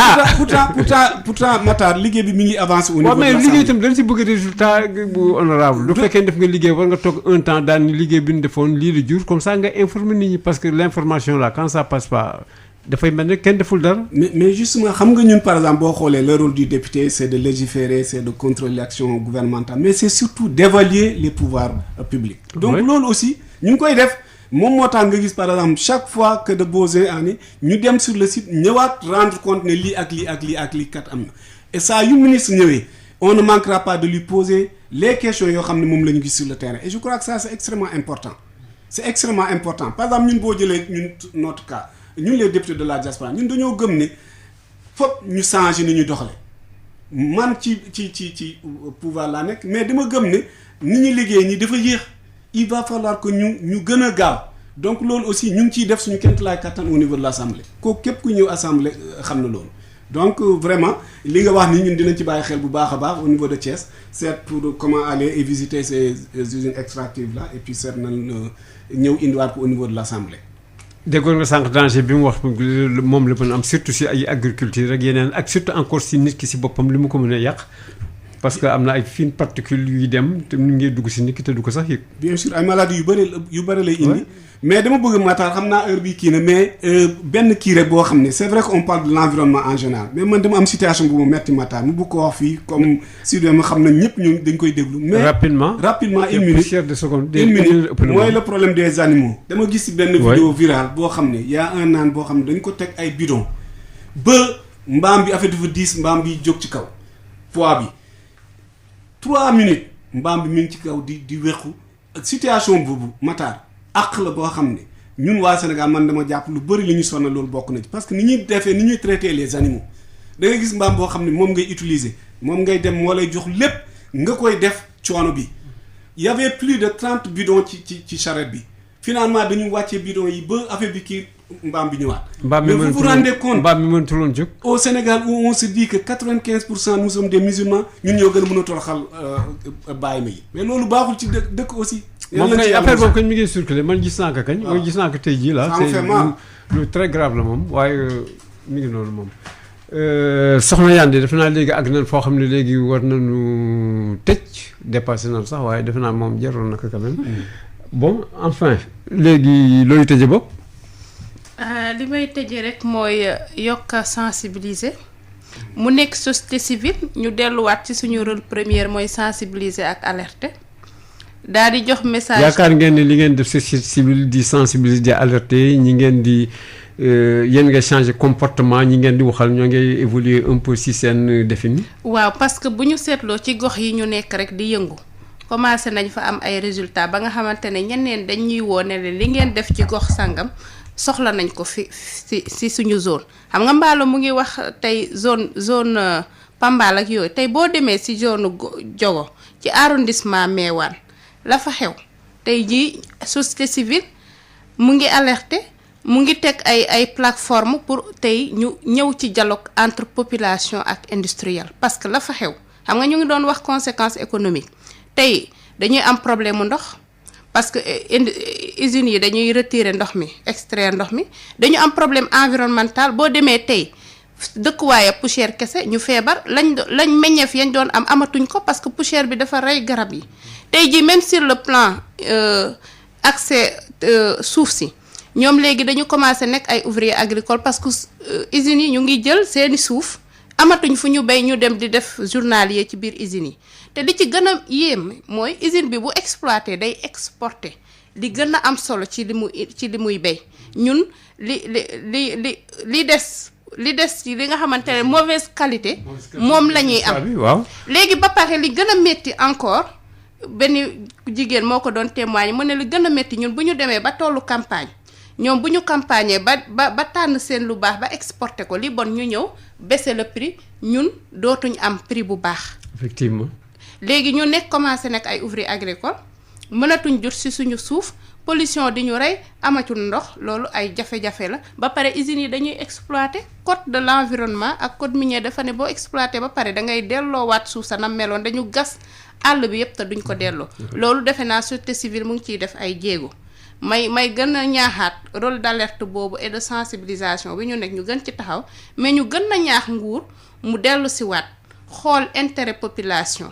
pourtant Matar liggéey bi mi ngi avancé. au niveau de mais l'Assemblée. liggéey itam dañ si bëgg résultat bu honorable du fekkee def nga liggéey war nga toog un temps daal ni liggéey bi ñu defoon lii la jur comme ça nga informer nit ñi parce que l'information là quand ça passe pas dafay mel ne kenn deful dara. mais justement xam nga ñun par exemple boo xoolee le rôle du député c'est de légiférer c'est de contrôler l'action gouvernementale mais c'est surtout d'évaluer les pouvoirs publics. donc loolu aussi ñu ngi koy def. moom moo tax nga gis par exemple chaque fois que de besoin ani ñu dem sur le site ñëwaat rendre compte ne lii ak lii kat am na et ça yu ministre ñëwee on ne manquera pas de lui poser les questions yoo xam ne moom la ñu gis sur le terrain et je crois que ça c'est extrêmement important par exemple ñun boo jëlee ñun notre cas ñun les députés de la diaspora ñun dañoo gëm ne fokk ñu changer ni ñu doxale man ci pouvoir laa nekk mais dama gëm ne ni ñu liggéey ñi dafa yéex il va falloir que ñu gën a gaaw donc loolu aussi ñu ngi ciy def suñu kéemtalaay kattan au niveau de l'assemblée kooku képp ku ñëw assemblée xam na loolu donc vraiment li nga wax ni ñun dinañ ci bàyyi xel bu baax a baax au niveau de Thiès c'est pour comment aller et visiter ces usines extractives là et puis seet nañ ñëw indiwaat ko au niveau de l'assemblée. déggoon nga sànq danger bi mu wax moom la mën a am surtout si ay agriculture rek yeneen ak surtout encore si nit ki si boppam li mu ko mën a yàq. parce que am na ay fines particules yuy dem te ñu ngi dugg si nit ki te du ko sax yëg. bien sûr ay maladies yu bëri lay indi. mais dama bëgg Matar xam naa heure bii kii na mais benn kii rek boo xam ne c'est vrai qu'on parle de l'environnement en général mais man dama am situation bu ma metti Matar mu bëgg ko wax fii comme si ma xam na ñëpp ñu dañ koy déglu. mais rapidement une minute mooy le problème des animaux. dama gis ci benn vidéo virale boo xam ne y a un âne boo xam ne dañ ko teg ay bidon ba mbaam bi affaire dafa diis mbaam bi jóg ci kaw poids bi. 3 minutes mbaam bi mi ngi ci kaw di wequ situation boobu Matar àq la boo xam ne ñun waa Sénégal man dama jàpp lu bëri li ñu sonal loolu bokk na ci parce que ni ñuy traiter les animaux da ngay gis mbaam boo xam ne moom ngay utiliser moom ngay dem moo lay jox lépp nga koy def coono bi y avait plus de 30 bidons ci charrette bi finalement dañu wàccee bidons yi ba affaire bi kii mbaam bi ñëwaat. mais vous vous rendez compte mbaam mi mënatuloon jóg. au Sénégal où on se dit que 95% nous sommes des musulmans ñun ñoo gën a mën a toroxal bàyyi ma yi mais loolu baaxul ci dëkk aussi. moom kay affaire boobu kañ mi ngi circulé man gis naa ko kañ. waaw gis naa ko tey jii la. c'est lu très grave la moom waaye mi ngi noonu moom. soxna Yande defe naa léegi àgg nañ foo xam ne léegi war nañu tëj dépassé nañ sax waaye defe naa moom jaroon na ko quand même. bon enfin léegi looy tëjee bopp. li may tëjee rek mooy yokk sensibiliser mu nekk société civile ñu delluwaat ci suñu rôle premier mooy sensibiliser ak alerter daal di jox message. yaakaar ngeen ne li ngeen def société civile di sensibiliser di alerter ñi ngeen di yéen nga changer comportement ñi ngeen di waxal ñoo ngi évoluer un peu ci seen defin. waaw parce que bu ñu seetloo ci gox yi ñu nekk rek di yëngu commencé nañ fa am ay résultats ba nga xamante ne ñeneen dañ ñuy woo ne li ngeen def ci gox sangam. soxla nañ ko fi si suñu zone xam nga Mballo mu ngi wax tey zone Pambal ak yooyu tey boo demee si zone Diogo ci arrondissement Meouane la fa xew tey jii société civile mu ngi alerter mu ngi teg ay plateforme pour tey ñu ñëw ci dialogue entre population ak industriel parce que la fa xew xam nga ñu ngi doon wax conséquences économiques tey dañuy am problème mu ndox parce que usines yi dañuy retirer ndox mi extraire ndox mi dañu am problème environnemental boo demee tey dëkkuwaay poussière kese ñu feebar lañ meññeef yañ doon am amatuñ ko parce que poussière bi dafa rey garab yi tey jii même sur le plan accès suuf si ñoom léegi dañu commencé nekk ay ouvriers agricoles parce que usines yi ñu ngi jël seeni suuf amatuñ fu ñu bay ñu dem di def journalier ci biir usines yi te li ci gën a yéem mooy usine bi bu exploité day exporter li gën a am solo ci li muy béy ñun li des ci li nga xamante ne mauvaise qualité moom la ñuy am waaw léegi ba pare li gën a métti encore benn jigéen moo ko doon témoigner mu ne li gën a métti ñun bu ñu demee ba tollu campagne ñoom bu ñu campagner ba tànn seen lu baax ba exporter ko li bon ñu ñëw baisser le prix ñun dootuñ am prix bu baax effectivement léegi ñu nekk commencé nekk ay ouvrier agricole mënatuñ jot ci suñu suuf pollution di ñu rey amatul ndox loolu ay jafe-jafe la ba pare usines yi dañuy exploiter code de l'environnement ak code minier dafa ne boo exploiter ba pare da ngay delloowaat suuf sa na meloon dañu gas àll bi yëpp te duñ ko delloo loolu defe naa société civile mu ngi ciy def ay jéego may gën a ñaaxaat rôle d'alerte boobu et de sensibilisation bi ñu nekk ñu gën ci taxaw mais ñu gën a ñaax nguur mu dellu si waat xool intérêt population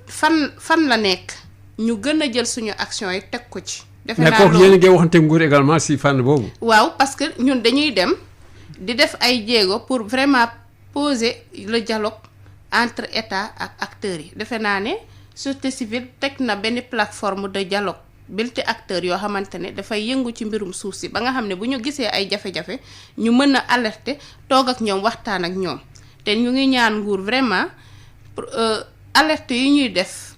fan la nekk ñu gën a jël suñu action yi teg ko ci. defe naa loolu mais kooku yéen a ngi waxante nguur également si fànn boobu. waaw parce que ñun dañuy dem di def ay jéego pour vraiment poser le dialogue entre état ak acteurs yi defe naa ne société civile teg na benn plateforme de dialogue multi acteurs yoo xamante ne dafay yëngu ci mbirum suuf si ba nga xam ne bu ñu gisee ay jafe-jafe ñu mën a alerter toog ak ñoom waxtaan ak ñoom te ñu ngi ñaan nguur vraiment alerte yi ñuy def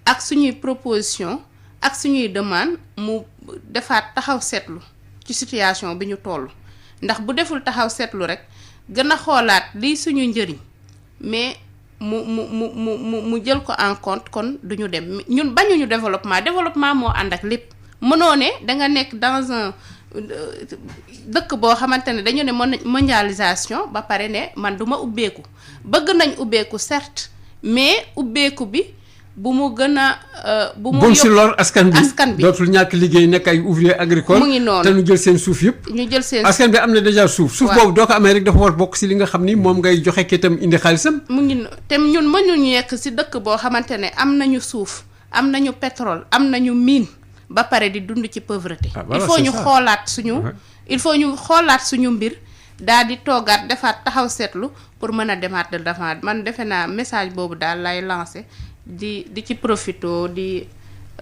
ak suñuy proposition ak suñuy demande mu defaat taxaw seetlu ci situation bi ñu toll ndax bu deful taxaw seetlu rek gën a xoolaat lii suñu njëriñ mais mu jël ko en compte kon duñu dem ñun bañuñu développement moo ànd ak lépp mënoo ne da nga nekk dans un dëkk boo xamante ne dañu ne mondialisation ba pare ne man duma ubbeeku bëgg nañ ubbeeku certes mais ubbeeku bi bu mu gën a bu mu si lor askan bi dootul ñàkk liggéey nekk ay ouvrier agricole mu ngi noonu te ñu jël seen suuf yëpp ñu jël seen askan bi am na déjà suuf boobu doo ko amee rek dafa war bokk si li nga xam ni moom ngay joxe kitam indi xaalisam mu ngi te ñun mënuñu nekk si dëkk boo xamante ne am nañu suuf am nañu pétrole am nañu mine ba pare di dund ci pauvreté il faut ñu xoolaat suñu mbir daal di toogaat defaat taxaw seetlu pour mën a demaat de l'avant man defe naa message boobu daal lay lancé di ci profito di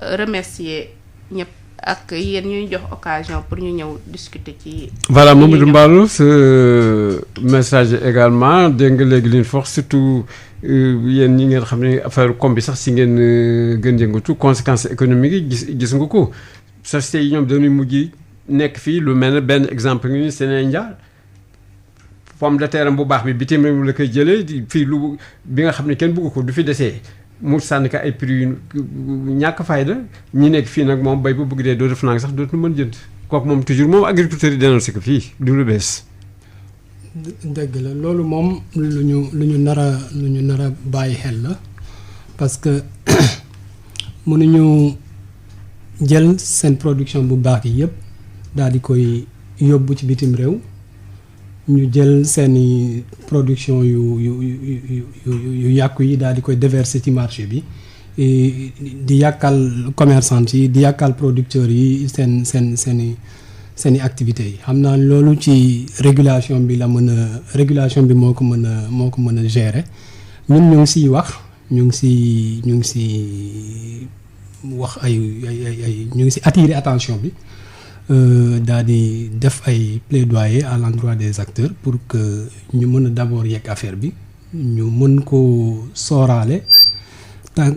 remercier ñëpp ak yéen ñuy jox occasion pour ñu ñëw discuter ci. voilà Mamadou Mballo ce message également dégg nga léegi liñ fox surtout yéen ñi ngeen xam ne affaire com bi sax si ngeen gën yëngatu conséquences économiques yi gis nga ko sociétés yi ñoom dañuy mujj nekk fii lu mel ne benn exemple ngi ni Sénégal pomme de terre bu baax bi bitim réew la koy jëlee fii lu bi nga xam ne kenn bëgg ko du fi desee mu sànni ko ay prix yu ñàkk fayda ñi nekk fii nag moom bay bu bëgg dee doo def naa sax dootu mën jënd kooku moom toujours moom agriculteurs yi dénoncé ko fii du lu bees. dëgg la loolu moom lu ñu nar a bàyyi xel la parce que mënuñu jël seen production bu baax yi yëpp daal di koy yóbbu ci bitim réew ñu jël seeni production yu yàqu yi daal di koy déverser ci marché bi di yàkkal commerçants yi di yàkkal producteurs yi seeni activités yi xam naa loolu ci régulation bi moo ko mën a gérer ñun ñu ngi siy wax ñu ngi si wax ñu ngi si attirer attention bi daal di def ay plaidoyer à l'endroit des acteurs pour que ñu mën a d'abord yegg affaire bi ñu mën ko sooraale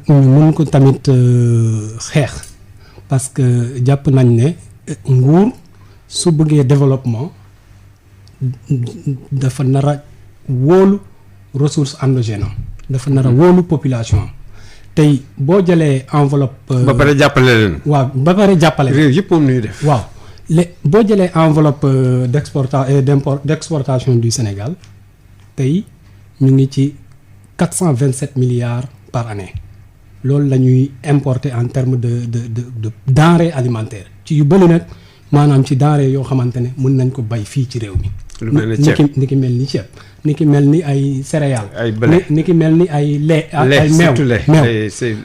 ñu mën ko tamit xeex parce que jàpp nañ ne nguur su bëggee développement dafa nar a wóolu ressource endogène dafa nar a wóolu population tey boo jëlee enveloppe. ba pare jàppale leen. waaw ba pare jàppale. réew yëpp moom ñuy def. waaw boo jëlee enveloppe d'exportation du Sénégal tey ñu ngi ci 427 milliards par année loolu la ñuy importer en termes de denrées alimentaires ci yu bëri nag maanaam ci denrées yoo xamante ne mën nañ ko bay fii ci réew mi. lu mel ne ceeb ni ki mel ni ceeb. ni ki mel ni ay céréales. ay blé ni ki mel ni ay lait. ay meew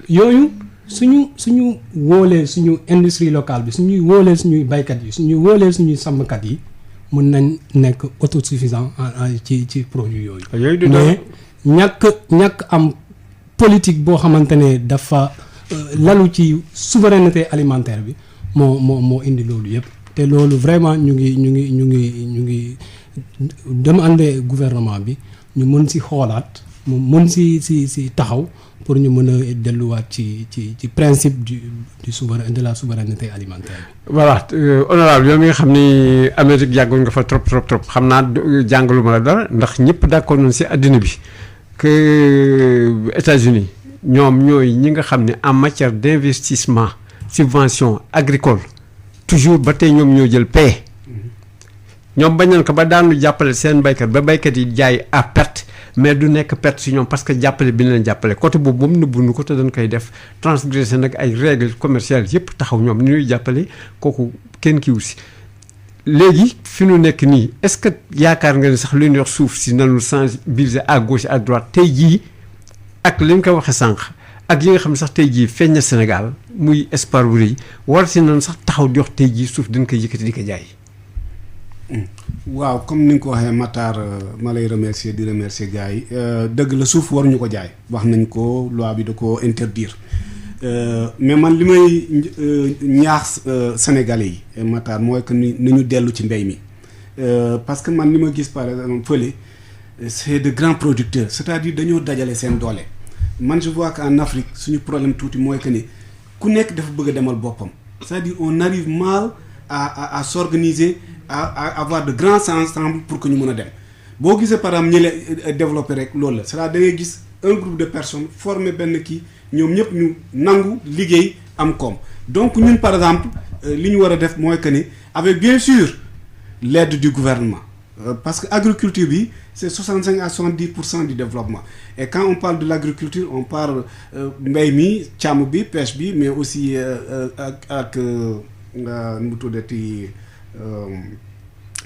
yooyu suñu wóolee suñu industrie locale bi suñuy wóolee suñuy baykat yi suñuy wóolee suñuy sàmmkat yi mën nañ nekk autosuffisant ci produits yooyu. mais ñàkk am politique boo xamante ne dafa lalu ci souveraineté alimentaire bi moo indi loolu yëpp te loolu vraiment ñu ngi demander gouvernement bi ñu mën si xoolaat mu mën si taxaw pour ñu mën a delluwaat ci principe de la souveraineté alimentaire bi. voilà honorable yow mi nga xam ni Amérique yàggoon nga fa trop xam naa jàngalu ma la dara ndax ñëpp d'accord nañ si àddina bi que États-Unis ñoom ñooy ñi nga xam ne en matière d'investissement subvention agricole toujours ba tey ñoom ñoo jël paie ñoom bañ nañ ko ba daanu jàppale seen baykat ba baykat yi jaay à perte mais du nekk perte si ñoom parce que jàppale bi ñu leen jàppale côté boobu moom nëbbuñu ko te dañ koy def transgressé nag ay règles commerciales yëpp taxaw ñoom ni ñuy jàppale kooku kenn kiiwu si léegi fi nu nekk nii est-ce que yaakaar nga ne sax lu ñuy wax suuf si nanu sensibiliser à gauche à droite tey jii ak li ñu ko waxee sànq ak yi nga xam ne sax tey jii feeñ na Sénégal muy espoir bu rëy war si nañ sax taxaw di wax tey jii suuf dañ koy yëkkati di ko jaay. waaw comme ni nga ko waxee Matar ma lay remercier di remercier gars yi dëgg la suuf waruñu ko jaay wax nañ ko loi bi da ko interdire mais man li may ñaax Sénégalais yi Matar mooy que ni ñu dellu ci mbéy mi parce que man li ma gis par exemple fële c'est de grands producteurs c'est-à-dire dañoo dajale seen doole man je vois qu'en Afrique suñu problème tuuti mooy que ni ku nekk dafa bëgg a demal boppam c'est-à-dire on arrive mal à s'organiser à avoir de grands ensembles pour que ñu mën a dem boo gisee par exemple ñi la développer rek loolu la c'est-à-dire da ngay gis un groupe de personnes former benn kii ñoom ñëpp ñu nangu liggéey am koom donc ñun par exemple li ñu war a def mooy que ni avec bien sûr l'aide du gouvernement parce que agriculture bi c'est 65 à 70% du développement et quand on parle de l'agriculture on parle mbéy mi càmm bi pêche bi mais aussi ak nu mu tuddati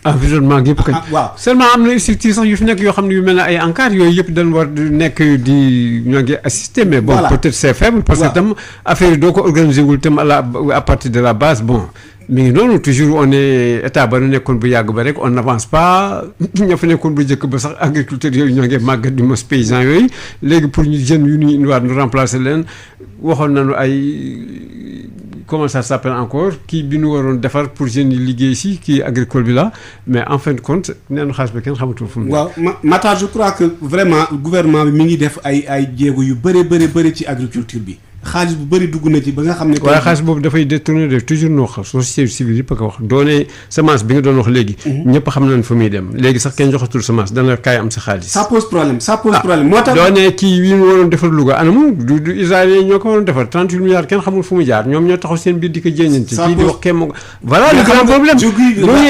environnement yëpp kay. waaw seulement am na structure sax yu fi nekk yoo xam ne yu mel ne ay ANCAR yooyu yëpp dañ war di nekk di ñoo ngi assister mais bon peut-être c'est faible parce que tam affaire yi doo ko organiser wul tam à partir de la base bon mi ngi noonu toujours on est état ba nu nekkoon bu yàgg ba rek on n'avance pas ña fa nekkoon bu njëkk ba sax agriculteurs yooyu ñoo ngi màggat di mos paysans yooyu léegi pour ñu jeunes yu ñuy indiwaat ñu remplacer leen waxoon nañu ay comment ça s'appelle encore kii bi ñu waroon defar pour jeunes yi liggéey si kii agricole bi la mais en fin de compte nee na xaalis ba kenn xamatul fu mu. waaw Matar je crois que vraiment gouvernement bi mi ngi def ay jéego yu bëri ci agriculture bi xaalis bu bëri dugg na ci ba nga xam ne. waaye xaalis boobu dafay détourner de toujours noo xam société civile yëpp a ko wax doone semence bi nga doon wax léegi. ñëpp xam nañ fa muy dem léegi sax kenn joxatul semence dana kaay am sa xaalis. ça pose problème moo tax. doone kii yi ñu waroon defar Louga anamu du israélien ñoo ko waroon defar 38 milliards kenn xamul fu mu jaar ñoom ñoo taxaw seen biir di ko jéeñante. kii di wax kenn moo voilà le grand problème.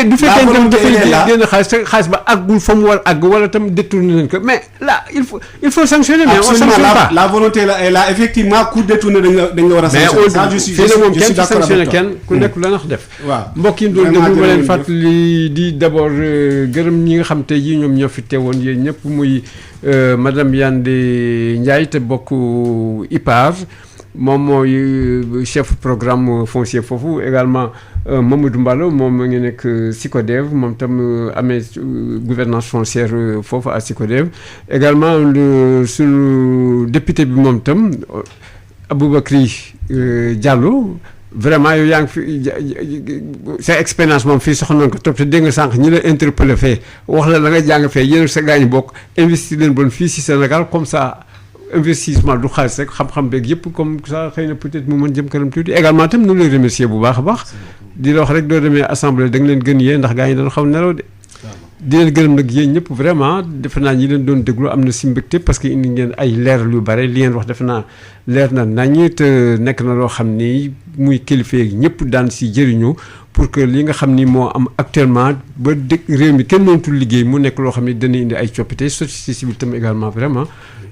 du fekkee tam dafay génn xaalis ba àggul fa mu war àgg wala tam détourner nañ ko mais là il faut sanctionner mais on sanctionne pas. La volonté là est là effectivement coup détourné dañ la war a sanctionner. mais fii nag moom kenn ci sanctionné kenn ku nekk la nax def. waaw mbokk yi doon déglu ma leen fàttali di d'abord gërëm ñi nga xam tey jii ñoom ñoo fi teewoon yéen ñëpp muy madame Yandé Ndiaye te bokk IPAR moom mooy chef programme foncier foofu également Mamadou Mballo moom mu ngi nekk SICODEV moom tam amee gouvernance foncière foofu à SICODEV également suñu député bi moom tam Aboubacry Diallo vraiment yow yaa ngi fi sa expérience moom fii soxla nañ ko topp te dégg nga sànq ñi la interpellé fee wax la nga jàng fee yéen sa gaañu bokk investir leen bon fii si Sénégal comme ça investissement du xaalis rek xam-xam beeg yëpp comme ça xëy na peut-être mu mën jëm kanam tuuti également tam nu lay remercier bu baax a baax di la wax rek doo demee assemblée da nga leen gën yee ndax gaa ñi dañu xaw nelaw de di leen gërëm nag yéen ñëpp vraiment defe naa ñi leen doon déglu am na si mbégte parce que indi ngeen ay leeral yu bare li ngeen wax defe naa leer na nañ te nekk na loo xam ni muy kilifa yi ñëpp daan si jëriñu pour que li nga xam ni moo am actuellement ba dëkk réew mi kenn mënatul liggéey mu nekk loo xam ni dana indi ay coppite société civile tam également vraiment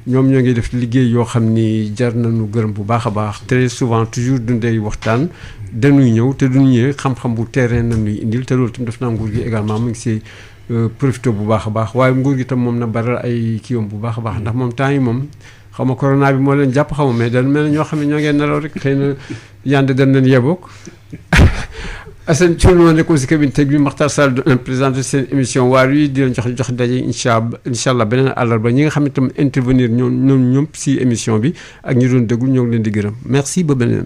ñoom ñoo ngi def liggéey yoo xam ni jar nañu gërëm bu baax a baax très souvent toujours dundee waxtaan dañuy ñëw te duñu ñëwee xam-xam bu terrain nañuy indil te loolu tam def naa nguur gi également mu ngi si profité bu baax a baax waaye nguur gi tam moom na baral ay kiiwam bu baax a baax ndax moom temps yi moom xaw ma corona bi moo leen jàpp xaw ma mais dañ mel ne ñoo xam ne ñoo ngeen nelaw rek xëy na yande dañ leen yebook Assane Thioune moo nekkoon si cabine technique Makhtar Sall doon présenté seen émission waar wi di leen jox daje incha allah beneen àllarba ñi nga xam ne tam intervenir ñoom si émission bi ak ñi doon déglu ñoo ngi leen di gërëm merci ba beneen.